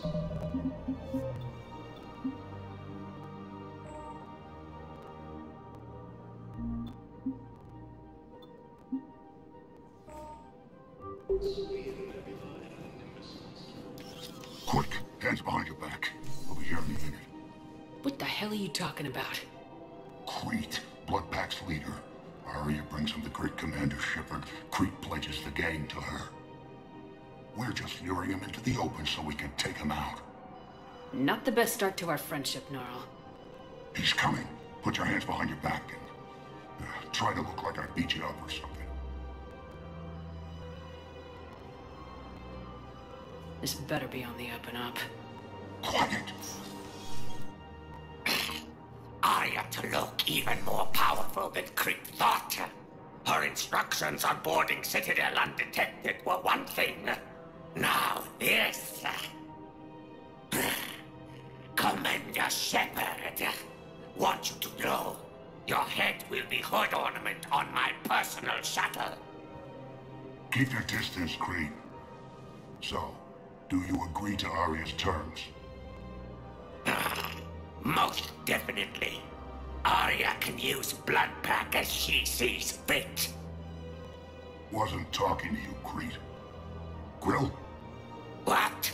Quick, hands behind your back. We'll be here in a minute. What the hell are you talking about? Crete, Blood Pack's leader. Arya brings him to Crete Commander Shepard. Crete pledges the gang to her. We're just luring him into the open so we can take him out. Not the best start to our friendship, Gnarl. He's coming. Put your hands behind your back and try to look like I beat you up or something. This better be on the up and up. Quiet! Arya to look even more powerful than Crete thought. Her instructions on boarding Citadel undetected were one thing. Now this. Commander Shepard, want you to know, your head will be hood ornament on my personal shuttle. Keep your distance, Crete. So, do you agree to Arya's terms? Most definitely. Arya can use Blood Pack as she sees fit. Wasn't talking to you, Crete. Grill? What?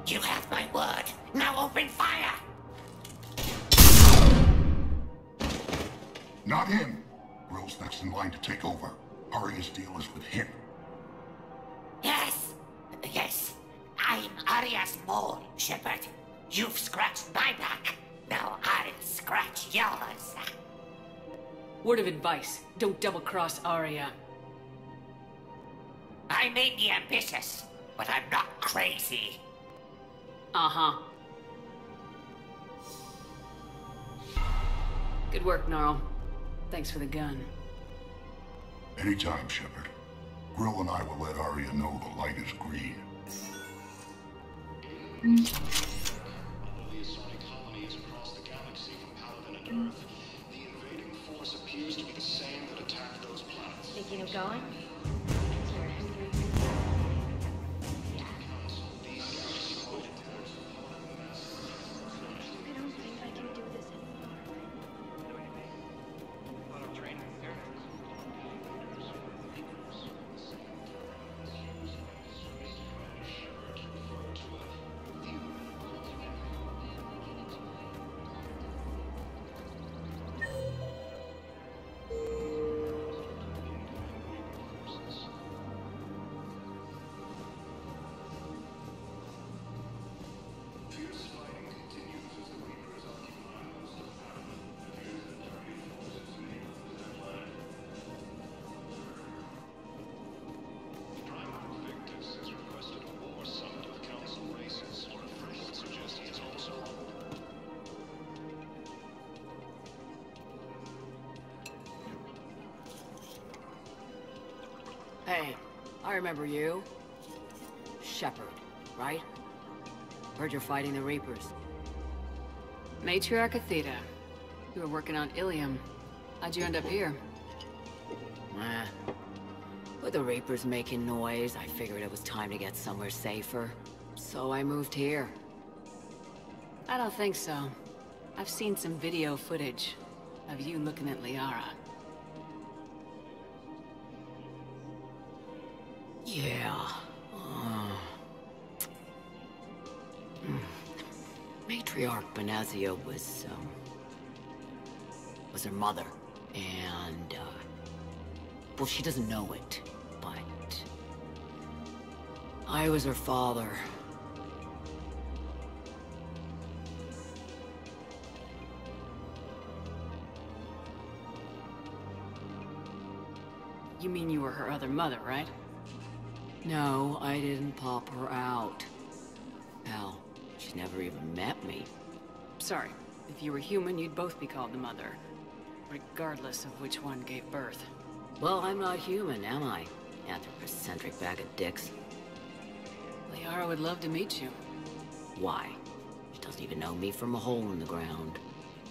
You have my word. Now open fire! Not him. Grill's next in line to take over. Arya's deal is with him. Yes. Yes. I'm Arya's mole, Shepard. You've scratched my back. Now I'll scratch yours. Word of advice, don't double-cross Arya. I may be ambitious, but I'm not crazy. Uh-huh. Good work, Gnarl. Thanks for the gun. Anytime, Shepard. Grill and I will let Arya know the light is green. Although the Asari colony is across the galaxy from Paladin and Earth, the invading force appears to be the same that attacked those planets. Thinking of going? I don't think I can do this anymore. Hey, I remember you. Shepard, right? Heard you're fighting the Reapers. Matriarch of Theta. You were working on Ilium. How'd you end up here? With the Reapers making noise, I figured it was time to get somewhere safer. So I moved here. I don't think so. I've seen some video footage of you looking at Liara. Yeah. Matriarch Benazia was her mother. And, well, she doesn't know it, but I was her father. You mean you were her other mother, right? No, I didn't pop her out. Hell, she's never even met me. Sorry, if you were human, you'd both be called the mother, regardless of which one gave birth. Well, I'm not human, am I? Anthropocentric bag of dicks. Liara would love to meet you. Why? She doesn't even know me from a hole in the ground.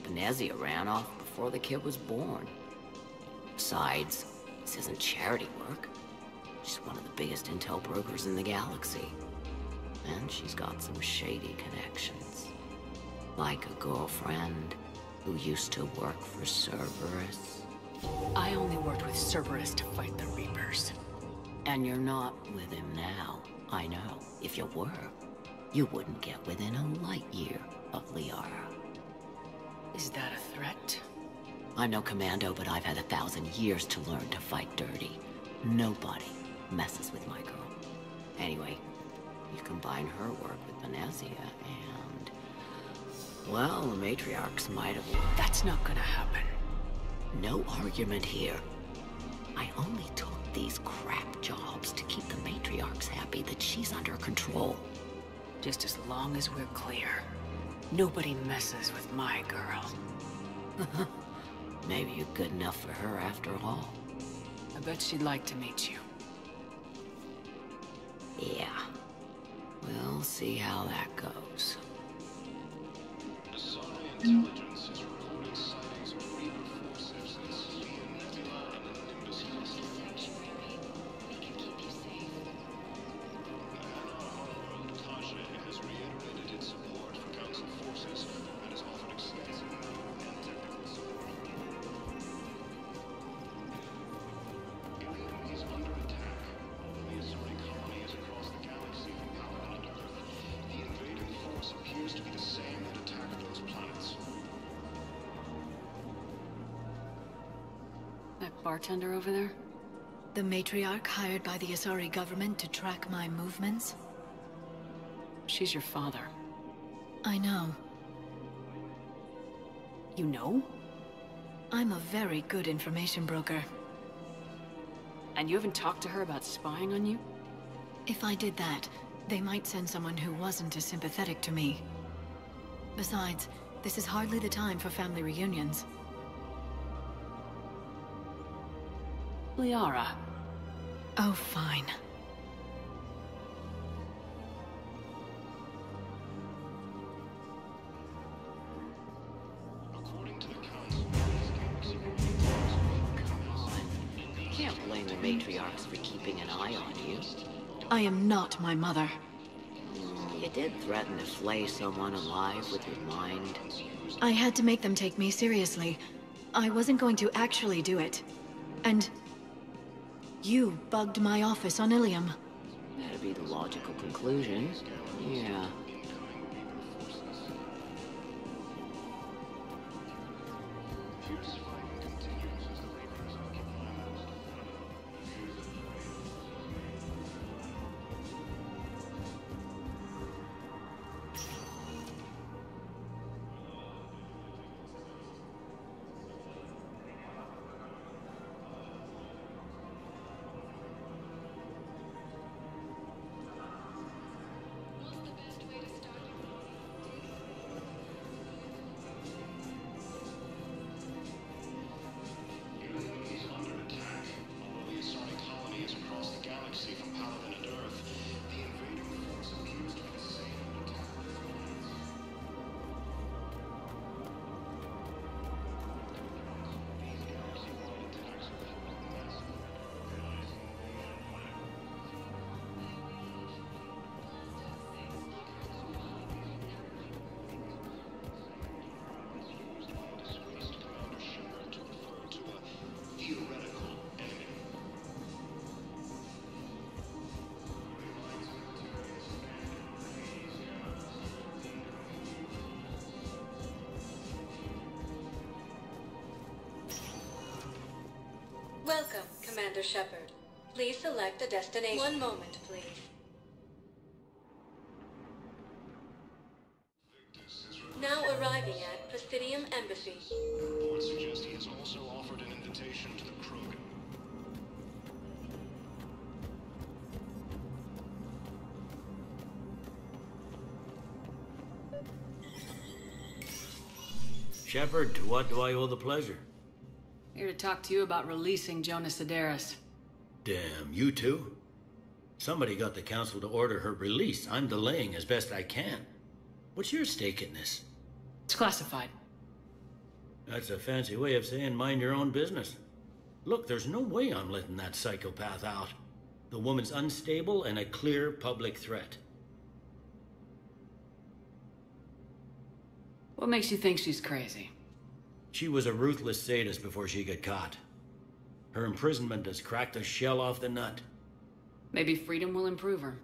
Benazia ran off before the kid was born. Besides, this isn't charity work. She's one of the biggest intel brokers in the galaxy. And she's got some shady connections. Like a girlfriend who used to work for Cerberus. I only worked with Cerberus to fight the Reapers. And you're not with him now. I know. If you were, you wouldn't get within a light year of Liara. Is that a threat? I'm no commando, but I've had 1,000 years to learn to fight dirty. Nobody messes with my girl. Anyway, you combine her work with Benazia and... well, the matriarchs might have... That's not gonna happen. No argument here. I only took these crap jobs to keep the matriarchs happy that she's under control. Just as long as we're clear. Nobody messes with my girl. Maybe you're good enough for her after all. I bet she'd like to meet you. Yeah. We'll see how that goes. Intelligence has recorded sightings of Reaper forces in Selenium Nebula and the Nimbus cluster. We can keep you safe. Tajay has reiterated its support for Council forces and has offered extensive medical and technical support. Ilium is under attack. The Asari colony is across the galaxy from Paladin to Earth. The invading force appears to be the same that attacked those planets. That bartender over there? The matriarch hired by the Asari government to track my movements? She's your father. I know. You know? I'm a very good information broker. And you haven't talked to her about spying on you? If I did that, they might send someone who wasn't as sympathetic to me. Besides, this is hardly the time for family reunions. Liara. Oh, fine. According to the Council, You can't blame the matriarchs for keeping an eye on you. I am not my mother. You did threaten to flay someone alive with your mind. I had to make them take me seriously. I wasn't going to actually do it. And... you bugged my office on Ilium. That'd be the logical conclusion. Yeah. Welcome, Commander Shepard. Please select a destination. One moment, please. Now arriving at Presidium Embassy. Reports suggest he has also offered an invitation to the Krogan. Shepard, to what do I owe the pleasure? Here to talk to you about releasing Jonas Sedaris. Damn, you too? Somebody got the Council to order her release. I'm delaying as best I can. What's your stake in this? It's classified. That's a fancy way of saying mind your own business. Look, there's no way I'm letting that psychopath out. The woman's unstable and a clear public threat. What makes you think she's crazy? She was a ruthless sadist before she got caught. Her imprisonment has cracked the shell off the nut. Maybe freedom will improve her.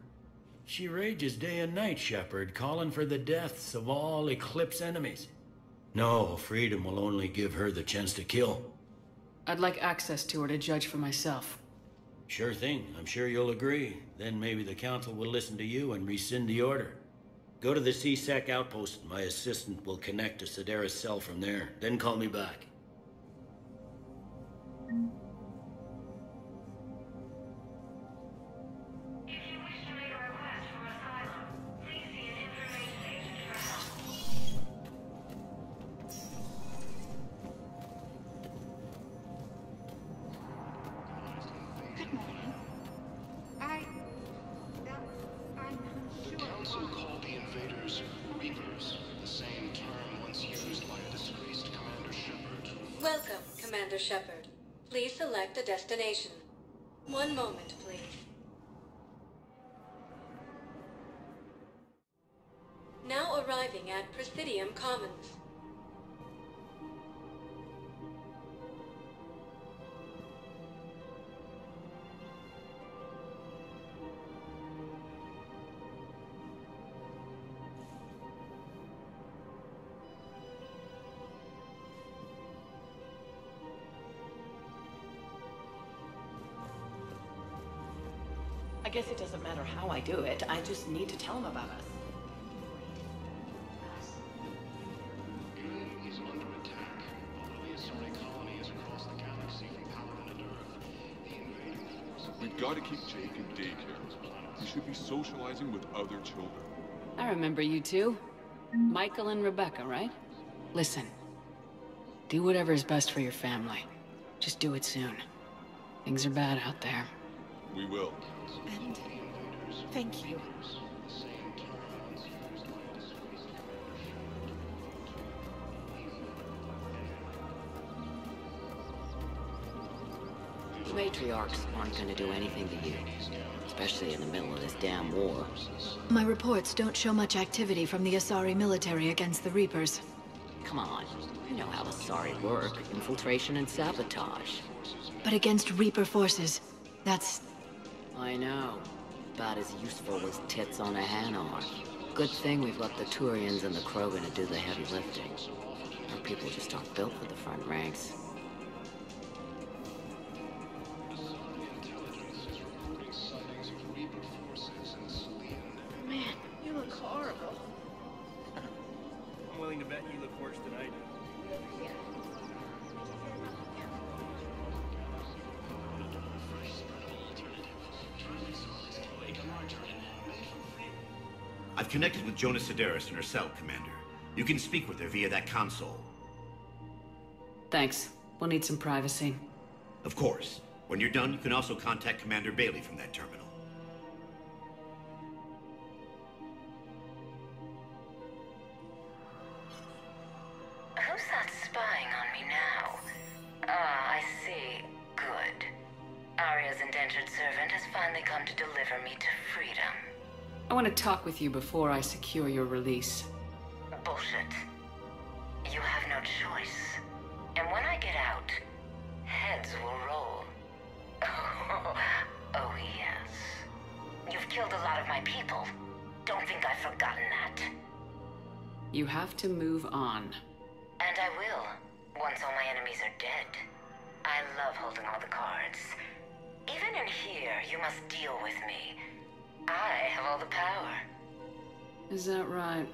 She rages day and night, Shepard, calling for the deaths of all Eclipse enemies. No, freedom will only give her the chance to kill. I'd like access to her to judge for myself. Sure thing. I'm sure you'll agree. Then maybe the Council will listen to you and rescind the order. Go to the C-Sec outpost. My assistant will connect to Sedaris' cell from there. Then call me back. Welcome, Commander Shepard. Please select a destination. One moment, please. Now arriving at Presidium Commons. I guess it doesn't matter how I do it. I just need to tell him about us. He's under attack. Although the Asari colony is across the galaxy from Paladin and Earth, the invading forces... We've got to keep Jake in daycare. He should be socializing with other children. I remember you two. Michael and Rebecca, right? Listen. Do whatever is best for your family. Just do it soon. Things are bad out there. We will. And thank you. The matriarchs aren't going to do anything to you, especially in the middle of this damn war. My reports don't show much activity from the Asari military against the Reapers. Come on, you know how Asari work. Infiltration and sabotage. But against Reaper forces, that's... I know. About as useful as tits on a Hanar. Good thing we've got the Turians and the Krogan to do the heavy lifting. Our people just aren't built for the front ranks. Man, you look horrible. I'm willing to bet you look worse than I do. I've connected with Jonas Sedaris in her cell, Commander. You can speak with her via that console. Thanks. We'll need some privacy. Of course. When you're done, you can also contact Commander Bailey from that terminal. Who's that spying on me now? Ah, I see. Good. Arya's indentured servant has finally come to deliver me to freedom. I want to talk with you before I secure your release. Bullshit. You have no choice. And when I get out, heads will roll. Oh, yes. You've killed a lot of my people. Don't think I've forgotten that. You have to move on. And I will, once all my enemies are dead. I love holding all the cards. Even in here, you must deal with me. I have all the power. Is that right?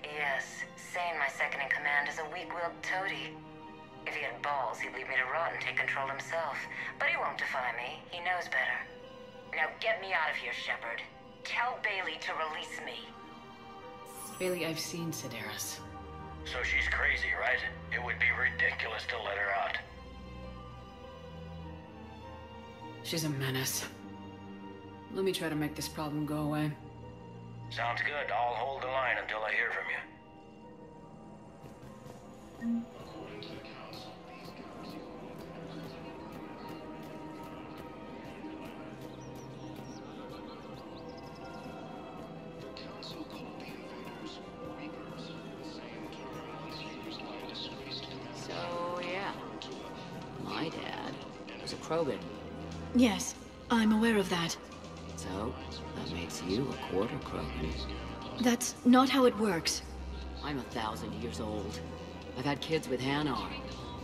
Yes. Sane, my second-in-command, is a weak-willed toady. If he had balls, he'd leave me to rot and take control himself. But he won't defy me. He knows better. Now get me out of here, Shepard. Tell Bailey to release me. Bailey, I've seen Sedaris. So she's crazy, right? It would be ridiculous to let her out. She's a menace. Let me try to make this problem go away. Sounds good. I'll hold the line until I hear from you. So, yeah. My dad was a Krogan. Yes, I'm aware of that. So, that makes you a quarter Krogan. That's not how it works. I'm 1,000 years old. I've had kids with Hanar.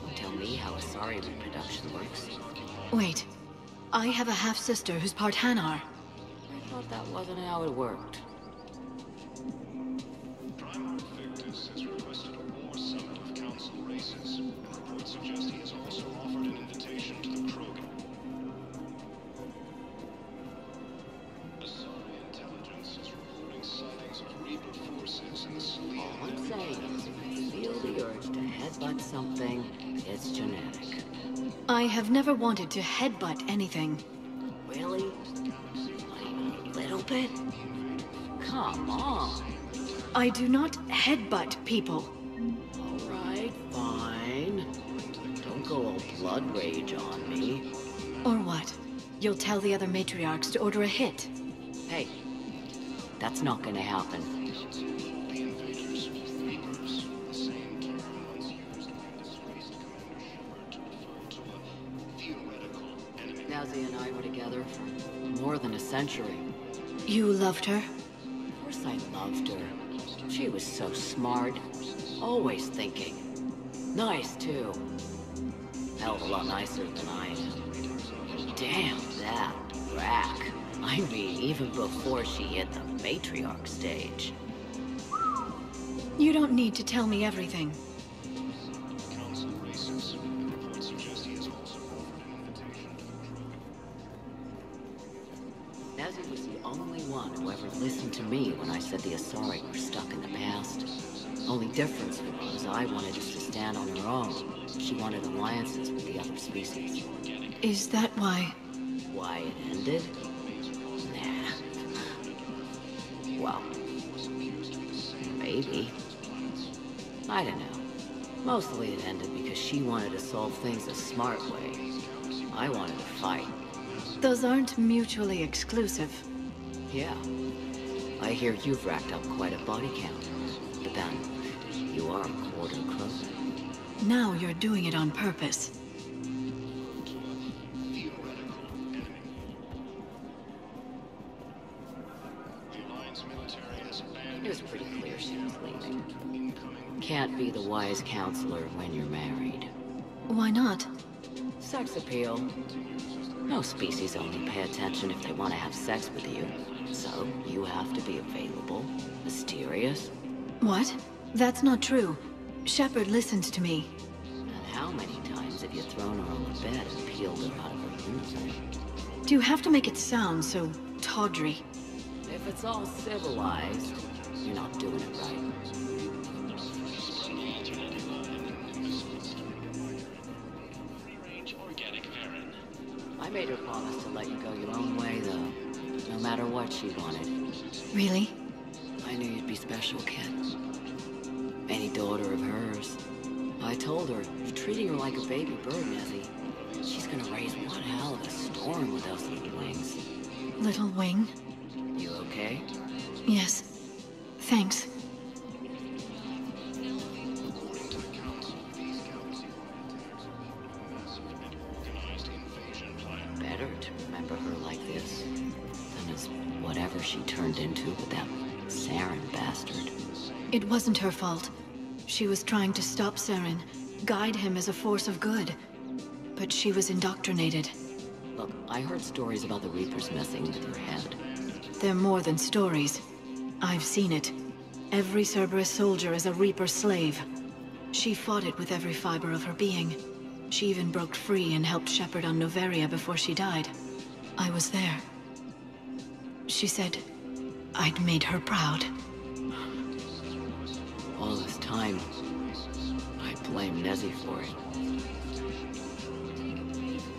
Don't tell me how Asari reproduction works. Wait. I have a half-sister who's part Hanar. I thought that wasn't how it worked. Primarch Victus has requested a war summit of Council races. Reports suggest he has also offered an invitation to the Krogan. Asari intelligence is reporting sightings of Reaper forces in the Selene. All I'm saying is, if you feel the urge to headbutt something, it's genetic. I have never wanted to headbutt anything. Really? Not even a little bit? Come on. I do not headbutt people. Alright, fine. Don't go all blood rage on me. Or what? You'll tell the other matriarchs to order a hit. Hey, that's not gonna happen. Nazi and I were together for more than a century. You loved her? Of course I loved her. She was so smart. Always thinking. Nice, too. Hell of a lot nicer than I am. Damn, that rack. I mean, even before she hit the matriarch stage. You don't need to tell me everything. Council races. Reports suggest he has also offered an invitation to the Krogan. Nazi was the only one who ever listened to me when I said the Asari were stuck in the past. Only difference was I wanted us to stand on our own. She wanted alliances with the other species. Is that why? Why it ended? Nah. Well, maybe. I don't know. Mostly it ended because she wanted to solve things a smart way. I wanted to fight. Those aren't mutually exclusive. Yeah. I hear you've racked up quite a body count. But then, you are a quarter Krogan. Now you're doing it on purpose. It was pretty clear she was leaving. Can't be the wise counselor when you're married. Why not? Sex appeal. No species only pay attention if they want to have sex with you. So, you have to be available, mysterious. What? That's not true. Shepard listens to me. And how many times have you thrown her on the bed and peeled her out of her uniform? Do you have to make it sound so tawdry? If it's all civilized, you're not doing it right. I made her promise to let you go your own way, though. No matter what she wanted. Really? I knew you'd be special, kid. Any daughter of hers. I told her, you're treating her like a baby bird, Nezzy. She's gonna raise one hell of a storm with those little wings. Little wing? You okay? Yes. Thanks. Better to remember her like this than as whatever she turned into with that Saren bastard. It wasn't her fault. She was trying to stop Saren, guide him as a force of good. but she was indoctrinated. Look, I heard stories about the Reapers messing with her head. They're more than stories. I've seen it. Every Cerberus soldier is a Reaper slave. She fought it with every fiber of her being. She even broke free and helped Shepard on Noveria before she died. I was there. She said I'd made her proud. All this time, I blame Nezzy for it.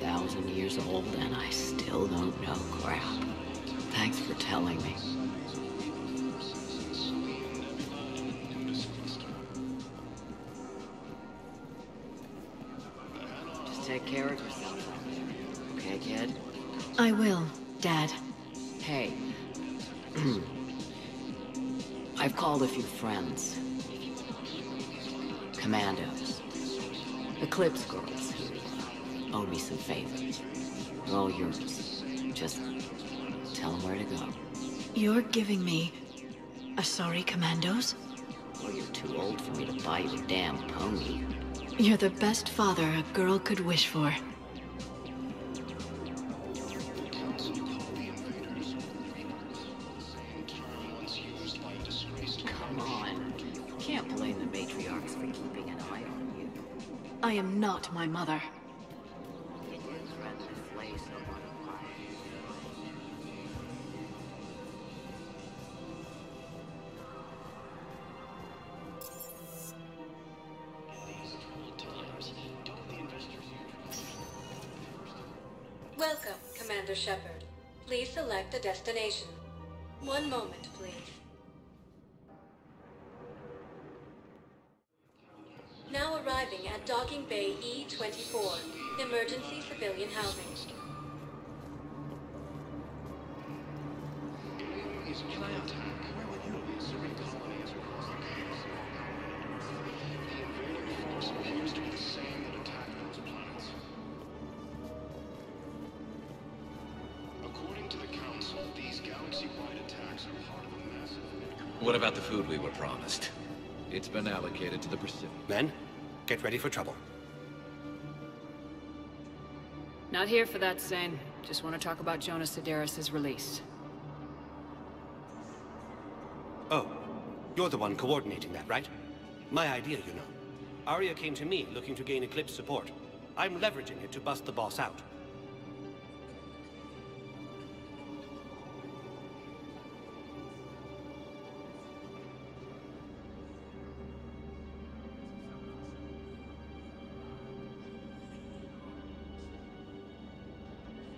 1,000 years old and I still don't know crap. Thanks for telling me. Just take care of yourself out there. Okay, kid? I will, Dad. Hey. I've called a few friends. Commandos. Eclipse girls who owe me some favors. They're all yours. Just tell them where to go. You're giving me a sorry commandos? Well, you're too old for me to buy you a damn pony. You're the best father a girl could wish for. Come on. You can't blame the matriarchs for keeping an eye on you. I am not my mother. Welcome, Commander Shepard. Please select a destination. One moment, please. Now arriving at Docking Bay E-24, Emergency Civilian Housing. What about the food we were promised? It's been allocated to the Pacific. Men, get ready for trouble. Not here for that, Zane. Just want to talk about Jonas Sedaris' release. Oh, you're the one coordinating that, right? My idea, you know. Arya came to me looking to gain Eclipse support. I'm leveraging it to bust the boss out.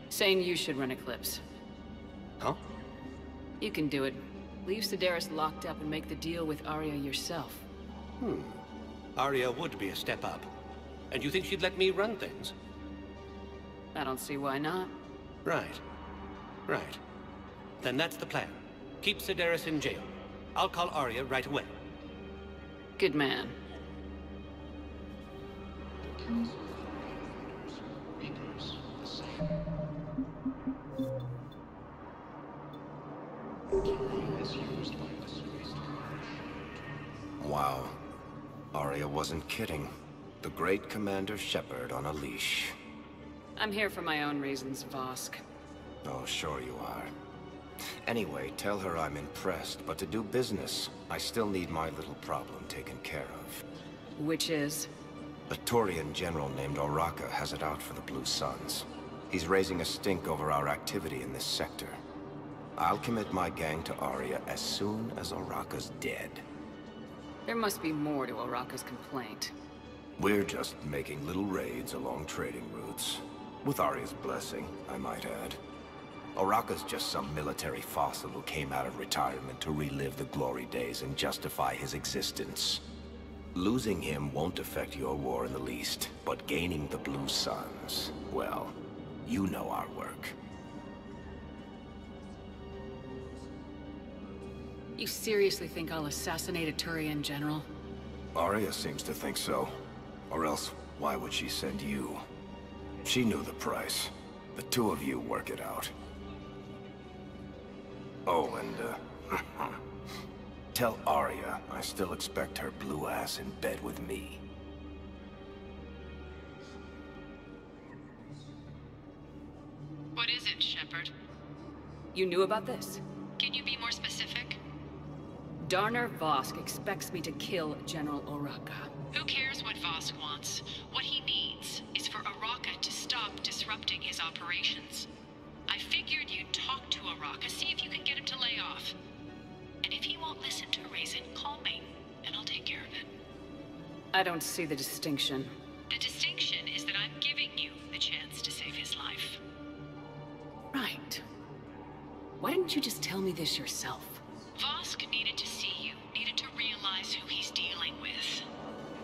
Saying you should run Eclipse. Huh? You can do it. Leave Sedaris locked up and make the deal with Arya yourself. Arya would be a step up. And you think she'd let me run things? I don't see why not. Right. Right. Then that's the plan. Keep Sedaris in jail. I'll call Arya right away. Good man. Wow. Arya wasn't kidding. The great Commander Shepard on a leash. I'm here for my own reasons, Vosk. Oh, sure you are. Anyway, tell her I'm impressed, but to do business, I still need my little problem taken care of. Which is? A Turian general named Oraka has it out for the Blue Suns. He's raising a stink over our activity in this sector. I'll commit my gang to Arya as soon as Oraka's dead. There must be more to Oraka's complaint. We're just making little raids along trading routes. With Arya's blessing, I might add. Oraka's just some military fossil who came out of retirement to relive the glory days and justify his existence. Losing him won't affect your war in the least, but gaining the Blue Suns, well, you know our work. You seriously think I'll assassinate a Turian general? Arya seems to think so. Or else, why would she send you? She knew the price. The two of you work it out. Oh, and, tell Arya I still expect her blue ass in bed with me. What is it, Shepard? You knew about this? Can you be more specific? Darner Vosk expects me to kill General Oraka. Who cares what Vosk wants? What he needs is for Araka to stop disrupting his operations. I figured you'd talk to Araka, see if you can get him to lay off. And if he won't listen to reason, call me, and I'll take care of it. I don't see the distinction. The distinction is that I'm giving you the chance to save his life. Right. Why didn't you just tell me this yourself? Vosk needed to see you, needed to realize who he's dealing with.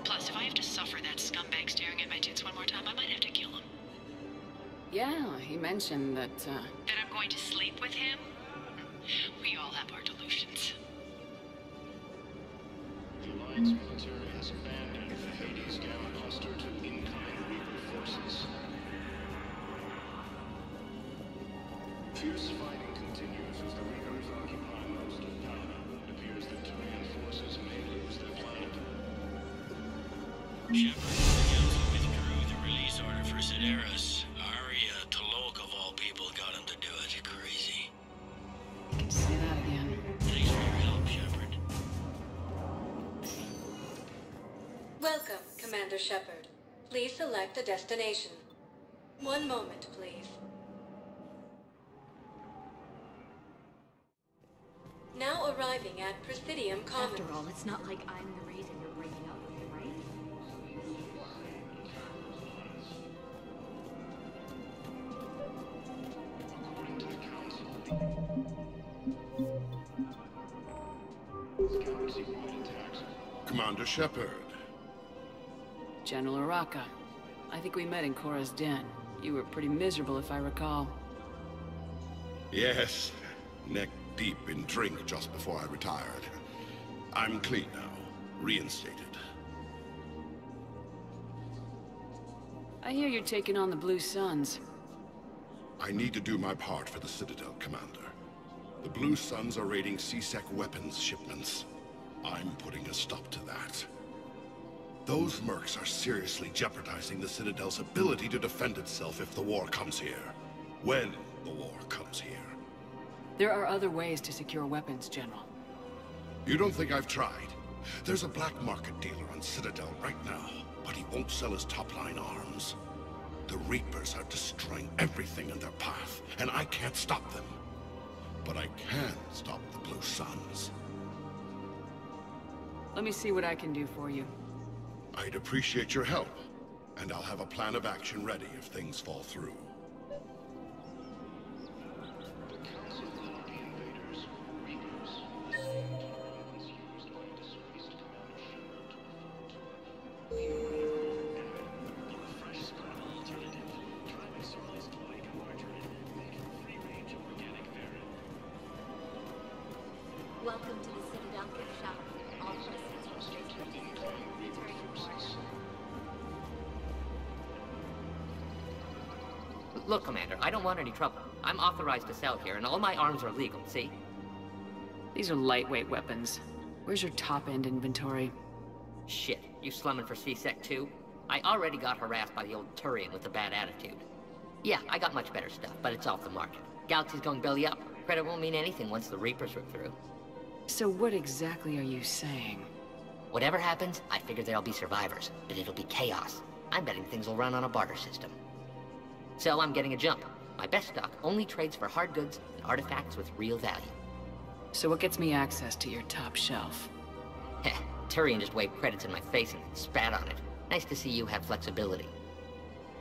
Plus, if I have to suffer that scumbag staring at my tits one more time, I might have to kill him. Yeah, he mentioned that, That I'm going to sleep with him? We all have our delusions. The Alliance military has abandoned the Hades Gamma cluster to incoming Reaper forces. Fierce fighting continues as the Reapers occupy most of Palma. It appears that Turian forces may lose their planet. Shepard, the Council withdrew the release order for Sedaris. Arya Talok, of all people, got him to do it. Crazy. say that again. Thanks for your help, Shepard. Welcome, Commander Shepard. Please select a destination. One moment, please. Now arriving at Presidium Commons. After all, it's not like I'm the reason you're breaking up with him, right? According to the Council, galaxy-wide attacks. Commander Shepard. General Araka. I think we met in Korra's den. You were pretty miserable, if I recall. Yes, neck deep in drink just before I retired. I'm clean now, reinstated. I hear you're taking on the Blue Suns. I need to do my part for the Citadel, Commander. The Blue Suns are raiding C-Sec weapons shipments. I'm putting a stop to that. Those mercs are seriously jeopardizing the Citadel's ability to defend itself if the war comes here. When the war comes here. There are other ways to secure weapons, General. You don't think I've tried? There's a black market dealer on Citadel right now, but he won't sell his top-line arms. The Reapers are destroying everything in their path, and I can't stop them. But I can stop the Blue Suns. Let me see what I can do for you. I'd appreciate your help, and I'll have a plan of action ready if things fall through. The Council called the invaders Reapers. Weapons used by a disgraced Commander Shepard. A refreshed scrabble alternative. Try my surplus toy larger and make a free-range organic variant. Welcome to the Citadel gift shop. All proceeds from Look, Commander, I don't want any trouble. I'm authorized to sell here, and all my arms are legal, see? These are lightweight weapons. Where's your top-end inventory? Shit, you slumming for C-Sec too? I already got harassed by the old Turian with a bad attitude. Yeah, I got much better stuff, but it's off the market. Galaxy's going belly up. Credit won't mean anything once the Reapers rip through. So what exactly are you saying? Whatever happens, I figure there'll be survivors, but it'll be chaos. I'm betting things will run on a barter system. So I'm getting a jump. My best stock only trades for hard goods and artifacts with real value. So what gets me access to your top shelf? Heh, Turian just waved credits in my face and spat on it. Nice to see you have flexibility.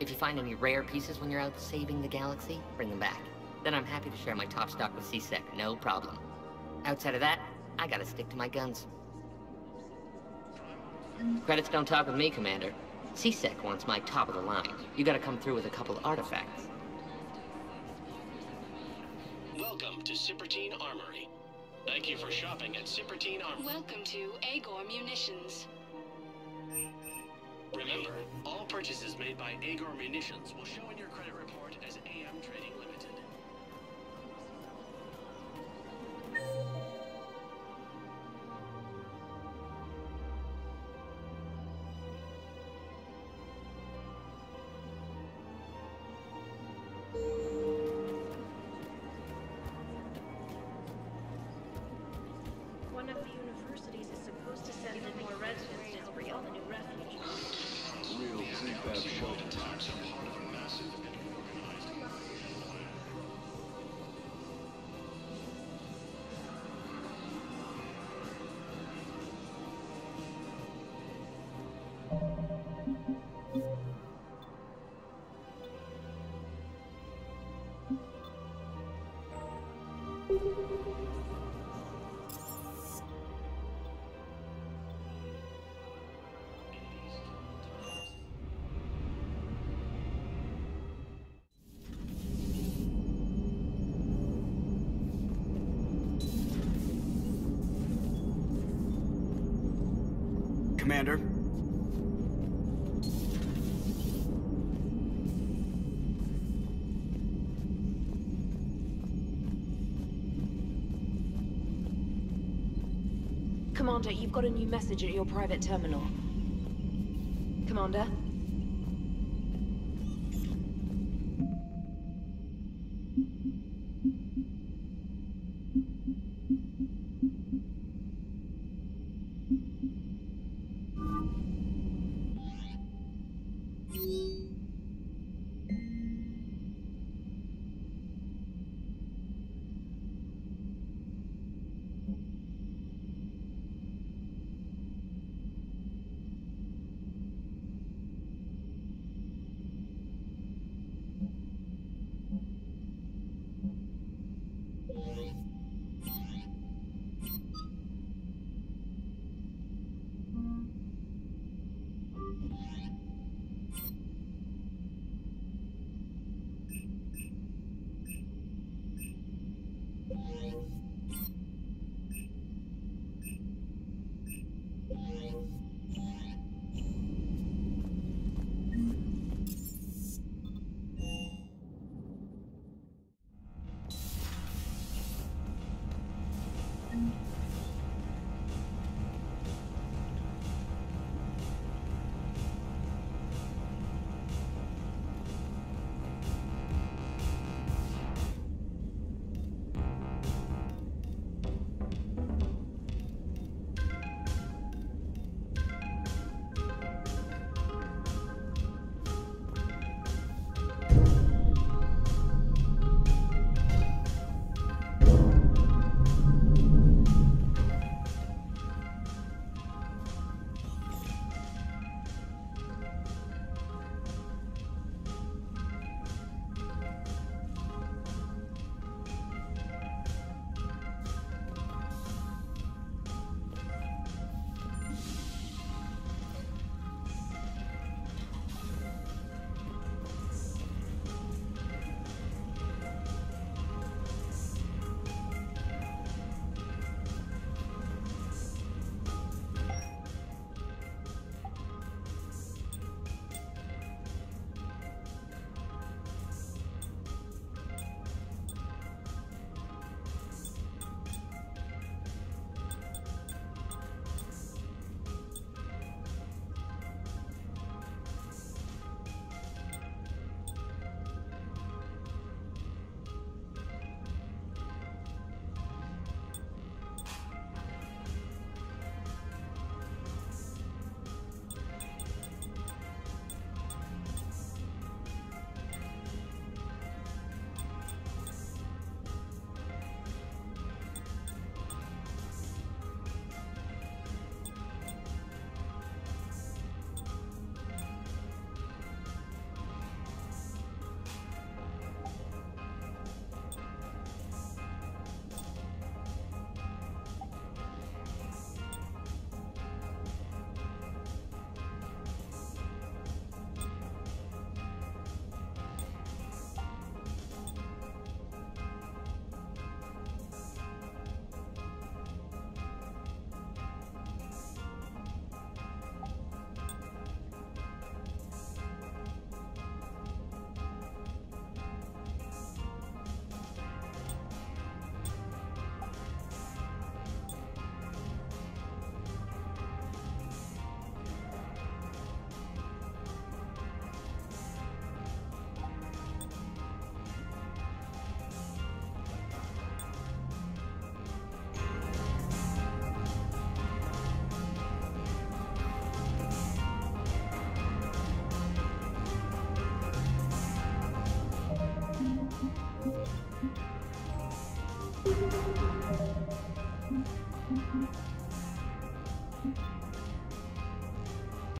If you find any rare pieces when you're out saving the galaxy, bring them back. Then I'm happy to share my top stock with C-Sec, no problem. Outside of that, I gotta stick to my guns. Credits don't talk with me, Commander. C-Sec wants my top of the line. You gotta come through with a couple of artifacts. Welcome to Cipertine Armory. Thank you for shopping at Cipertine Armory. Welcome to Agor Munitions. Remember, all purchases made by Agor Munitions will show in your credit report as AM Trading Limited. Reps are part of a massive and organized invasion plan. Commander? Commander, you've got a new message at your private terminal. Commander?